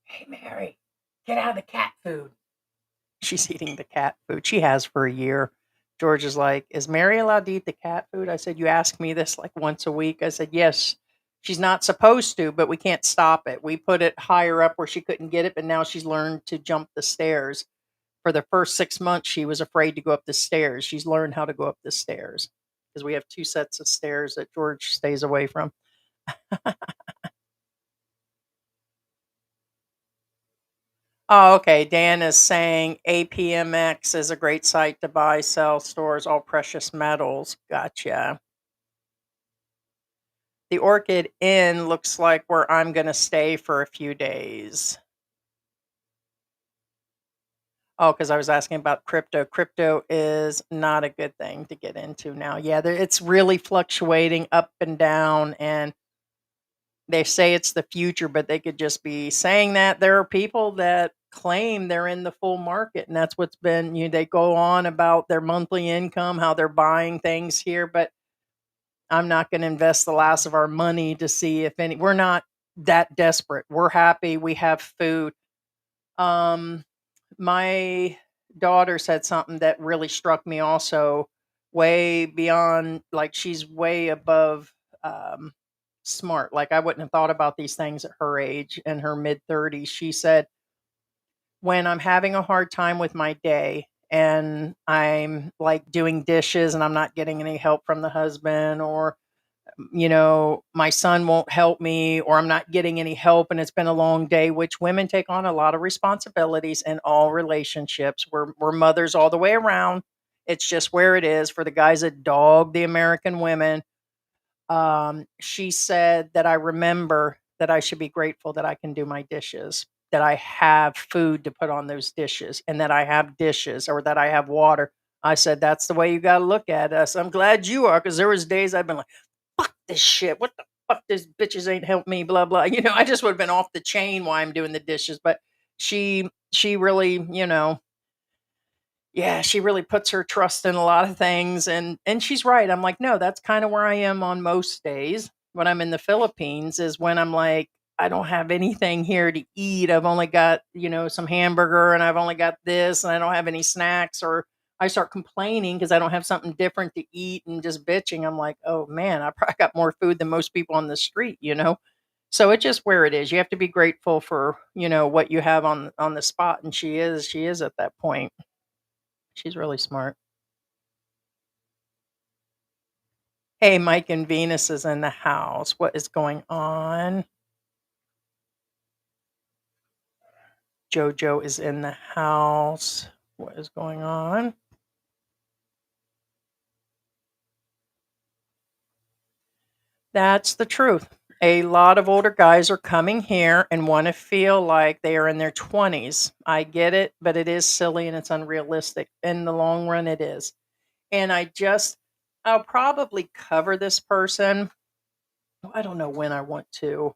Hey, Mary, get out of the cat food. She's eating the cat food. She has for a year. George is like, is Mary allowed to eat the cat food? I said, you ask me this like once a week. I said, yes, she's not supposed to, but we can't stop it. We put it higher up where she couldn't get it, but now she's learned to jump the stairs. For the first 6 months, she was afraid to go up the stairs. She's learned how to go up the stairs because we have 2 sets of stairs that George stays away from. Oh, okay. Dan is saying APMX is a great site to buy, sell, stores all precious metals. Gotcha. The Orchid Inn looks like where I'm going to stay for a few days. Oh, because I was asking about crypto. Crypto is not a good thing to get into now. Yeah, it's really fluctuating up and down, and they say it's the future, but they could just be saying that. There are people that claim they're in the full market, and that's what's been, they go on about their monthly income, how they're buying things here, but I'm not going to invest the last of our money to see if we're not that desperate. We're happy. We have food. Um, my daughter said something that really struck me also, way beyond, like, she's way above um, smart. Like, I wouldn't have thought about these things at her age, in her mid 30s. She said, when I'm having a hard time with my day and I'm like doing dishes and I'm not getting any help from the husband, or my son won't help me, or I'm not getting any help and it's been a long day, which women take on a lot of responsibilities in all relationships. We're mothers all the way around. It's just where it is. For the guys that dog the American women, she said that I remember that I should be grateful that I can do my dishes, that I have food to put on those dishes, and that I have dishes, or that I have water. I said, that's the way you got to look at us. I'm glad you are, because there was days I've been like, fuck this shit. What the fuck? These bitches ain't helped me, blah, blah. I just would have been off the chain while I'm doing the dishes. But she really, yeah, she really puts her trust in a lot of things, and she's right. I'm like, no, that's kind of where I am on most days when I'm in the Philippines, is when I'm like, I don't have anything here to eat. I've only got, some hamburger, and I've only got this, and I don't have any snacks, or I start complaining because I don't have something different to eat and just bitching. I'm like, oh man, I probably got more food than most people on the street. So it's just where it is. You have to be grateful for, what you have on the spot, and she is at that point. She's really smart. Hey, Mike and Venus is in the house. What is going on? Jojo is in the house. What is going on? That's the truth. A lot of older guys are coming here and want to feel like they are in their 20s. I get it, but it is silly and it's unrealistic. In the long run, it is. And I'll probably cover this person. I don't know when I want to.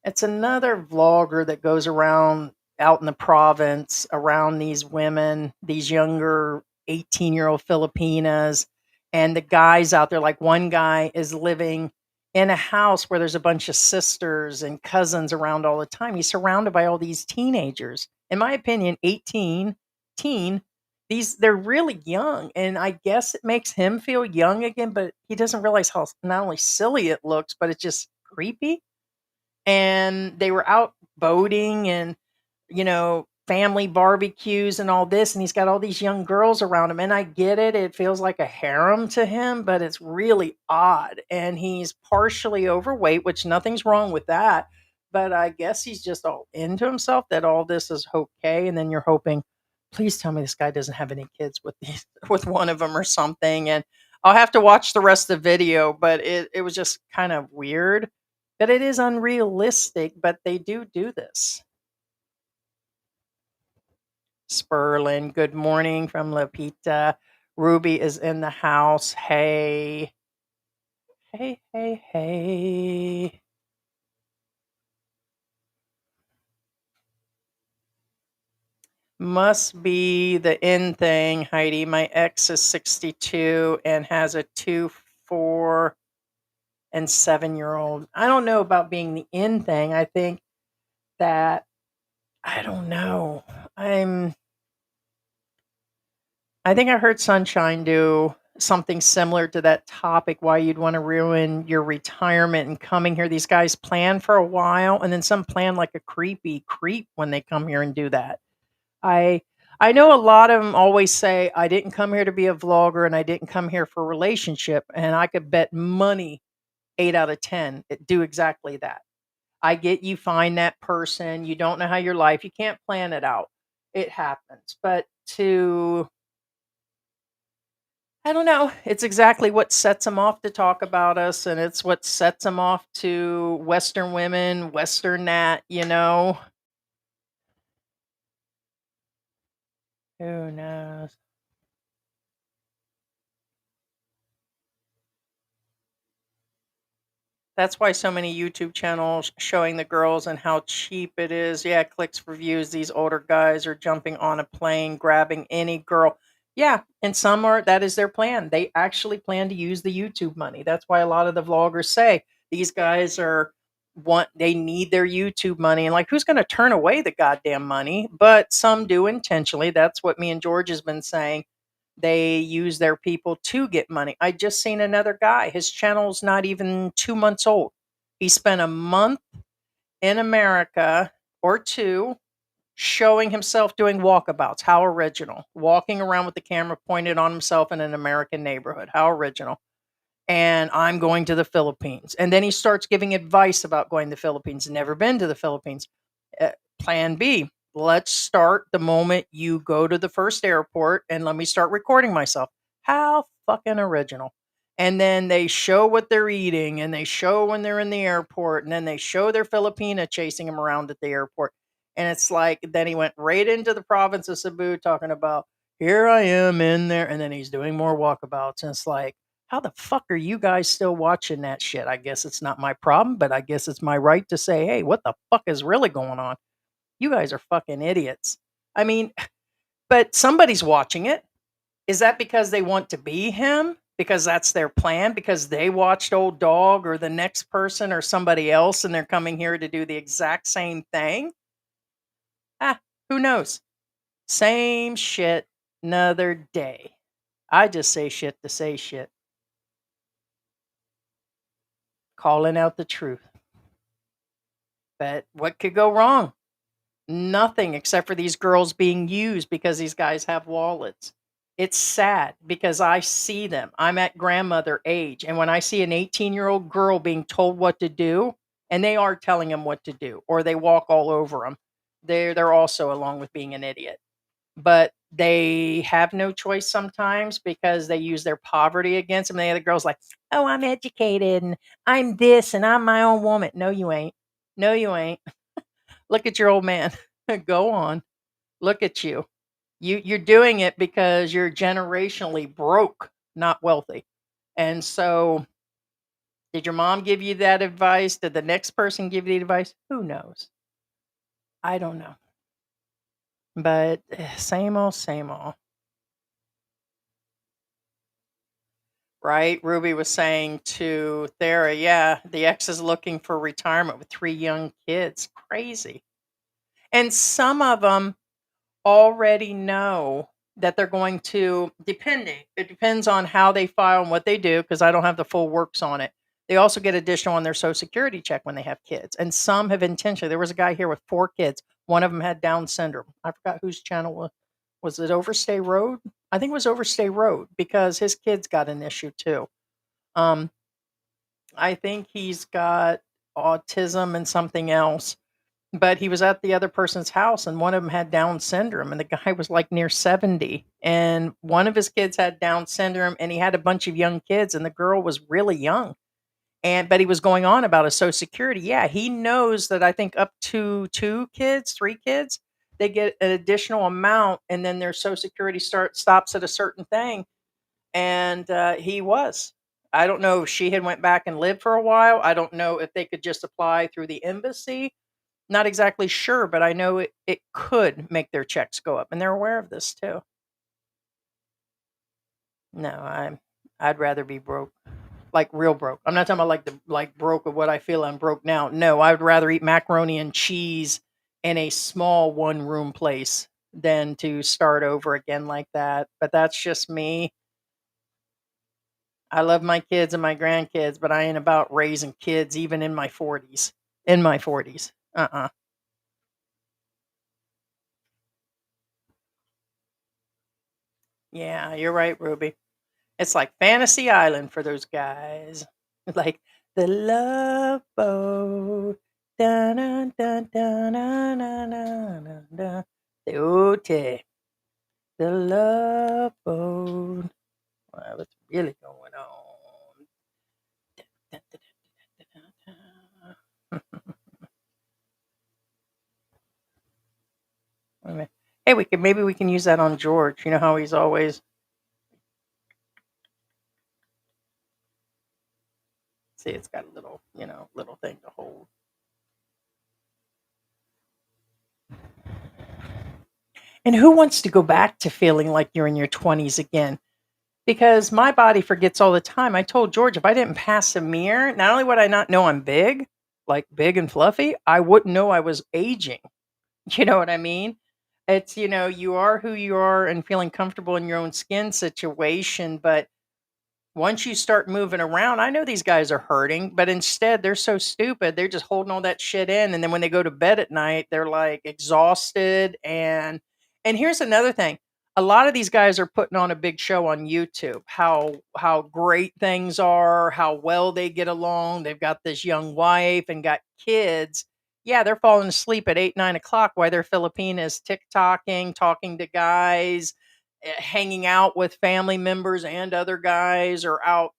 It's another vlogger that goes around out in the province around these women, these younger 18-year-old Filipinas, and the guys out there. Like, one guy is living in a house where there's a bunch of sisters and cousins around all the time. He's surrounded by all these teenagers. In my opinion, 18, teen, they're really young. And I guess it makes him feel young again, but he doesn't realize how not only silly it looks, but it's just creepy. And they were out boating and, family barbecues and all this, and he's got all these young girls around him, and I get it, it feels like a harem to him, but it's really odd, and he's partially overweight, which nothing's wrong with that, but I guess he's just all into himself, that all this is okay, and then you're hoping, please tell me this guy doesn't have any kids with these with one of them or something, and I'll have to watch the rest of the video, but it was just kind of weird. But it is unrealistic, but they do this. Sperlin, good morning from Lapita. Ruby is in the house. Hey. Hey, hey, hey. Must be the in thing, Heidi. My ex is 62 and has a 2, 4, and 7-year-old. I don't know about being the in thing. I think that, I don't know. I think I heard Sunshine do something similar to that topic, why you'd want to ruin your retirement and coming here. These guys plan for a while, and then some plan like a creepy creep when they come here and do that. I I know a lot of them always say, I didn't come here to be a vlogger and I didn't come here for a relationship. And I could bet money 8 out of 10 it do exactly that. I get you find that person. You don't know how your life, you can't plan it out. It happens. But to, I don't know, it's exactly what sets them off to talk about us. And it's what sets them off to Western women, Western that, Who knows? That's why so many YouTube channels showing the girls and how cheap it is. Yeah, clicks for views. These older guys are jumping on a plane, grabbing any girl. Yeah, and some are, that is their plan. They actually plan to use the YouTube money. That's why a lot of the vloggers say these guys are they need their YouTube money. And like, who's going to turn away the goddamn money? But some do intentionally. That's what me and George has been saying. They use their people to get money. I just seen another guy. His channel's not even 2 months old. He spent a month in America or two showing himself doing walkabouts. How original. Walking around with the camera pointed on himself in an American neighborhood. How original. And I'm going to the Philippines. And then he starts giving advice about going to the Philippines. Never been to the Philippines. Plan B. Let's start the moment you go to the first airport and let me start recording myself. How fucking original. And then they show what they're eating and they show when they're in the airport and then they show their Filipina chasing him around at the airport. And it's like, then he went right into the province of Cebu talking about, here I am in there. And then he's doing more walkabouts. And it's like, how the fuck are you guys still watching that shit? I guess it's not my problem, but I guess it's my right to say, hey, what the fuck is really going on? You guys are fucking idiots. I mean, but somebody's watching it. Is that because they want to be him? Because that's their plan? Because they watched Old Dog or the next person or somebody else and they're coming here to do the exact same thing? Ah, who knows? Same shit, another day. I just say shit to say shit. Calling out the truth. But what could go wrong? Nothing except for these girls being used because these guys have wallets. It's sad because I see them. I'm at grandmother age. And when I see an 18-year-old girl being told what to do, and they are telling them what to do, or they walk all over them, they're also along with being an idiot. But they have no choice sometimes because they use their poverty against them. The other girl's like, oh, I'm educated and I'm this and I'm my own woman. No, you ain't. No, you ain't. Look at your old man. Go on. Look at you. You're doing it because you're generationally broke, not wealthy. And so, did your mom give you that advice? Did the next person give you the advice? Who knows? I don't know. But same old, same old. Right? Ruby was saying to Thera, yeah, the ex is looking for retirement with 3 young kids. Crazy. And some of them already know that they're going to, depending, it depends on how they file and what they do, because I don't have the full works on it. They also get additional on their Social Security check when they have kids. And some have intentionally. There was a guy here with 4 kids. One of them had Down syndrome. I forgot whose channel was it Overstay Road? I think it was Overstay Road because his kids got an issue too. Um, I think he's got autism and something else, but he was at the other person's house and one of them had Down syndrome and the guy was like near 70 and one of his kids had Down syndrome and he had a bunch of young kids and the girl was really young. And but he was going on about his Social Security. Yeah, he knows that I think up to 2 kids, 3 kids, they get an additional amount and then their Social Security stops at a certain thing and he was. I don't know if she had went back and lived for a while. I don't know if they could just apply through the embassy. Not exactly sure, but I know it could make their checks go up, and they're aware of this too. No, I'd rather be broke, like real broke. I'm not talking about like the like broke of what I feel I'm broke now. No, I would rather eat macaroni and cheese in a small 1 room place than to start over again like that. But that's just me. I love my kids and my grandkids, but I ain't about raising kids even in my 40s. In my 40s. Uh-uh. Yeah, you're right, Ruby. It's like Fantasy Island for those guys. Like the love boat. Dun, dun, dun, dun, dun, dun, dun, dun. The OT, the love boat. Wow, what's really going on? Dun, dun, dun, dun, dun, dun. Wait a minute. Hey, maybe we can use that on George. You know how he's always see it's got a little, little thing to hold. And who wants to go back to feeling like you're in your 20s again? Because my body forgets all the time. I told George if I didn't pass a mirror, not only would I not know I'm big, like big and fluffy, I wouldn't know I was aging. You know what I mean? It's, you are who you are and feeling comfortable in your own skin situation. But once you start moving around, I know these guys are hurting, but instead they're so stupid. They're just holding all that shit in. And then when they go to bed at night, they're like exhausted. And here's another thing. A lot of these guys are putting on a big show on YouTube, how great things are, how well they get along. They've got this young wife and got kids. Yeah, they're falling asleep at 8, 9 o'clock while they're Filipinas TikToking, talking to guys, hanging out with family members and other guys or out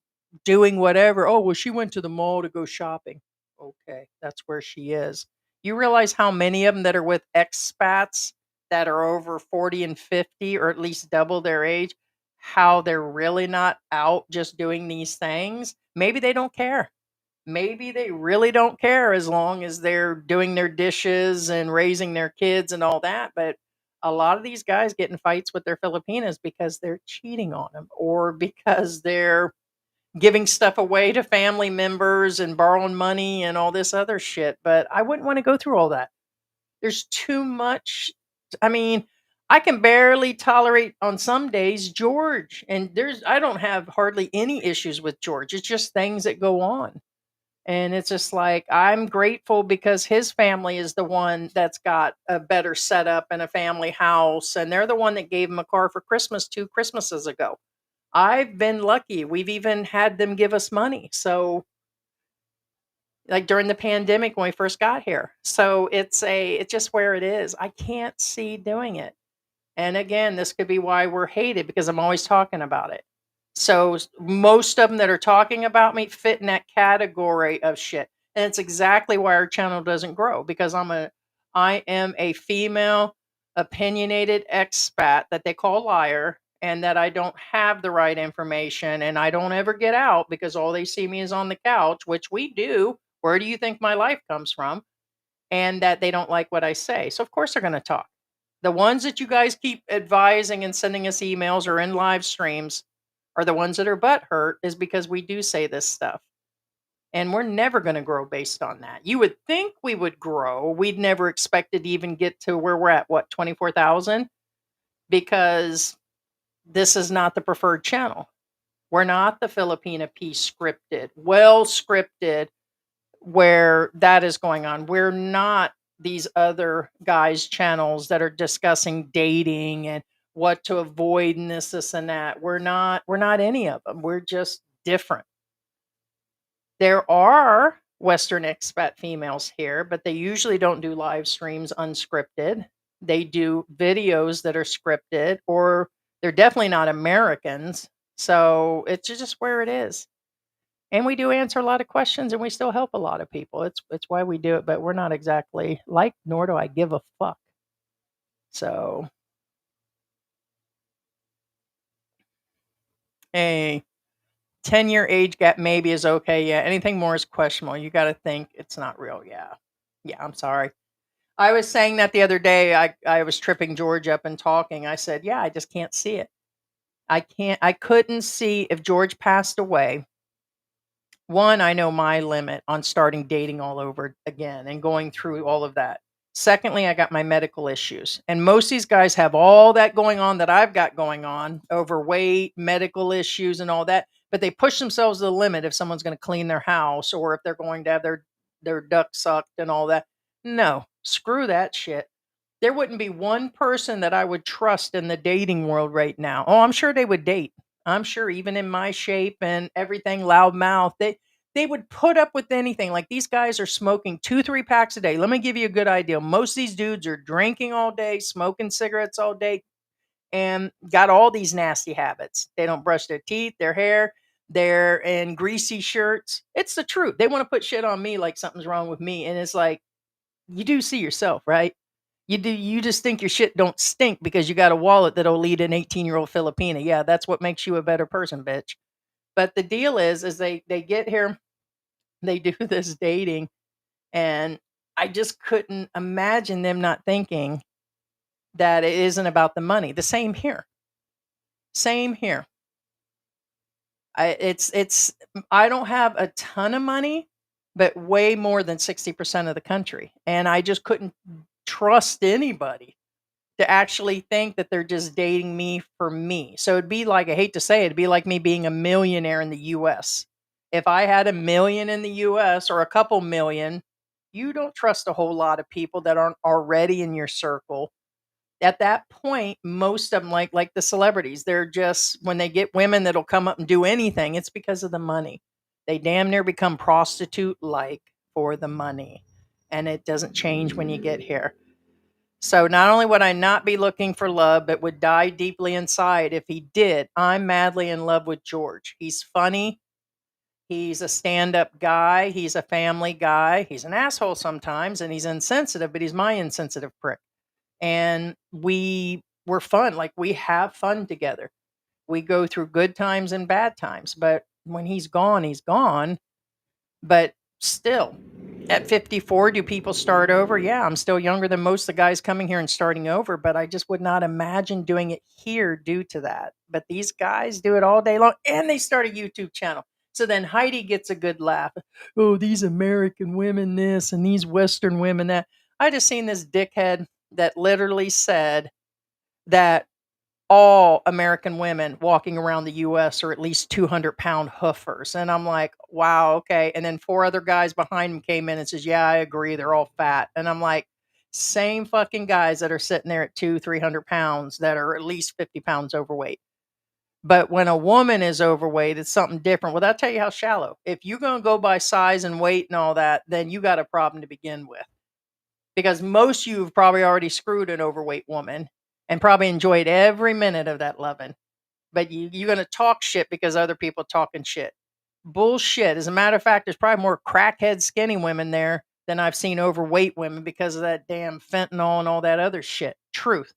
doing whatever. Oh, well, she went to the mall to go shopping. Okay, that's where she is. You realize how many of them that are with expats that are over 40 and 50 or at least double their age, how they're really not out just doing these things? Maybe they don't care. Maybe they really don't care as long as they're doing their dishes and raising their kids and all that. But a lot of these guys get in fights with their Filipinas because they're cheating on them or because they're giving stuff away to family members and borrowing money and all this other shit. But I wouldn't want to go through all that. There's too much. I mean, I can barely tolerate on some days George, and I don't have hardly any issues with George. It's just things that go on. And it's just like, I'm grateful because his family is the one that's got a better setup and a family house. And they're the one that gave him a car for Christmas 2 Christmases ago. I've been lucky. We've even had them give us money. So, like during the pandemic when we first got here. So it's just where it is. I can't see doing it. And again, this could be why we're hated because I'm always talking about it. So most of them that are talking about me fit in that category of shit. And it's exactly why our channel doesn't grow because I am a female opinionated expat that they call liar and that I don't have the right information and I don't ever get out because all they see me is on the couch, which we do. Where do you think my life comes from? And that they don't like what I say. So of course they're going to talk. The ones that you guys keep advising and sending us emails or in live streams are the ones that are butthurt is because we do say this stuff. And we're never going to grow based on that. You would think we would grow. We'd never expected to even get to where we're at, what, 24,000? Because this is not the preferred channel. We're not the Filipina piece scripted, well scripted, where that is going on. We're not these other guys' channels that are discussing dating and what to avoid and this, and that. We're not any of them. We're just different. There are Western expat females here, but they usually don't do live streams unscripted. They do videos that are scripted, or they're definitely not Americans. So it's just where it is. And we do answer a lot of questions and we still help a lot of people. It's why we do it, but we're not exactly like, nor do I give a fuck. So, a 10-year age gap maybe is okay. Yeah. Anything more is questionable. You got to think it's not real. Yeah. Yeah. I'm sorry. I was saying that the other day. I was tripping George up and talking. I said, yeah, I just can't see it. I couldn't see if George passed away. One, I know my limit on starting dating all over again and going through all of that. Secondly, I got my medical issues. And most of these guys have all that going on that I've got going on, overweight, medical issues, and all that. But they push themselves to the limit if someone's going to clean their house or if they're going to have their duck sucked and all that. No, screw that shit. There wouldn't be one person that I would trust in the dating world right now. Oh, I'm sure they would date. I'm sure even in my shape and everything loudmouth, they would put up with anything. Like these guys are smoking 2, 3 packs a day. Let me give you a good idea. Most of these dudes are drinking all day, smoking cigarettes all day, and got all these nasty habits. They don't brush their teeth, their hair, they're in greasy shirts. It's the truth. They want to put shit on me like something's wrong with me. And it's like, you do see yourself, right? You just think your shit don't stink because you got a wallet that'll lead an 18-year-old Filipina. Yeah, that's what makes you a better person, bitch. But the deal is they get here, they do this dating, and I just couldn't imagine them not thinking that it isn't about the money. The same here. Same here. It's I don't have a ton of money, but way more than 60% of the country. And I just couldn't trust anybody to actually think that they're just dating me for me. So it'd be like, I hate to say it, it'd be like me being a millionaire in the US. If I had a million in the US or a couple million, you don't trust a whole lot of people that aren't already in your circle. At that point, most of them, like the celebrities, they're just, when they get women that'll come up and do anything, it's because of the money. They damn near become prostitute like for the money. And it doesn't change when you get here. So not only would I not be looking for love, but would die deeply inside if he did. I'm madly in love with George. He's funny. He's a stand-up guy. He's a family guy. He's an asshole sometimes, and he's insensitive, but he's my insensitive prick. And we're fun. Like, we have fun together. We go through good times and bad times. But when he's gone, he's gone. But still, at 54, do people start over? Yeah, I'm still younger than most of the guys coming here and starting over, but I just would not imagine doing it here due to that. But these guys do it all day long, and they start a YouTube channel. So then Heidi gets a good laugh. Oh, these American women this and these Western women that. I just seen this dickhead that literally said that all American women walking around the US are at least 200-pound hoofers. And I'm like, wow, okay. And then 4 other guys behind him came in and says, yeah, I agree. They're all fat. And I'm like, same fucking guys that are sitting there at 200-300 pounds that are at least 50 pounds overweight. But when a woman is overweight, it's something different. Well, that'll tell you how shallow. If you're going to go by size and weight and all that, then you got a problem to begin with. Because most of you have probably already screwed an overweight woman and probably enjoyed every minute of that loving. But you're going to talk shit because other people talking shit. Bullshit. As a matter of fact, there's probably more crackhead skinny women there than I've seen overweight women because of that damn fentanyl and all that other shit. Truth.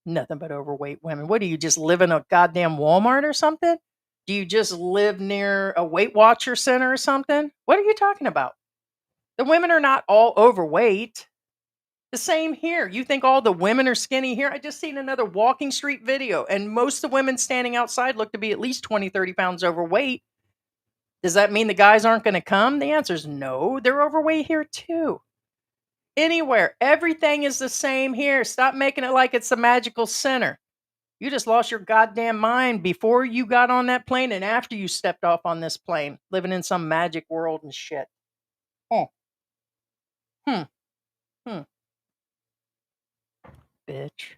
Nothing but overweight women. What do you just live in a goddamn Walmart or something? Do you just live near a Weight Watcher center or something? What are you talking about? The women are not all overweight. The same here. You think all the women are skinny here? I just seen another walking street video, and most of the women standing outside look to be at least 20, 30 pounds overweight. Does that mean the guys aren't going to come? The answer is no. They're overweight here too. Anywhere. Everything is the same here. Stop making it like it's the magical center. You just lost your goddamn mind before you got on that plane and after you stepped off on this plane, living in some magic world and shit. Oh. Hmm. Bitch.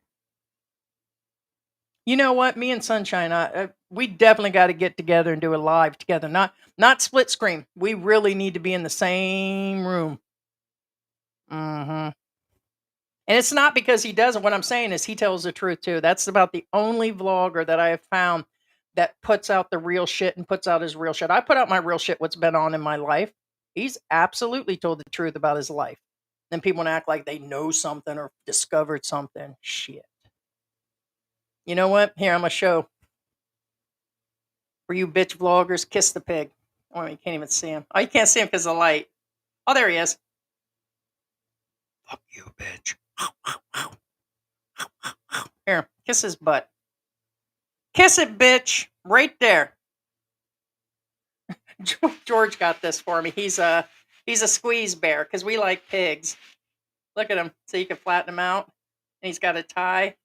You know what? Me and Sunshine, we definitely got to get together and do a live together. Not split screen. We really need to be in the same room. And it's not because he doesn't. What I'm saying is he tells the truth too. That's about the only vlogger that I have found that puts out the real shit and puts out his real shit. I put out my real shit, what's been on in my life. He's absolutely told the truth about his life. Then people want to act like they know something or discovered something. Shit. You know what? Here, I'm going to show. For you bitch vloggers, kiss the pig. Oh, you can't even see him. Oh, you can't see him because of the light. Oh, there he is. Fuck you, bitch. Here, kiss his butt. Kiss it, bitch. Right there. George got this for me. He's a squeeze bear because we like pigs. Look at him. So you can flatten him out. And he's got a tie.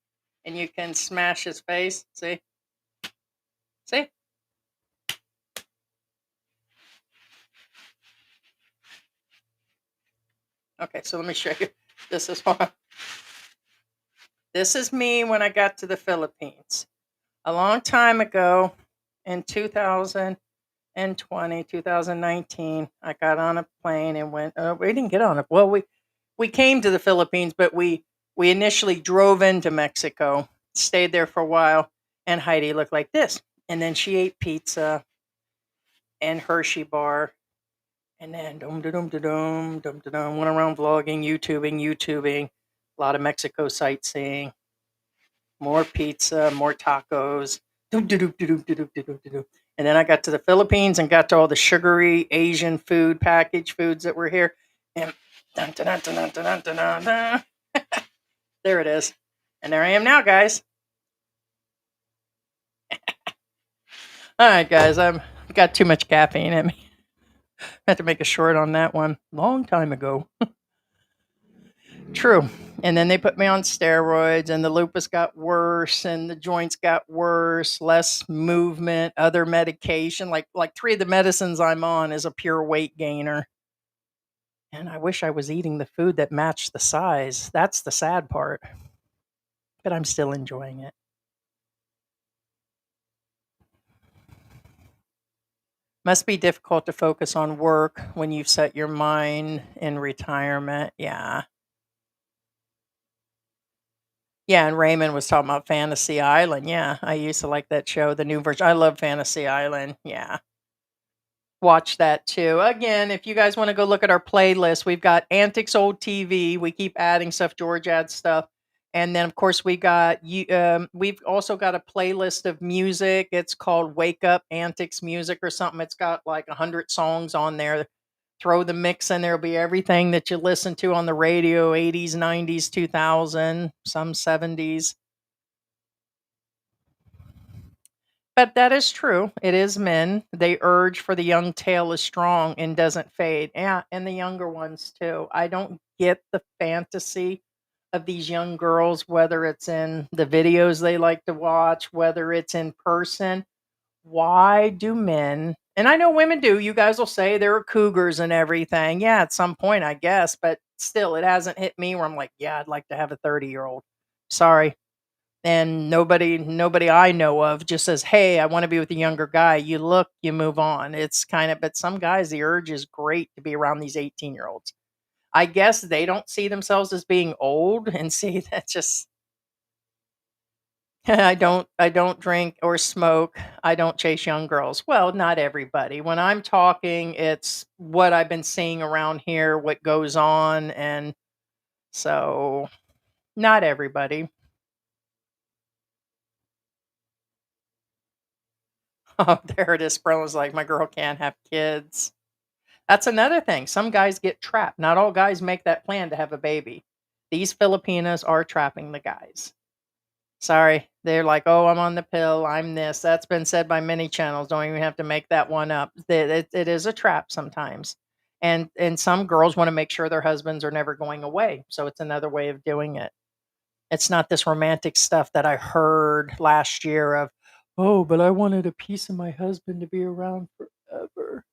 And you can smash his face. See? See? Okay, so let me show you. This is what. This is me when I got to the Philippines. A long time ago in 2000 2019, I got on a plane and went. We didn't get on it. Well, we came to the Philippines, but we initially drove into Mexico, stayed there for a while, and Heidi looked like this. And then she ate pizza and Hershey bar, and then dum da dum da dum dum da dum. Went around vlogging, YouTubing. A lot of Mexico sightseeing. More pizza, more tacos. Doom, da, doom, da, doom, da, doom, da, doom, da, doom. And then I got to the Philippines and got to all the sugary Asian food, packaged foods that were here. And dun, dun, dun, dun, dun, dun, dun, dun. There it is. And there I am now, guys. All right, guys. I've got too much caffeine in me. I had to make a short on that one. Long time ago. True. And then they put me on steroids, and the lupus got worse, and the joints got worse, less movement, other medication. Like 3 of the medicines I'm on is a pure weight gainer. And I wish I was eating the food that matched the size. That's the sad part. But I'm still enjoying it. Must be difficult to focus on work when you've set your mind in retirement. Yeah. Yeah, and Raymond was talking about Fantasy Island. Yeah, I used to like that show, the new version. I love Fantasy Island. Yeah. Watch that too. Again, if you guys want to go look at our playlist, we've got Antics Old TV. We keep adding stuff. George adds stuff. And then of course we've also got a playlist of music. It's called Wake Up Antics Music or something. It's got like 100 songs on there. Throw the mix in, there'll be everything that you listen to on the radio, 80s, 90s, 2000, some 70s. But that is true. It is men. They urge for the young tale is strong and doesn't fade. Yeah, and the younger ones too. I don't get the fantasy of these young girls, whether it's in the videos they like to watch, whether it's in person. Why do men, and I know women do, you guys will say there are cougars and everything. Yeah, at some point, I guess, but still, it hasn't hit me where I'm like, yeah, I'd like to have a 30-year-old. Sorry. And nobody I know of just says, "Hey, I want to be with a younger guy." You look, you move on. It's kind of, but some guys, the urge is great to be around these 18-year-olds. I guess they don't see themselves as being old, and see that just I don't drink or smoke. I don't chase young girls. Well, not everybody. When I'm talking, it's what I've been seeing around here, what goes on, and so not everybody. Oh, there it is. Bro's like, my girl can't have kids. That's another thing. Some guys get trapped. Not all guys make that plan to have a baby. These Filipinas are trapping the guys. Sorry. They're like, oh, I'm on the pill. I'm this. That's been said by many channels. Don't even have to make that one up. It is a trap sometimes. And some girls want to make sure their husbands are never going away. So it's another way of doing it. It's not this romantic stuff that I heard last year of, oh, but I wanted a piece of my husband to be around forever.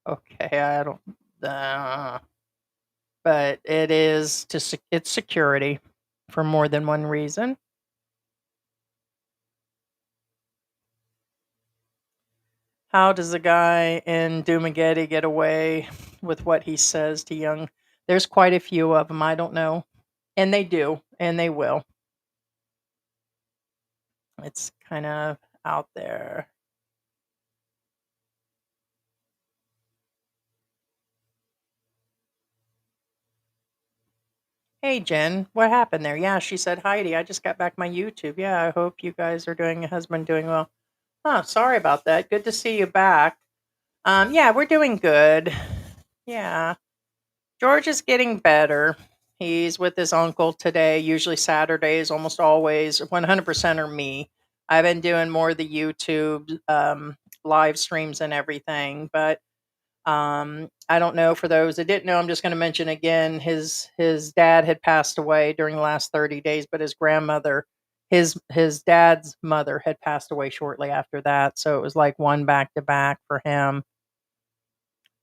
Okay, I don't. Uh, but it is it's security for more than one reason. How does a guy in Doomageddon get away with what he says to young? There's quite a few of them. I don't know, and they do, and they will. It's kind of out there. Hey Jen, what happened there? Yeah, she said, Heidi, I just got back my YouTube. Yeah, I hope you guys are doing, your husband doing well. Oh, sorry about that. Good to see you back. Yeah, we're doing good. Yeah. George is getting better. He's with his uncle today, usually Saturdays, almost always. 100% are me. I've been doing more of the YouTube live streams and everything, but I don't know, for those that didn't know, I'm just going to mention again, his dad had passed away during the last 30 days, but his grandmother, his dad's mother had passed away shortly after that. So it was like one back to back for him.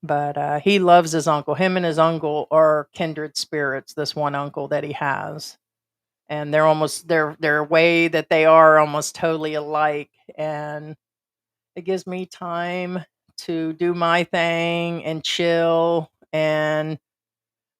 But he loves his uncle. Him and his uncle are kindred spirits, this one uncle that he has. And they're almost their way that they are almost totally alike. And It gives me time to do my thing and chill. And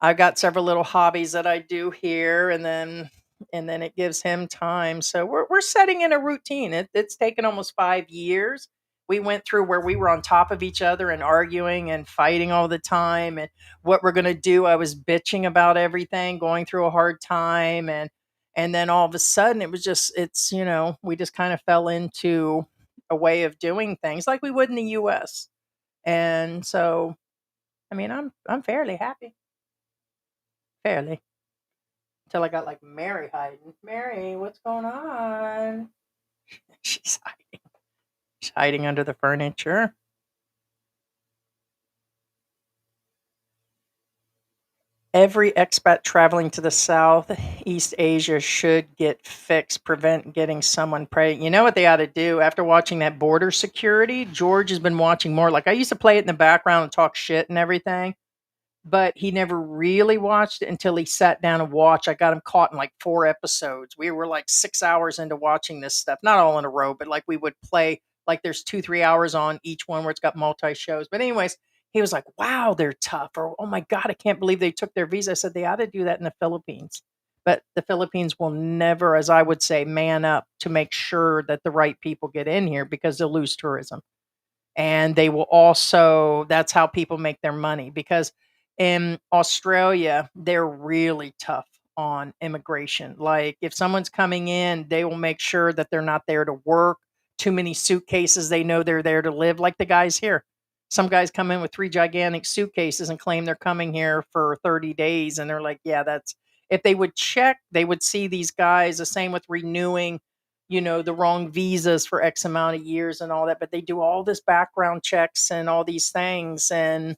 I've got several little hobbies that I do here, and then it gives him time. So we're setting in a routine. It's taken almost 5 years. We went through where we were on top of each other and arguing and fighting all the time, and what we're gonna do. I was bitching about everything, going through a hard time, and then all of a sudden it was just we just kind of fell into a way of doing things like we would in the US. And so I mean I'm fairly happy. Fairly. Till I got like Mary hiding. Mary, what's going on? She's hiding. She's hiding under the furniture. Every expat traveling to the Southeast Asia should get fixed, prevent getting someone pregnant. You know what they ought to do after watching that border security? George has been watching more. Like I used to play it in the background and talk shit and everything, but he never really watched it until he sat down and watched. I got him caught in like 4 episodes. We were like 6 hours into watching this stuff, not all in a row, but like we would play like there's 2 3 hours on each one where it's got multi shows. But anyways, he was like, "Wow, they're tough," or "Oh my god, I can't believe they took their visa." I said they ought to do that in the Philippines. But the Philippines will never, as I would say, man up to make sure that the right people get in here because they'll lose tourism. And they will also that's how people make their money because in Australia, they're really tough on immigration. Like if someone's coming in, they will make sure that they're not there to work. Too many suitcases, they know they're there to live, like the guys here. Some guys come in with 3 gigantic suitcases and claim they're coming here for 30 days, and they're like, "Yeah, that's." If they would check, they would see these guys. The same with renewing the wrong visas for X amount of years and all that, but they do all this background checks and all these things. And,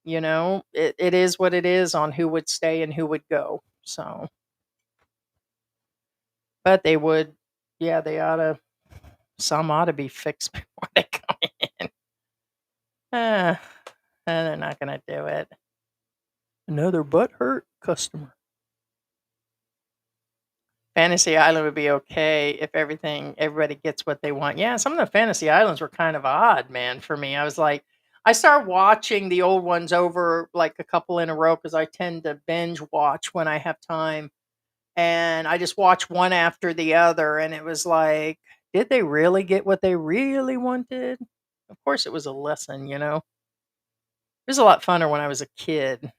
it is what it is on who would stay and who would go. So, but they would, yeah, some ought to be fixed before they come in. Uh, and they're not going to do it. Another butthurt customer. Fantasy Island would be okay if everybody gets what they want. Yeah, some of the Fantasy Islands were kind of odd, man, for me. I was like, I started watching the old ones over like a couple in a row because I tend to binge watch when I have time. And I just watched one after the other. And it was like, did they really get what they really wanted? Of course, it was a lesson. It was a lot funner when I was a kid.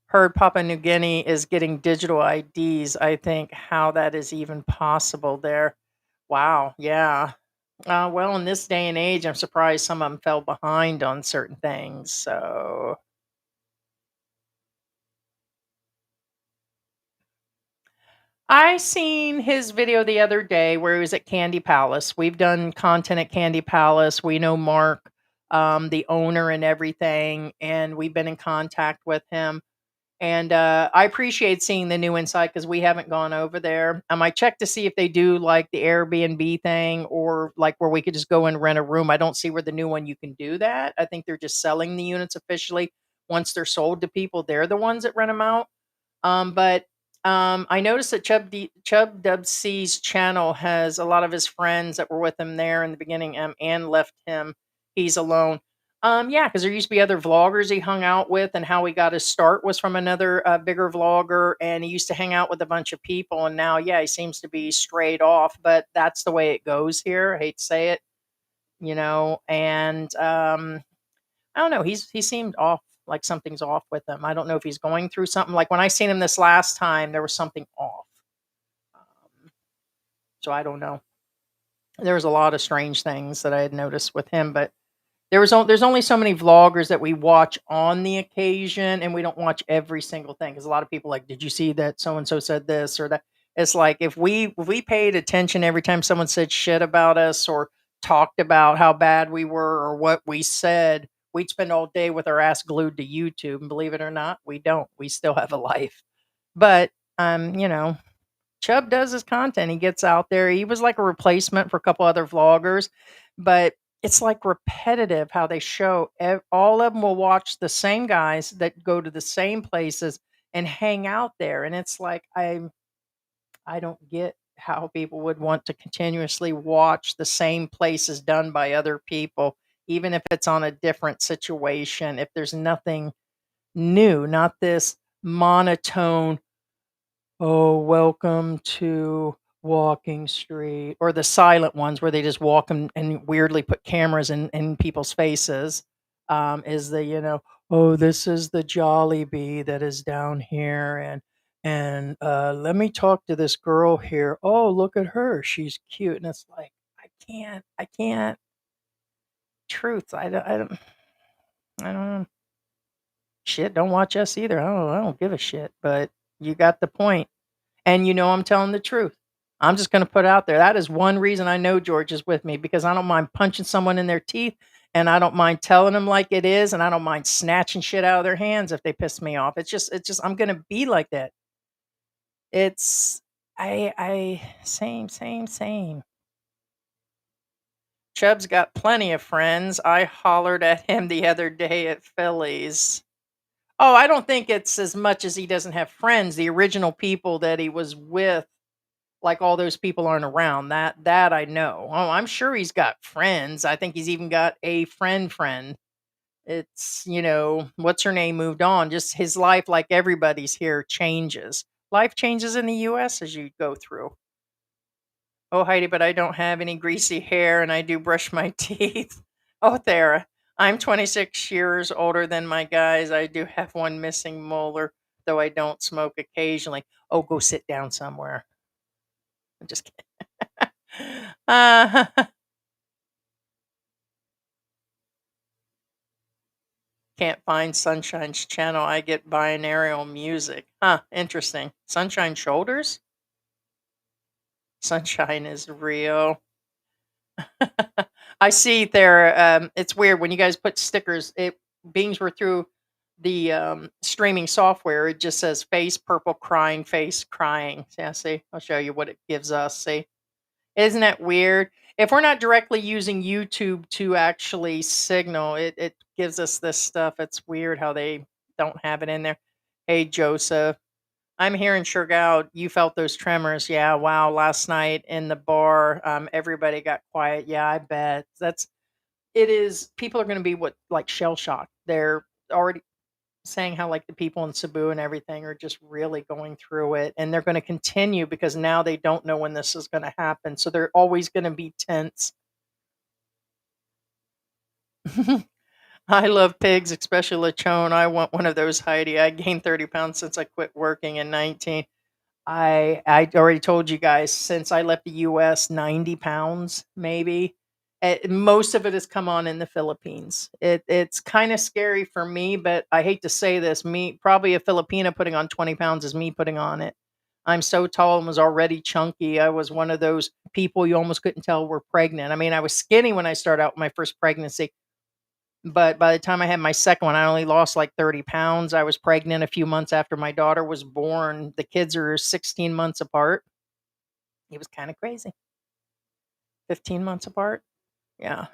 Heard Papua New Guinea is getting digital IDs. I think how that is even possible there. Wow, yeah. Well, in this day and age, I'm surprised some of them fell behind on certain things. So I seen his video the other day where he was at Candy Palace. We've done content at Candy Palace. We know Mark, the owner and everything, and we've been in contact with him. And I appreciate seeing the new inside because we haven't gone over there. I checked to see if they do like the Airbnb thing or like where we could just go and rent a room. I don't see where the new one you can do that. I think they're just selling the units officially. Once they're sold to people, they're the ones that rent them out. But I noticed that Chub Dub C's channel has a lot of his friends that were with him there in the beginning, and left him. He's alone. Yeah, because there used to be other vloggers he hung out with, and how he got his start was from another bigger vlogger, and he used to hang out with a bunch of people, and now, yeah, he seems to be straight off, but that's the way it goes here. I hate to say it. And I don't know. He seemed off, like something's off with him. I don't know if he's going through something. Like when I seen him this last time, there was something off. Um, so I don't know. There was a lot of strange things that I had noticed with him, but there's only so many vloggers that we watch on the occasion, and we don't watch every single thing because a lot of people like, did you see that so and so said this or that? It's like if we paid attention every time someone said shit about us or talked about how bad we were or what we said, we'd spend all day with our ass glued to YouTube. And believe it or not, we don't. We still have a life. But Chubb does his content. He gets out there. He was like a replacement for a couple other vloggers, but it's like repetitive how they show. All of them will watch the same guys that go to the same places and hang out there, and it's like I don't get how people would want to continuously watch the same places done by other people, even if it's on a different situation, if there's nothing new, not this monotone, oh, welcome to Walking Street, or the silent ones where they just walk and weirdly put cameras in people's faces. Is the, oh, this is the Jollibee that is down here, and let me talk to this girl here. Oh, look at her, she's cute, and it's like I can't. Truth, I don't. Shit, don't watch us either. I don't give a shit. But you got the point. And I'm telling the truth. I'm just going to put it out there. That is one reason I know George is with me, because I don't mind punching someone in their teeth, and I don't mind telling them like it is, and I don't mind snatching shit out of their hands if they piss me off. It's just I'm going to be like that. It's I same. Chubb's got plenty of friends. I hollered at him the other day at Phillies. Oh, I don't think it's as much as he doesn't have friends. The original people that he was with, like, all those people aren't around. That I know. Oh, I'm sure he's got friends. I think he's even got a friend. It's, what's her name moved on. Just his life, like everybody's here, changes. Life changes in the US as you go through. Oh, Heidi, but I don't have any greasy hair and I do brush my teeth. Oh, Thera, I'm 26 years older than my guys. I do have one missing molar, though I don't smoke occasionally. Oh, go sit down somewhere. I'm just kidding. uh, can't find Sunshine's channel. I get binaural music. Huh, interesting. Sunshine Shoulders? Sunshine is real. I see there. It's weird when you guys put stickers. It beings were through the streaming software. It just says face purple crying, face crying. Yeah, see, I'll show you what it gives us. See, isn't that weird? If we're not directly using YouTube to actually signal, it gives us this stuff. It's weird how they don't have it in there. Hey, Joseph. I'm here in Shergow. You felt those tremors. Yeah, wow. Last night in the bar, everybody got quiet. Yeah, I bet. It is. People are going to be like shell shocked. They're already saying how, like, the people in Cebu and everything are just really going through it, and they're going to continue because now they don't know when this is going to happen. So they're always going to be tense. I love pigs, especially lechon. I want one of those, Heidi. I gained 30 pounds since I quit working in 19. I already told you guys, since I left the US, 90 pounds maybe. Most of it has come on in the Philippines. It's kind of scary for me, but I hate to say this, me probably a Filipina putting on 20 pounds is me putting on it. I'm so tall and was already chunky. I was one of those people you almost couldn't tell were pregnant. I mean, I was skinny when I started out with my first pregnancy, but by the time I had my second one, I only lost like 30 pounds. I was pregnant a few months after my daughter was born. The kids are 16 months apart. It was kind of crazy. 15 months apart. Yeah.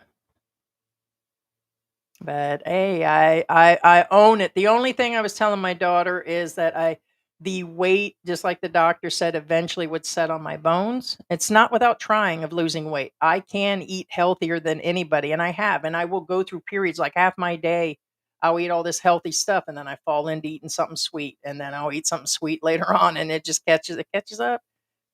But hey, I own it. The only thing I was telling my daughter is that the weight, just like the doctor said, eventually would set on my bones. It's not without trying of losing weight. I can eat healthier than anybody, and I have, and I will go through periods like half my day. I'll eat all this healthy stuff, and then I fall into eating something sweet, and then I'll eat something sweet later on, and it catches up.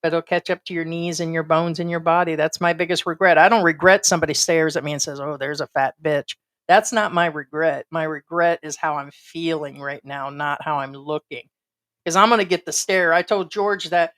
But it'll catch up to your knees and your bones in your body. That's my biggest regret. I don't regret somebody stares at me and says, "Oh, there's a fat bitch." That's not my regret. My regret is how I'm feeling right now, not how I'm looking. Because I'm going to get the stare. I told George that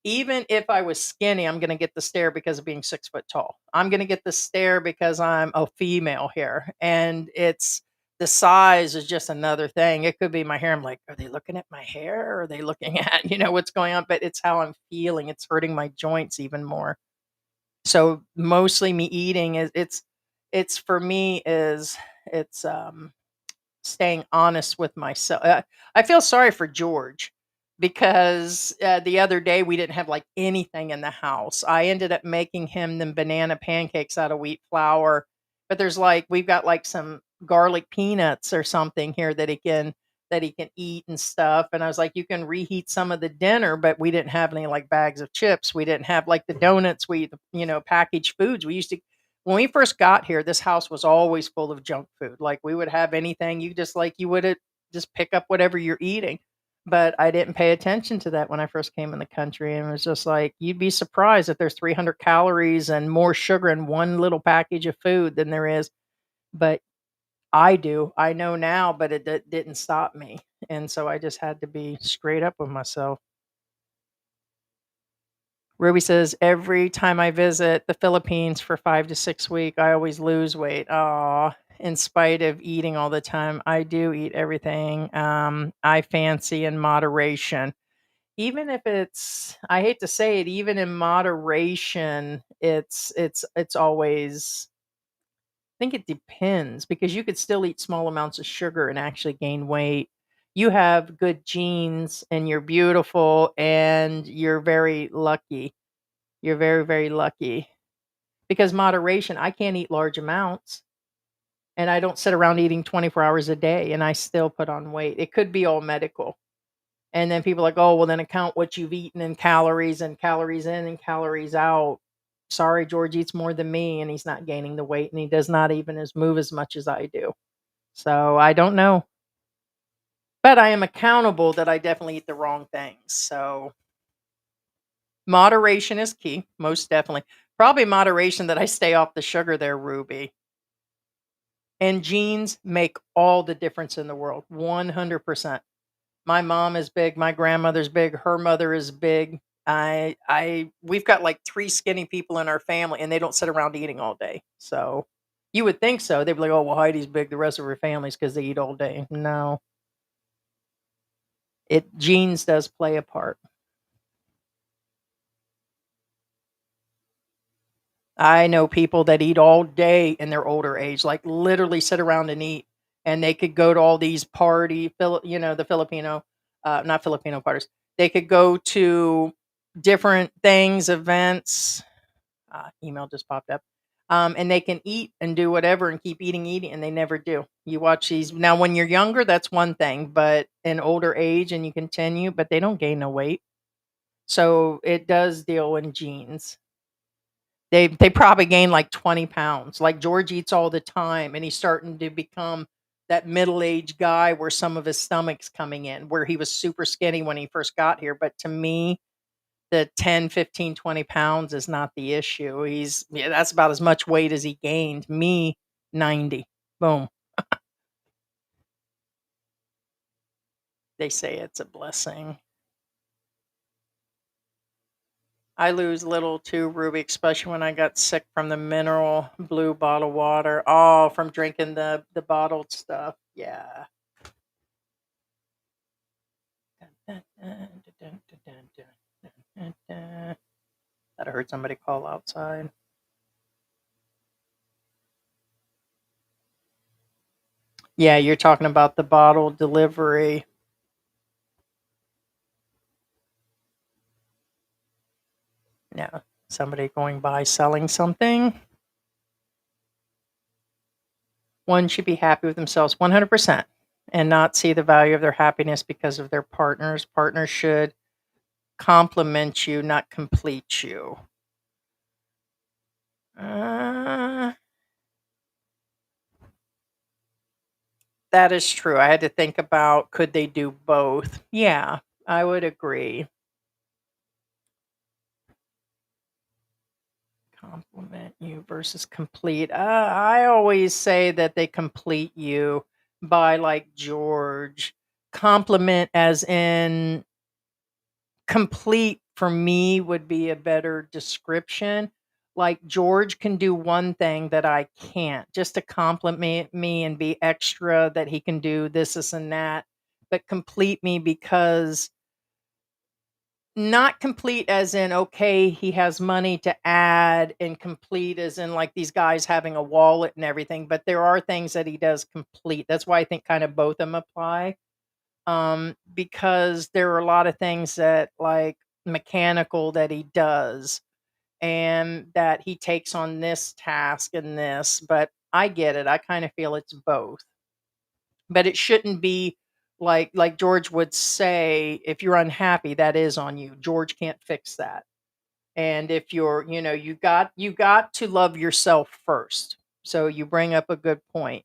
even if I was skinny, I'm going to get the stare because of being 6 foot tall. I'm going to get the stare because I'm a female here. And it's the size is just another thing. It could be my hair. I'm like, are they looking at my hair? Or are they looking at, what's going on? But it's how I'm feeling. It's hurting my joints even more. So mostly me eating is it's for me is it's staying honest with myself. I feel sorry for George because the other day we didn't have like anything in the house. I ended up making him them banana pancakes out of wheat flour, but we've got like some garlic peanuts or something here that he can that he can eat and stuff. And I was like, you can reheat some of the dinner, but we didn't have any like bags of chips. We didn't have like the donuts. Packaged foods. We used to, when we first got here, this house was always full of junk food. Like we would have anything you would just pick up whatever you're eating. But I didn't pay attention to that when I first came in the country. And it was just like, you'd be surprised that there's 300 calories and more sugar in one little package of food than there is. But I know now, but it didn't stop me. And so I just had to be straight up with myself. Ruby says, every time I visit the Philippines for 5 to 6 weeks, I always lose weight. Aw, in spite of eating all the time, I do eat everything. I fancy in moderation. Even if it's, I hate to say it, even in moderation, it's always, I think it depends because you could still eat small amounts of sugar and actually gain weight. You have good genes and you're beautiful and you're very lucky. You're very, very lucky because moderation, I can't eat large amounts and I don't sit around eating 24 hours a day and I still put on weight. It could be all medical. And then people are like, oh, well, then account what you've eaten in calories and calories in and calories out. Sorry, George eats more than me and he's not gaining the weight and he does not even move as much as I do. So I don't know. But I am accountable that I definitely eat the wrong things. So moderation is key, most definitely. Probably moderation that I stay off the sugar there, Ruby. And genes make all the difference in the world, 100%. My mom is big, my grandmother's big, her mother is big. We've got like 3 skinny people in our family and they don't sit around eating all day. So you would think so. They'd be like, oh, well, Heidi's big, the rest of her family's because they eat all day. No, genes does play a part. I know people that eat all day in their older age, like literally sit around and eat, and they could go to all these the Filipino, not Filipino parties. They could go to different things, events. Email just popped up, and they can eat and do whatever and keep eating, and they never do. You watch these now. When you're younger, that's one thing, but in older age, and you continue, but they don't gain no weight. So it does deal in genes. They probably gain like 20 pounds. Like George eats all the time and he's starting to become that middle-aged guy where some of his stomach's coming in, where he was super skinny when he first got here. But to me, the 10, 15, 20 pounds is not the issue. That's about as much weight as he gained. Me, 90. Boom. They say it's a blessing. I lose little too, Ruby, especially when I got sick from the mineral blue bottled water. Oh, from drinking the bottled stuff. Yeah. Thought I heard somebody call outside. Yeah, you're talking about the bottle delivery. Yeah, somebody going by selling something. One should be happy with themselves 100% and not see the value of their happiness because of their partners. Partners should complement you, not complete you. Uh, that is true. I had to think about could they do both? Yeah, I would agree. Compliment you versus complete. I always say that they complete you by like George. Compliment as in complete for me would be a better description. Like George can do one thing that I can't, just to compliment me and be extra that he can do this, and that, but complete me because not complete as in okay, he has money to add, and complete as in like these guys having a wallet and everything, but there are things that he does complete. That's why I think kind of both of them apply. Because there are a lot of things that like mechanical that he does and that he takes on this task and this, but I get it. I kind of feel it's both. But it shouldn't be Like George would say, if you're unhappy, that is on you. George can't fix that. And if you're, you got to love yourself first. So you bring up a good point.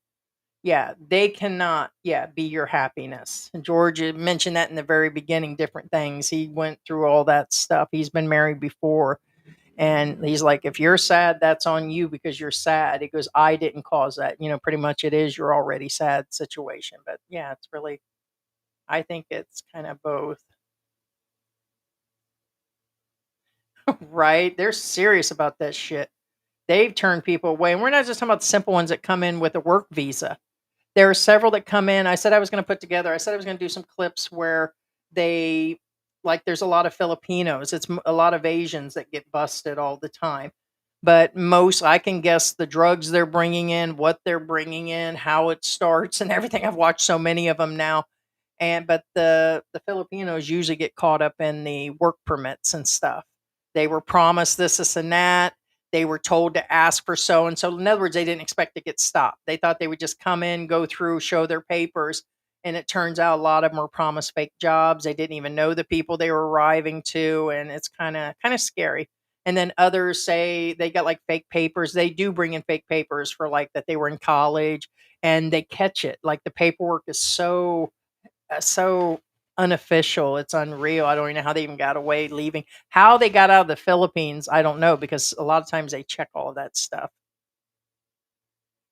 Yeah, they cannot, be your happiness. And George had mentioned that in the very beginning, different things. He went through all that stuff. He's been married before. And he's like, if you're sad, that's on you because you're sad. He goes, I didn't cause that. Pretty much it is your already sad situation. But yeah, it's really, I think it's kind of both. Right? They're serious about that shit. They've turned people away. And we're not just talking about the simple ones that come in with a work visa. There are several that come in. I said I was going to put together, I said I was going to do some clips where they, like, there's a lot of Filipinos. It's a lot of Asians that get busted all the time. But most, I can guess the drugs they're bringing in, what they're bringing in, how it starts, and everything. I've watched so many of them now. But the Filipinos usually get caught up in the work permits and stuff. They were promised this, and that. They were told to ask for so and so. In other words, they didn't expect to get stopped. They thought they would just come in, go through, show their papers, and it turns out a lot of them were promised fake jobs. They didn't even know the people they were arriving to, and it's kind of scary. And then others say they got like fake papers. They do bring in fake papers for like that they were in college, and they catch it. Like the paperwork is so unofficial. It's unreal. I don't even know how they even got away leaving. How they got out of the Philippines, I don't know because a lot of times they check all of that stuff.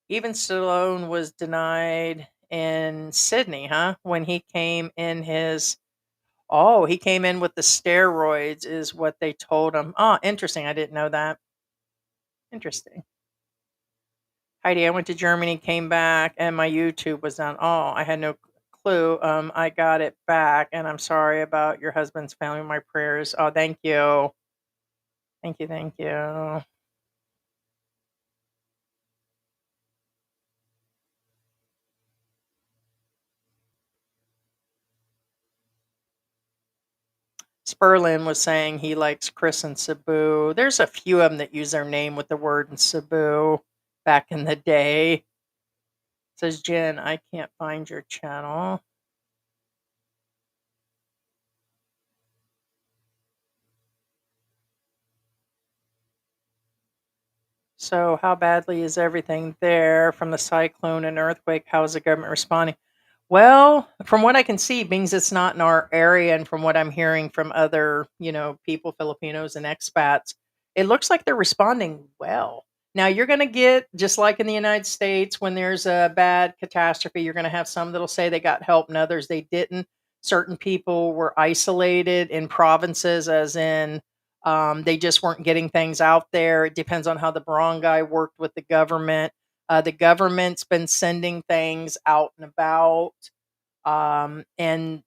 Even Stallone was denied in Sydney, huh? When he came in he came in with the steroids, is what they told him. Oh, interesting. I didn't know that. Interesting. Heidi, I went to Germany, came back, and my YouTube was down. Oh, I had no clue. I got it back, and I'm sorry about your husband's family. My prayers. Oh, thank you. Thank you. Thank you. Sperlin was saying he likes Chris and Cebu. There's a few of them that use their name with the word in Cebu back in the day. Says Jen, I can't find your channel. So, how badly is everything there from the cyclone and earthquake? How is the government responding? Well, from what I can see, being it's not in our area, and from what I'm hearing from other, people, Filipinos and expats, it looks like they're responding well. Now, you're going to get, just like in the United States, when there's a bad catastrophe, you're going to have some that'll say they got help and others they didn't. Certain people were isolated in provinces, as in they just weren't getting things out there. It depends on how the barangay worked with the government. The government's been sending things out and about. And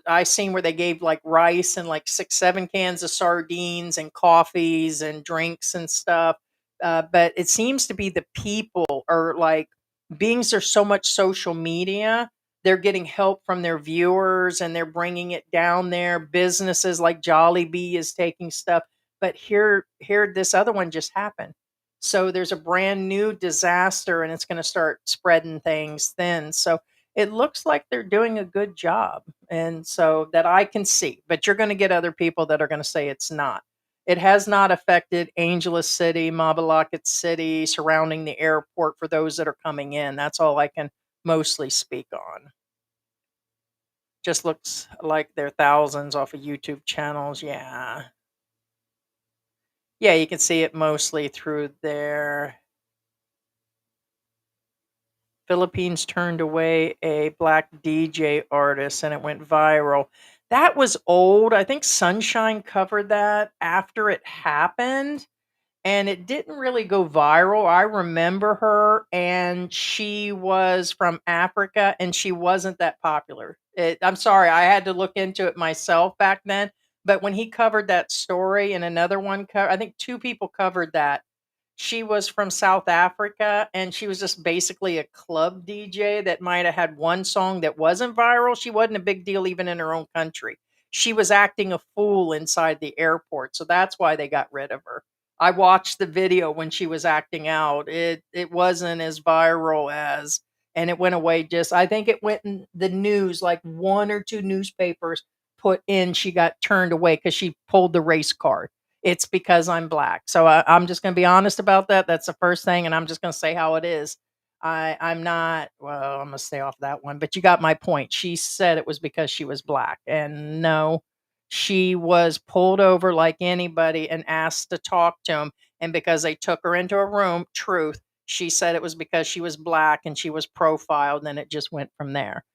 I seen where they gave like rice and like 6, 7 cans of sardines and coffees and drinks and stuff. But it seems to be the people are like, beings are so much social media. They're getting help from their viewers and they're bringing it down there. Businesses like Jollibee is taking stuff. But here, this other one just happened. So there's a brand new disaster and it's going to start spreading things thin. So it looks like they're doing a good job. And so that I can see, but you're going to get other people that are going to say it's not. It has not affected Angeles City, Mabalacat City, surrounding the airport for those that are coming in. That's all I can mostly speak on. Just looks like there are thousands off of YouTube channels. Yeah. Yeah, you can see it mostly through there. Philippines turned away a black DJ artist and it went viral. That was old. I think Sunshine covered that after it happened and it didn't really go viral. I remember her and she was from Africa and she wasn't that popular. I'm sorry, I had to look into it myself back then. But when he covered that story and another one, I think two people covered that. She was from South Africa, and she was just basically a club DJ that might have had one song that wasn't viral. She wasn't a big deal even in her own country. She was acting a fool inside the airport, so that's why they got rid of her. I watched the video when she was acting out. It wasn't as viral as and it went away. I think it went in the news, like one or two newspapers put in she got turned away because she pulled the race card. It's because I'm black. So I'm just going to be honest about that. That's the first thing, and I'm just going to say how it is. I'm not. Well, I'm going to stay off that one. But you got my point. She said it was because she was black, and no, she was pulled over like anybody and asked to talk to him. And because they took her into a room, truth, she said it was because she was black and she was profiled, and it just went from there.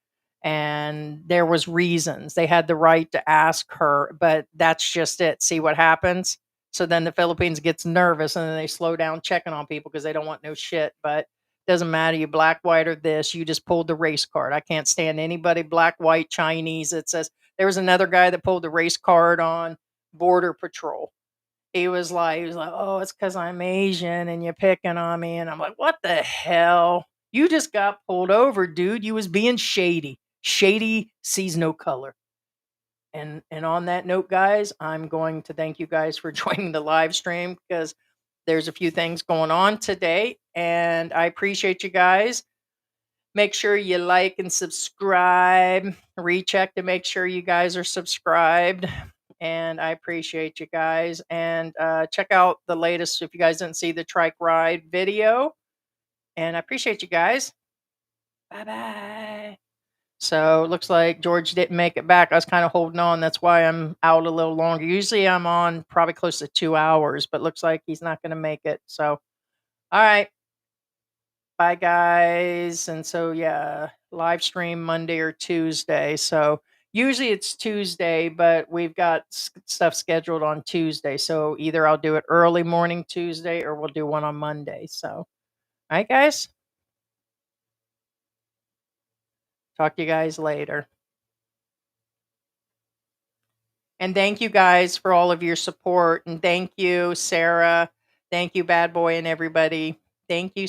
And there was reasons. They had the right to ask her, but that's just it. See what happens? So then the Philippines gets nervous and then they slow down checking on people because they don't want no shit. But doesn't matter, you black, white, or this, you just pulled the race card. I can't stand anybody black, white, Chinese. It says there was another guy that pulled the race card on Border Patrol. He was like, "Oh, it's because I'm Asian and you're picking on me." And I'm like, "What the hell? You just got pulled over, dude. You was being shady. Shady sees no color." And on that note, guys, I'm going to thank you guys for joining the live stream because there's a few things going on today, and I appreciate you guys. Make sure you like and subscribe. Recheck to make sure you guys are subscribed. And I appreciate you guys. And check out the latest if you guys didn't see the trike ride video. And I appreciate you guys. Bye bye. So it looks like George didn't make it back. I was kind of holding on. That's why I'm out a little longer. Usually I'm on probably close to 2 hours, but looks like he's not going to make it. So, all right. Bye, guys. And so, yeah, live stream Monday or Tuesday. So usually it's Tuesday, but we've got stuff scheduled on Tuesday. So either I'll do it early morning Tuesday or we'll do one on Monday. So, all right, guys. Talk to you guys later. And thank you guys for all of your support. And thank you, Sarah. Thank you, Bad Boy, and everybody. Thank you